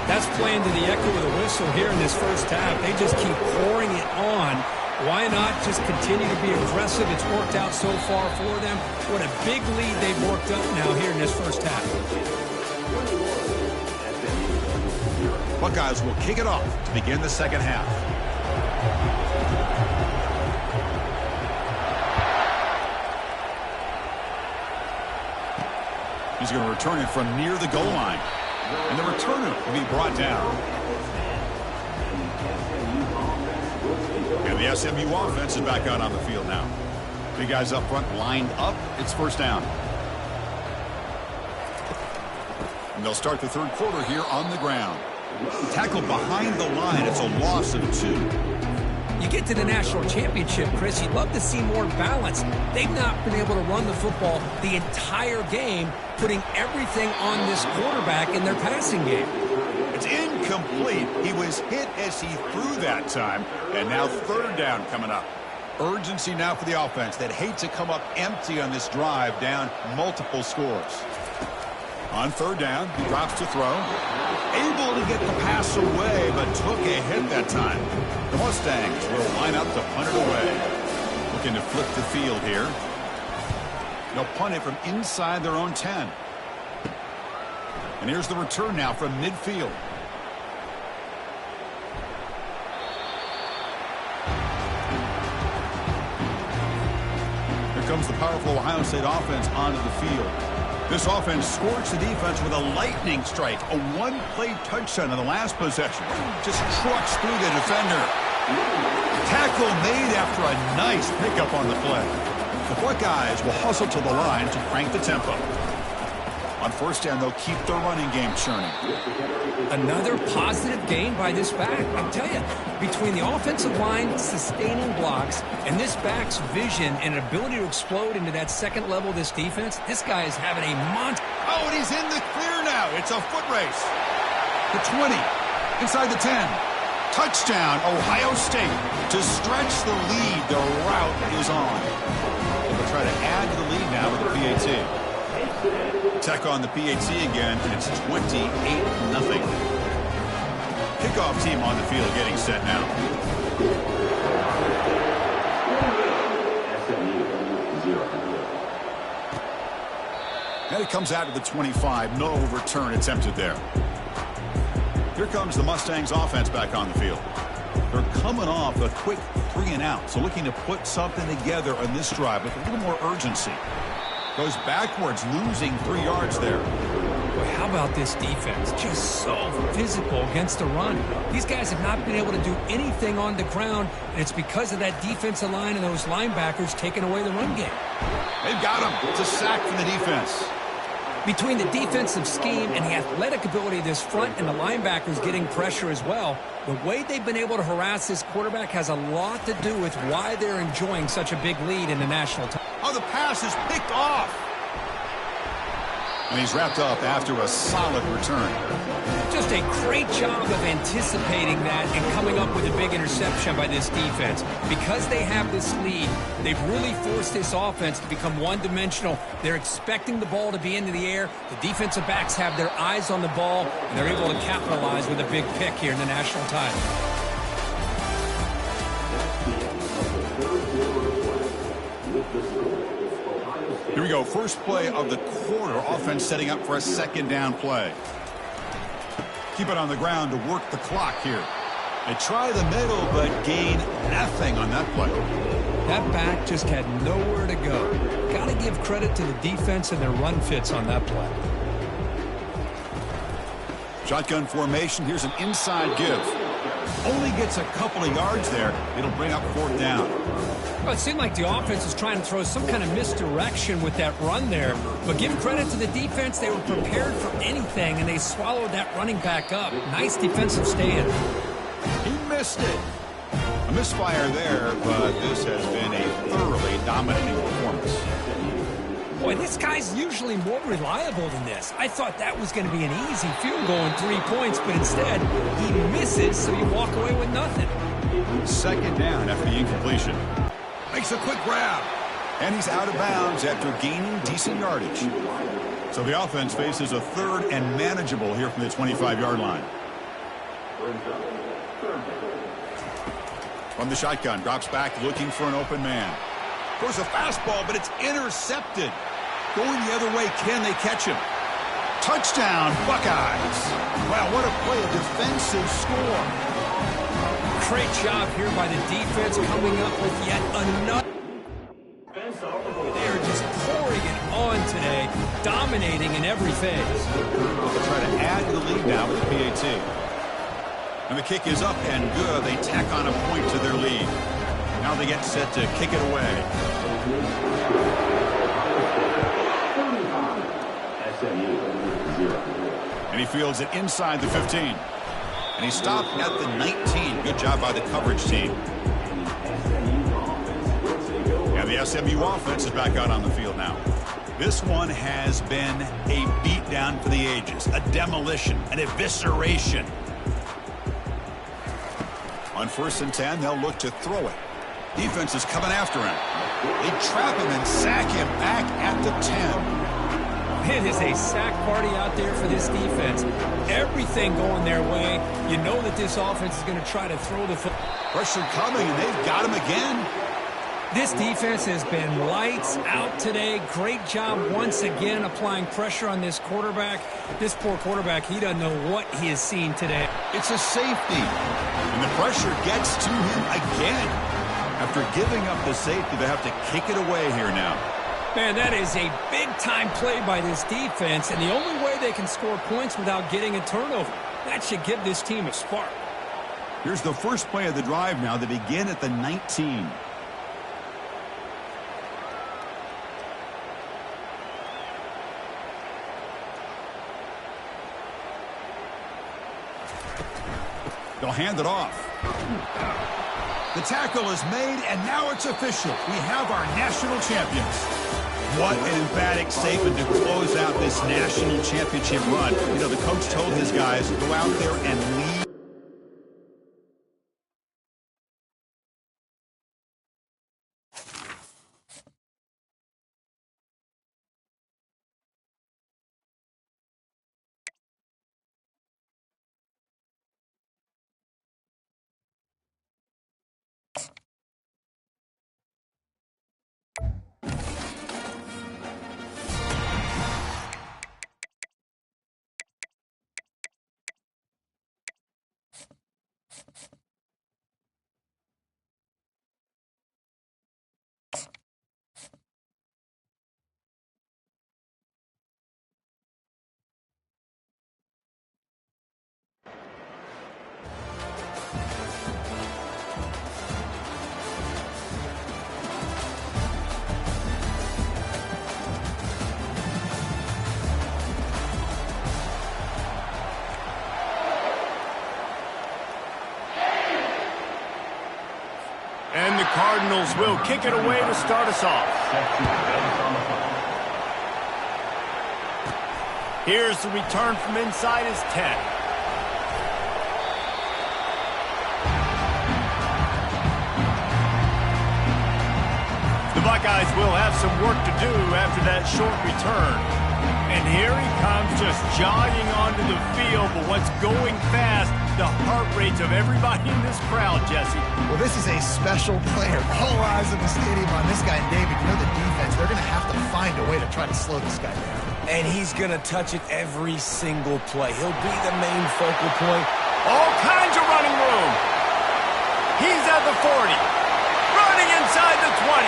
That's playing to the echo of the whistle here in this first half. They just keep pouring it on. Why not just continue to be aggressive? It's worked out so far for them. What a big lead they've worked up now here in this first half. Buckeyes will kick it off to begin the second half. He's going to return it from near the goal line. And the returner will be brought down. And the SMU offense is back out on the field now. Big guys up front lined up. It's first down. And they'll start the third quarter here on the ground. Tackled behind the line. It's a loss of 2. You get to the national championship, Chris, you'd love to see more balance. They've not been able to run the football the entire game, putting everything on this quarterback in their passing game. It's incomplete. He was hit as he threw that time. And now third down coming up. Urgency now for the offense that hate to come up empty on this drive, down multiple scores. On third down, he drops to throw. Able to get the pass away, but took a hit that time. The Mustangs will line up to punt it away. Looking to flip the field here. They'll punt it from inside their own 10. And here's the return now from midfield. Here comes the powerful Ohio State offense onto the field. This offense scorched the defense with a lightning strike. A one-play touchdown in the last possession. Just trucks through the defender. Tackle made after a nice pickup on the play. The Buckeyes will hustle to the line to crank the tempo. On first down, they'll keep their running game churning. Another positive gain by this back. I tell you, between the offensive line sustaining blocks and this back's vision and ability to explode into that second level of this defense, this guy is having a monster. Oh, and he's in the clear now. It's a foot race. The 20, inside the 10. Touchdown, Ohio State. To stretch the lead, the route is on. They'll try to add to the lead now with the PAT. Tech on the PAT again, and it's 28-0. Kickoff team on the field getting set now. And it comes out to the 25. No return attempted there. Here comes the Mustangs offense back on the field. They're coming off a quick 3-and-out, so looking to put something together on this drive with a little more urgency. Goes backwards, losing 3 yards there. Boy, how about this defense? Just so physical against the run. These guys have not been able to do anything on the ground, and it's because of that defensive line and those linebackers taking away the run game. They've got him. It's a sack for the defense. Between the defensive scheme and the athletic ability of this front and the linebackers getting pressure as well, the way they've been able to harass this quarterback has a lot to do with why they're enjoying such a big lead in the national title. Oh, the pass is picked off. And he's wrapped up after a solid return. Just a great job of anticipating that and coming up with a big interception by this defense. Because they have this lead, they've really forced this offense to become one-dimensional. They're expecting the ball to be into the air. The defensive backs have their eyes on the ball, and they're able to capitalize with a big pick here in the national title. Here we go. First play of the quarter. Offense setting up for a second down play. Keep it on the ground to work the clock here. They try the middle, but gain nothing on that play. That back just had nowhere to go. Got to give credit to the defense and their run fits on that play. Shotgun formation. Here's an inside give. Only gets a couple of yards there. It'll bring up fourth down. Well, it seemed like the offense was trying to throw some kind of misdirection with that run there. But give credit to the defense. They were prepared for anything, and they swallowed that running back up. Nice defensive stand. He missed it. A misfire there, but this has been a thoroughly dominating performance. Boy, this guy's usually more reliable than this. I thought that was going to be an easy field goal and 3 points, but instead, he misses, so you walk away with nothing. Second down after the incompletion. Makes a quick grab. And he's out of bounds after gaining decent yardage. So the offense faces a third and manageable here from the 25-yard line. From the shotgun, drops back looking for an open man. Throws a fastball, but it's intercepted. Going the other way, can they catch him? Touchdown, Buckeyes. Wow, what a play, a defensive score. Great job here by the defense coming up with yet another. They're just pouring it on today, dominating in every phase. They'll try to add to the lead now with the PAT. And the kick is up and good. They tack on a point to their lead. Now they get set to kick it away. And he fields it inside the 15. And he stopped at the 19. Good job by the coverage team. And the SMU offense is back out on the field now. This one has been a beatdown for the ages, a demolition, an evisceration. On 1st and 10, they'll look to throw it. Defense is coming after him. They trap him and sack him back at the 10. It is a sack party out there for this defense. Everything going their way. You know that this offense is going to try to throw the football. Pressure coming, and they've got him again. This defense has been lights out today. Great job once again applying pressure on this quarterback. This poor quarterback, he doesn't know what he has seen today. It's a safety. And the pressure gets to him again. After giving up the safety, they have to kick it away here now. Man, that is a big-time play by this defense, and the only way they can score points without getting a turnover. That should give this team a spark. Here's the first play of the drive now. They begin at the 19. They'll hand it off. The tackle is made, and now it's official. We have our national champions. What an emphatic statement to close out this national championship run. You know, the coach told his guys, go out there and lead. Cardinals will kick it away to start us off. Here's the return from inside his 10. The Buckeyes will have some work to do after that short return. And here he comes just jogging onto the field, but what's going fast, the heart rates of everybody in this crowd, Jesse. Well, this is a special player. All eyes in the stadium on this guy. And David, you know the defense, they're going to have to find a way to try to slow this guy down. And he's going to touch it every single play. He'll be the main focal point. All kinds of running room. He's at the 40. Running inside the 20.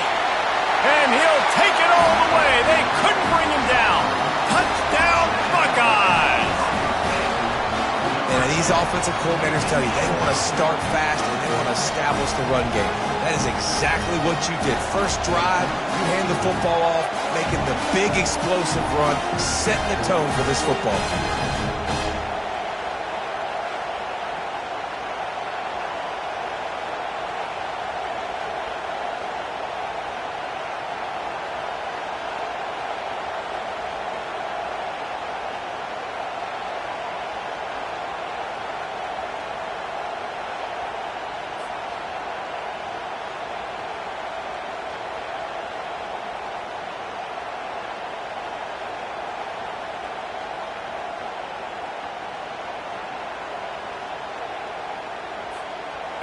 And he'll take it all the way. They couldn't bring him down. Touchdown, Buckeyes. And these offensive coordinators tell you they want to start fast and they want to establish the run game. That is exactly what you did. First drive, you hand the football off, making the big explosive run, setting the tone for this football team.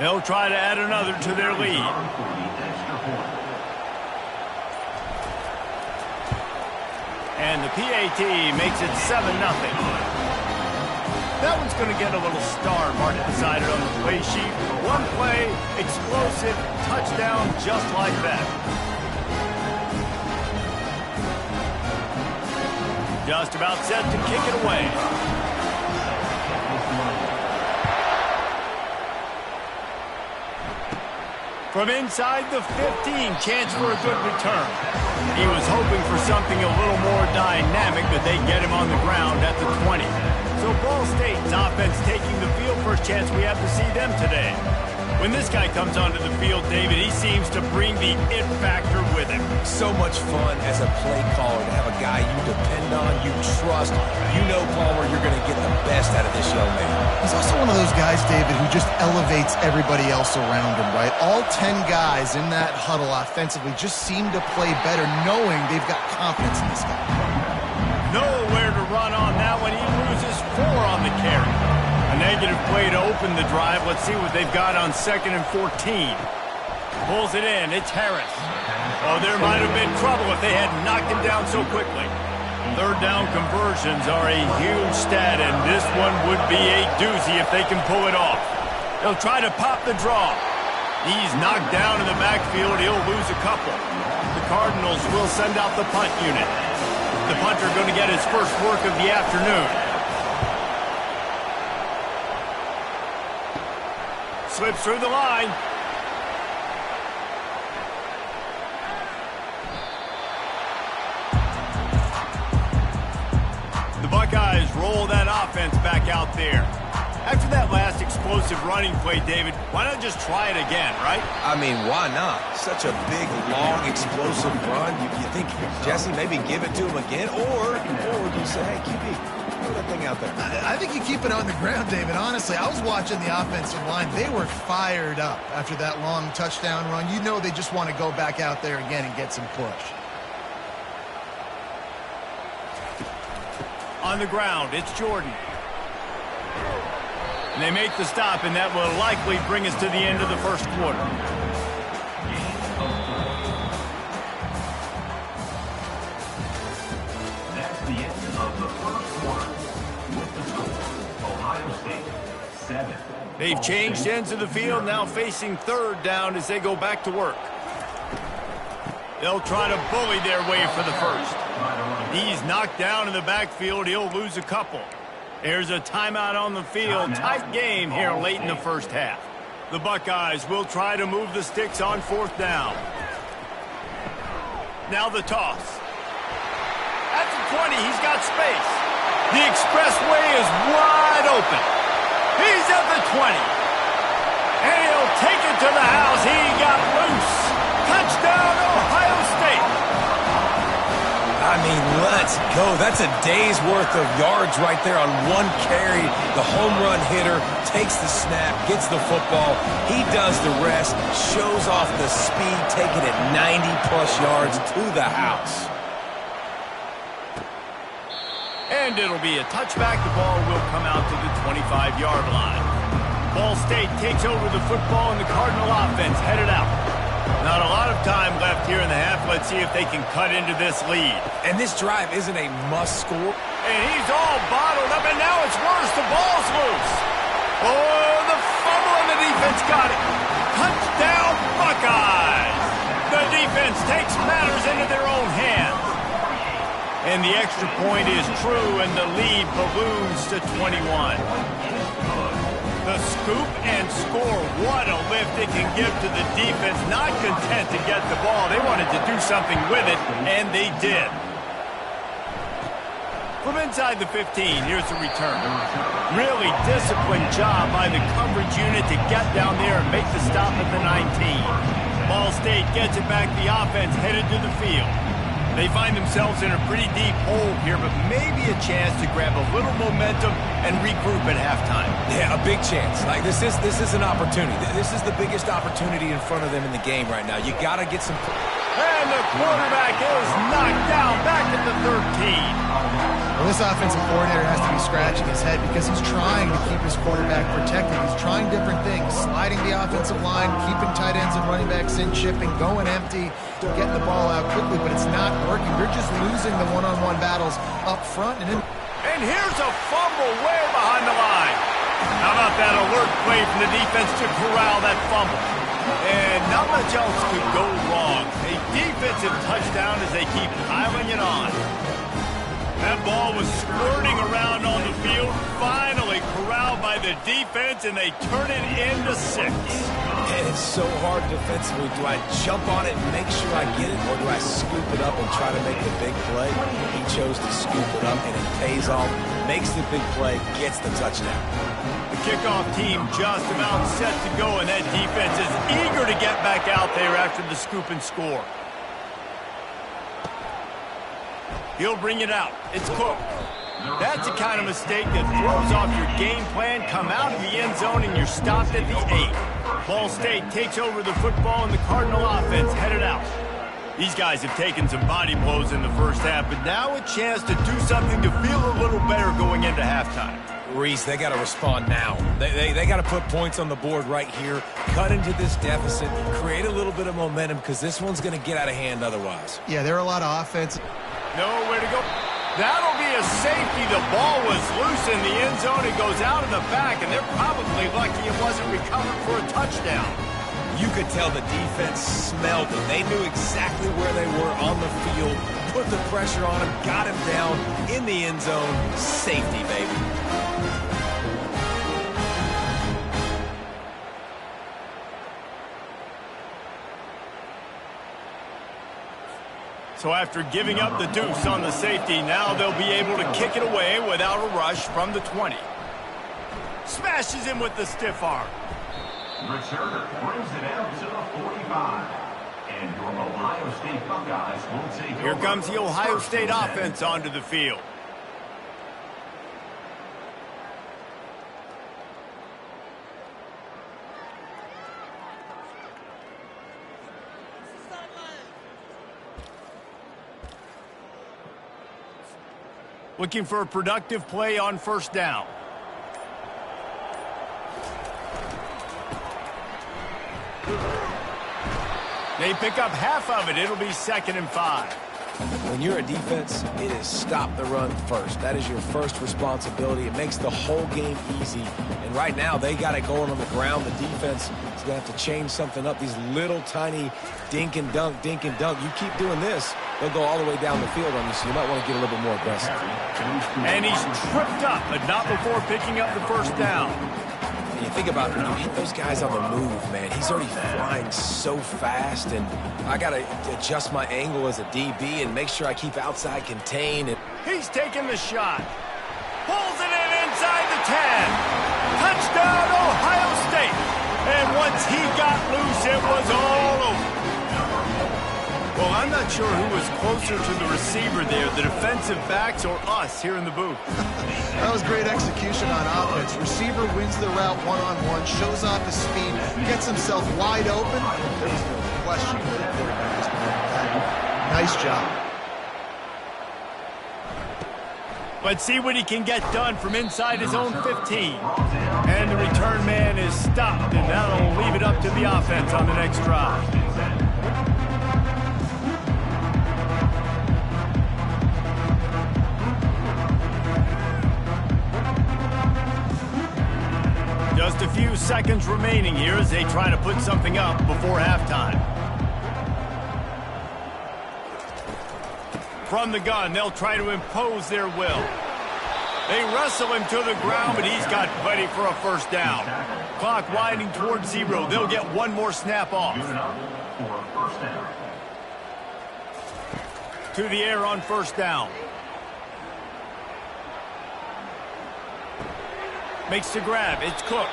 They'll try to add another to their lead. And the PAT makes it 7-0. That one's going to get a little star mark decided on the play sheet. One play, explosive, touchdown, just like that. Just about set to kick it away. From inside the 15, chance for a good return. He was hoping for something a little more dynamic, but they get him on the ground at the 20. So Ball State's offense taking the field. First chance we have to see them today. When this guy comes onto the field, David, he seems to bring the it factor with him. So much fun as a play caller to have a guy you depend on, you trust. You know, Palmer, you're going to get the best out of this young man. He's also one of those guys, David, who just elevates everybody else around him, right? All 10 guys in that huddle offensively just seem to play better knowing they've got confidence in this guy. Nowhere to run on that one. He loses 4 on the carry. A negative play to open the drive. Let's see what they've got on 2nd and 14. Pulls it in. It's Harris. Oh, there might have been trouble if they had knocked him down so quickly. Third down conversions are a huge stat, and this one would be a doozy if they can pull it off. They'll try to pop the draw. He's knocked down in the backfield. He'll lose a couple. The Cardinals will send out the punt unit. The punter going to get his first work of the afternoon. Slips through the line. The Buckeyes roll that offense back out there. After that last explosive running play, David, why not just try it again, right? I mean, why not? Such a big, long, explosive run. You think, Jesse, maybe give it to him again? Or do you say, hey, QB, throw that thing out there? I think you keep it on the ground, David. Honestly, I was watching the offensive line. They were fired up after that long touchdown run. You know they just want to go back out there again and get some push. On the ground, it's Jordan. And they make the stop, and that will likely bring us to the end of the first quarter. That's the end of the first quarter. With the score, Ohio State 7. They've changed ends of the field, now facing third down as they go back to work. They'll try to bully their way for the first. He's knocked down in the backfield. He'll lose a couple. There's a timeout on the field. Tight game here late in the first half. The Buckeyes will try to move the sticks on 4th down. Now the toss. At the 20, he's got space. The expressway is wide open. He's at the 20. And he'll take it to the house. He got loose. Touchdown, Ohio State. I mean, let's go. That's a day's worth of yards right there on one carry. The home run hitter takes the snap, gets the football. He does the rest, shows off the speed, taking it 90-plus yards to the house. And it'll be a touchback. The ball will come out to the 25-yard line. Ball State takes over the football, and the Cardinal offense headed out. Not a lot of time left here in the half. Let's see if they can cut into this lead. And this drive isn't a must score. And he's all bottled up, and now it's worse. The ball's loose. Oh, the fumble, and the defense got it. Touchdown, Buckeyes. The defense takes matters into their own hands. And the extra point is true, and the lead balloons to 21. The scoop and score, what a lift it can give to the defense. Not content to get the ball. They wanted to do something with it, and they did. From inside the 15, here's the return. Really disciplined job by the coverage unit to get down there and make the stop at the 19. Ball State gets it back. The offense headed to the field. They find themselves in a pretty deep hole here, but maybe a chance to grab a little momentum and regroup at halftime. Yeah, a big chance. Like, this is an opportunity. This is the biggest opportunity in front of them in the game right now. You got to get some... And the quarterback is knocked down back at the 13. Well, this offensive coordinator has to be scratching his head because he's trying to keep his quarterback protected. He's trying different things, sliding the offensive line, keeping tight ends and running backs in, chipping, going empty, getting the ball out quickly, but it's not working. They're just losing the one-on-one battles up front. And here's a fumble way behind the line. How about that alert play from the defense to corral that fumble? And not much else could go wrong. A defensive touchdown as they keep piling it on. That ball was squirting around on the field, finally corralled by the defense, and they turn it into 6. And it's so hard defensively. Do I jump on it and make sure I get it, or do I scoop it up and try to make the big play? He chose to scoop it up, and it pays off, makes the big play, gets the touchdown. The kickoff team just about set to go, and that defense is eager to get back out there after the scoop and score. He'll bring it out. It's Cook. That's the kind of mistake that throws off your game plan. Come out of the end zone, and you're stopped at the 8. Ball State takes over the football, and the Cardinal offense headed out. These guys have taken some body blows in the first half, but now a chance to do something to feel a little better going into halftime. Reese, they got to respond now. They got to put points on the board right here, cut into this deficit, create a little bit of momentum, because this one's going to get out of hand otherwise. Yeah, there are a lot of offense. Nowhere to go. That'll be a safety. The ball was loose in the end zone. It goes out in the back, and they're probably lucky it wasn't recovered for a touchdown. You could tell the defense smelled it. They knew exactly where they were on the field, put the pressure on him, got him down in the end zone. Safety, baby. So after giving up the deuce on the safety, now they'll be able to kick it away without a rush from the 20. Smashes him with the stiff arm. Returner brings it out to the 45. And your Ohio State Buckeyes will take Here over. comes the Ohio State offense onto the field. Looking for a productive play on first down. They pick up half of it. It'll be 2nd and 5. When you're a defense, it is stop the run first. That is your first responsibility. It makes the whole game easy. And right now, they got it going on the ground. The defense is going to have to change something up. These little tiny dink and dunk, dink and dunk. You keep doing this, they'll go all the way down the field on you, so you might want to get a little bit more aggressive. And he's tripped up, but not before picking up the first down. You think about it, when you hit those guys on the move, man, he's already flying so fast, and I got to adjust my angle as a DB and make sure I keep outside contained. And He's taking the shot. Pulls it in inside the 10. Touchdown, Ohio State. And once he got loose, it was all over. Well, I'm not sure who was closer to the receiver there, the defensive backs or us here in the booth. That was great execution on offense. Receiver wins the route one-on-one, shows off his speed, gets himself wide open. There was no question that the quarterback was going to that. Nice job. Let's see what he can get done from inside his own 15. And the return man is stopped, and that'll leave it up to the offense on the next drive. Just a few seconds remaining here as they try to put something up before halftime. From the gun, they'll try to impose their will. They wrestle him to the ground, but he's got plenty for a first down. Clock winding towards 0. They'll get one more snap off. To the air on first down. Makes the grab. It's Cook.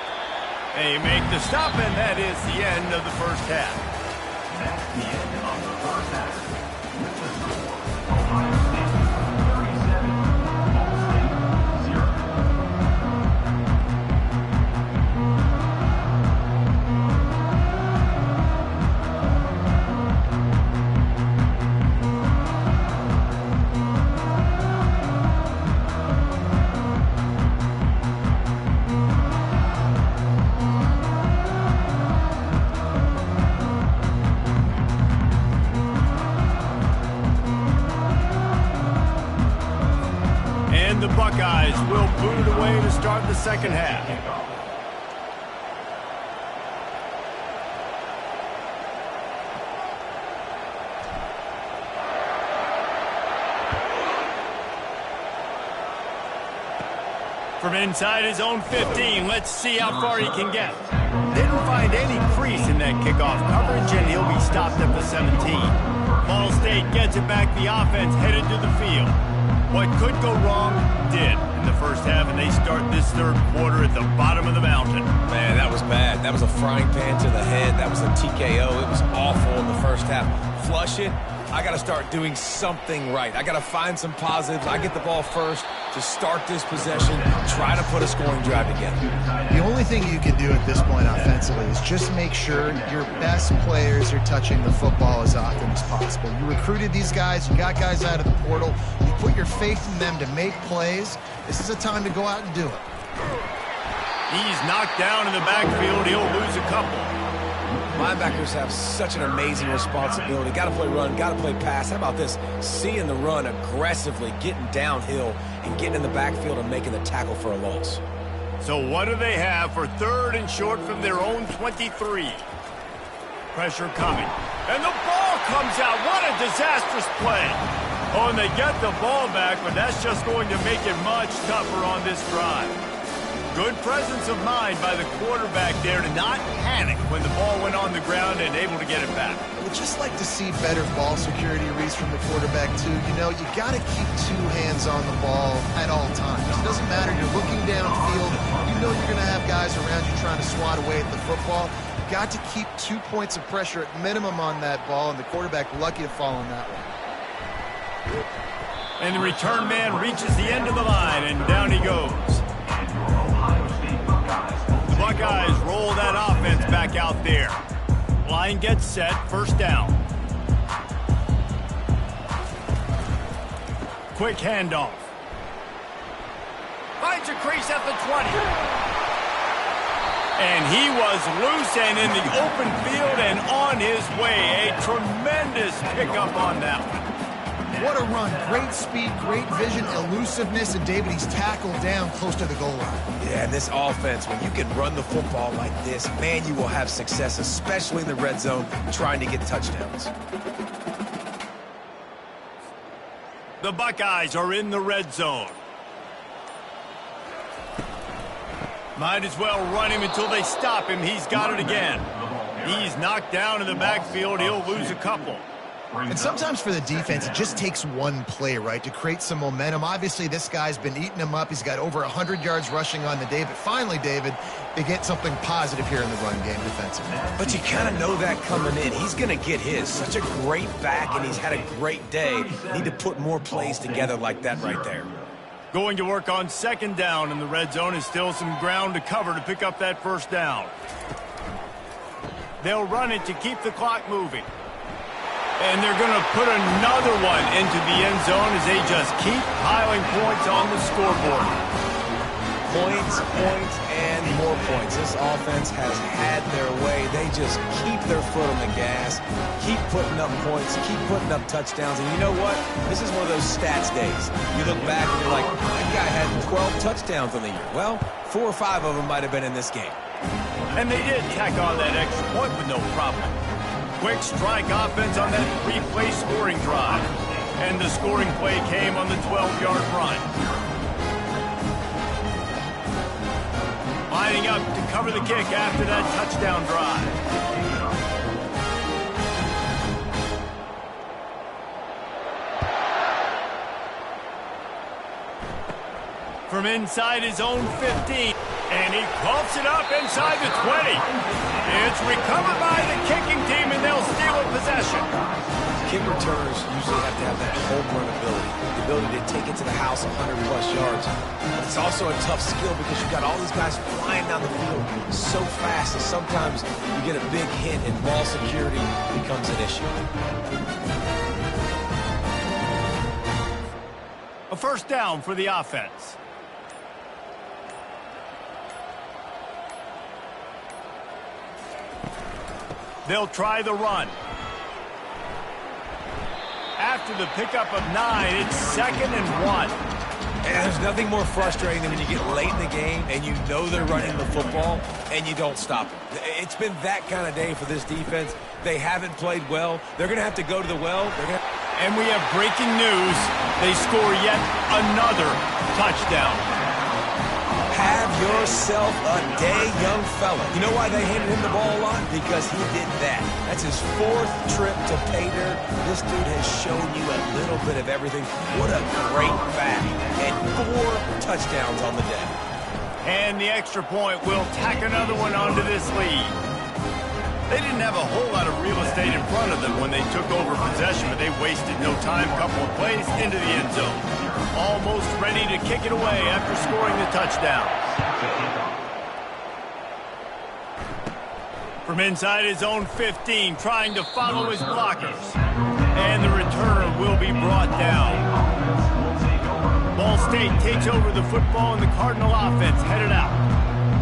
They make the stop, and that is the end of the first half. That's the end of the first half. The Buckeyes will boot it away to start the second half. From inside his own 15, let's see how far he can get. Didn't find any crease in that kickoff coverage, and he'll be stopped at the 17. Ball State gets it back. The offense headed to the field. What could go wrong did in the first half, and they start this third quarter at the bottom of the mountain. Man, that was bad. That was a frying pan to the head. That was a TKO. It was awful in the first half. Flush it. I got to start doing something right. I got to find some positives. I get the ball first to start this possession, try to put a scoring drive together. The only thing you can do at this point offensively is just make sure your best players are touching the football as often as possible. You recruited these guys. You got guys out of the portal. You put your faith in them to make plays. This is a time to go out and do it. He's knocked down in the backfield. He'll lose a couple. Linebackers have such an amazing responsibility. Got to play run, got to play pass. How about this? Seeing the run aggressively, getting downhill, and getting in the backfield and making the tackle for a loss. So what do they have for third and short from their own 23? Pressure coming. And the ball comes out. What a disastrous play. Oh, and they get the ball back, but that's just going to make it much tougher on this drive. Good presence of mind by the quarterback there to not panic when the ball went on the ground and able to get it back. I would just like to see better ball security reads from the quarterback, too. You know, you got to keep two hands on the ball at all times. It doesn't matter. You're looking downfield. You know you're going to have guys around you trying to swat away at the football. You've got to keep 2 points of pressure at minimum on that ball, and the quarterback lucky to fall on that one. And the return man reaches the end of the line, and down he goes. The Buckeyes roll that offense back out there. Line gets set, first down. Quick handoff. Finds a crease at the 20. And he was loose and in the open field and on his way. A tremendous pickup on that one. What a run. Great speed, great vision, elusiveness, and David, he's tackled down close to the goal line. Yeah, and this offense, when you can run the football like this, man, you will have success, especially in the red zone, trying to get touchdowns. The Buckeyes are in the red zone. Might as well run him until they stop him. He's got it again. He's knocked down in the backfield. He'll lose a couple. And sometimes for the defense, it just takes one play, right, to create some momentum. Obviously, this guy's been eating him up. He's got over 100 yards rushing on the day. But finally, David, they get something positive here in the run game defensively. But you kind of know that coming in. He's going to get his. Such a great back, and he's had a great day. Need to put more plays together like that right there. Going to work on second down in the red zone is still some ground to cover to pick up that first down. They'll run it to keep the clock moving. And they're going to put another one into the end zone as they just keep piling points on the scoreboard. Points, points, and more points. This offense has had their way. They just keep their foot on the gas, keep putting up points, keep putting up touchdowns. And you know what? This is one of those stats days. You look back and you're like, that guy had 12 touchdowns on the year. Well, 4 or 5 of them might have been in this game. And they did tack on that extra point with no problem. Quick strike offense on that 3-play scoring drive. And the scoring play came on the 12-yard run. Lining up to cover the kick after that touchdown drive. From inside his own 15. And he coughs it up inside the 20. It's recovered by the kicking team, and they'll steal a possession. Kick returners usually have to have that home run ability, the ability to take it to the house 100-plus yards. But it's also a tough skill because you've got all these guys flying down the field so fast that sometimes you get a big hit and ball security becomes an issue. A first down for the offense. They'll try the run. After the pickup of 9, it's 2nd and 1. And there's nothing more frustrating than when you get late in the game and you know they're running the football and you don't stop them. It's been that kind of day for this defense. They haven't played well. They're going to have to go to the well. And we have breaking news. They score yet another touchdown. Have yourself a day, young fella. You know why they handed him the ball a lot? Because he did that. That's his 4th trip to pay dirt. This dude has shown you a little bit of everything. What a great back. And 4 touchdowns on the day. And the extra point will tack another one onto this lead. They didn't have a whole lot of real estate in front of them when they took over possession, but they wasted no time. Couple of plays into the end zone. Almost ready to kick it away after scoring the touchdown. From inside his own 15, trying to follow his blockers. And the returner will be brought down. Ball State takes over the football and the Cardinal offense headed out.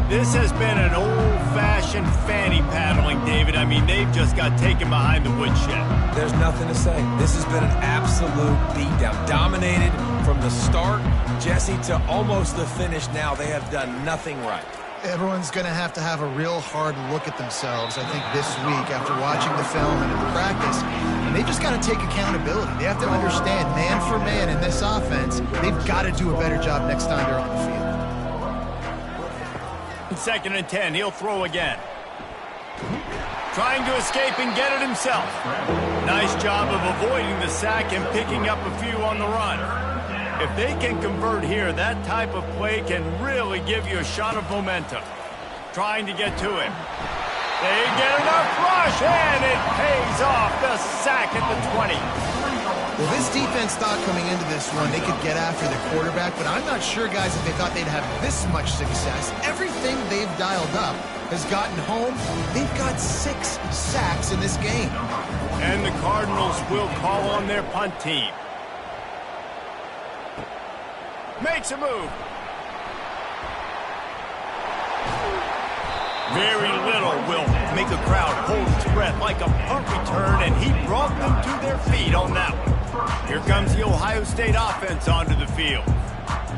This has been an old-fashioned fanny paddling, David. I mean, they've just got taken behind the woodshed. There's nothing to say. This has been an absolute beatdown. Dominated from the start, Jesse, to almost the finish now. They have done nothing right. Everyone's going to have a real hard look at themselves, I think, this week after watching the film and the practice. And they just got to take accountability. They have to understand, man for man in this offense, they've got to do a better job next time they're on the field. 2nd and 10, he'll throw again. Trying to escape and get it himself. Nice job of avoiding the sack and picking up a few on the run. If they can convert here, that type of play can really give you a shot of momentum. Trying to get to him. They get enough rush, and it pays off. The sack at the 20. Well, this defense thought coming into this one they could get after the quarterback, but I'm not sure, guys, if they thought they'd have this much success. Everything they've dialed up has gotten home. They've got 6 sacks in this game. And the Cardinals will call on their punt team. Makes a move. Very little will make a crowd hold its breath like a punt return, and he brought them to their feet on that one. Here comes the Ohio State offense onto the field.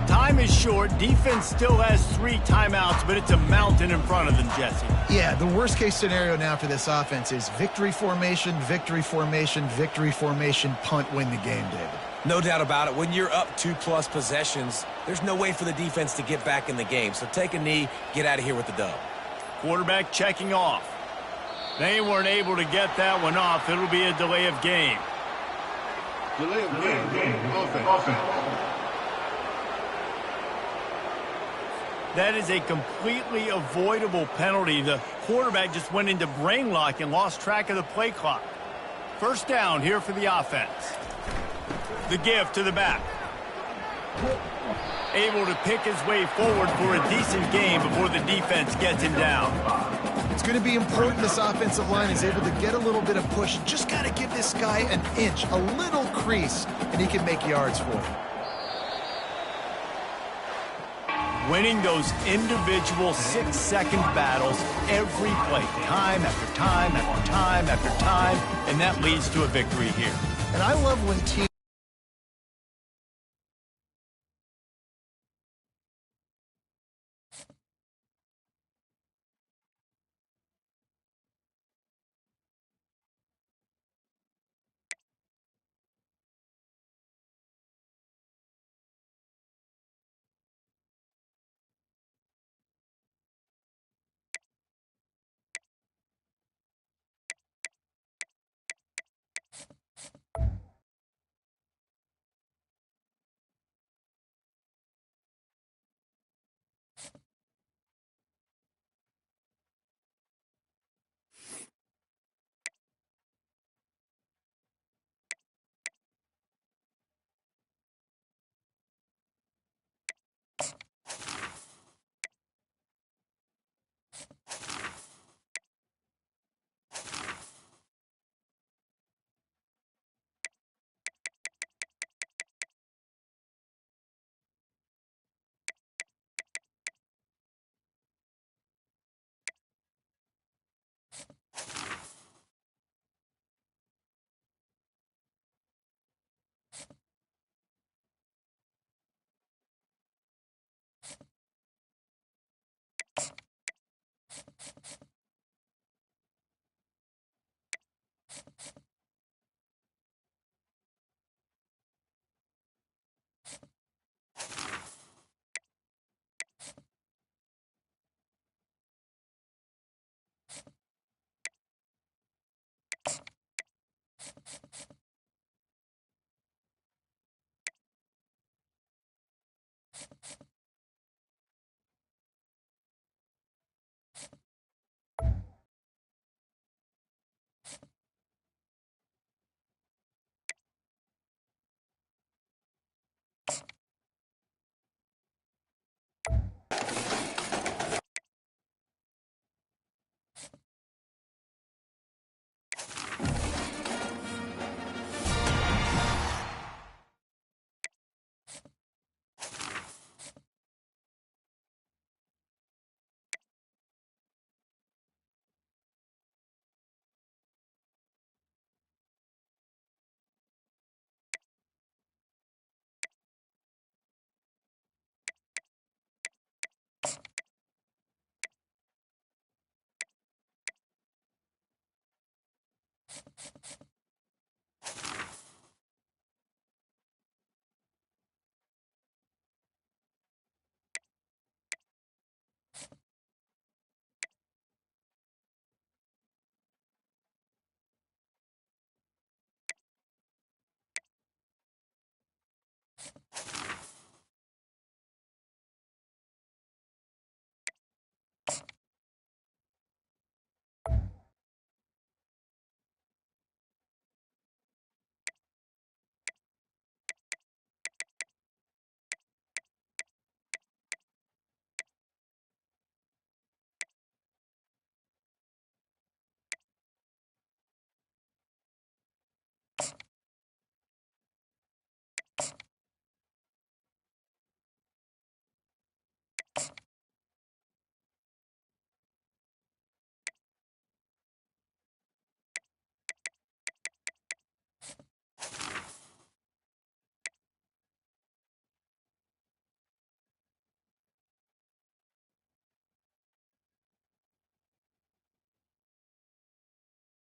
Time is short. Defense still has 3 timeouts, but it's a mountain in front of them, Jesse. Yeah, the worst-case scenario now for this offense is victory formation, victory formation, victory formation, punt, win the game, David. No doubt about it. When you're up 2+ possessions, there's no way for the defense to get back in the game. So take a knee, get out of here with the dub. Quarterback checking off. They weren't able to get that one off. It'll be a delay of game. Delay of game, offense. That is a completely avoidable penalty. The quarterback just went into brain lock and lost track of the play clock. First down here for the offense. The give to the back. Able to pick his way forward for a decent game before the defense gets him down. It's going to be important this offensive line is able to get a little bit of push. Just got to give this guy an inch, a little crease, and he can make yards for it. Winning those individual 6-second battles every play, time after time after time after time, and that leads to a victory here. And I love when teams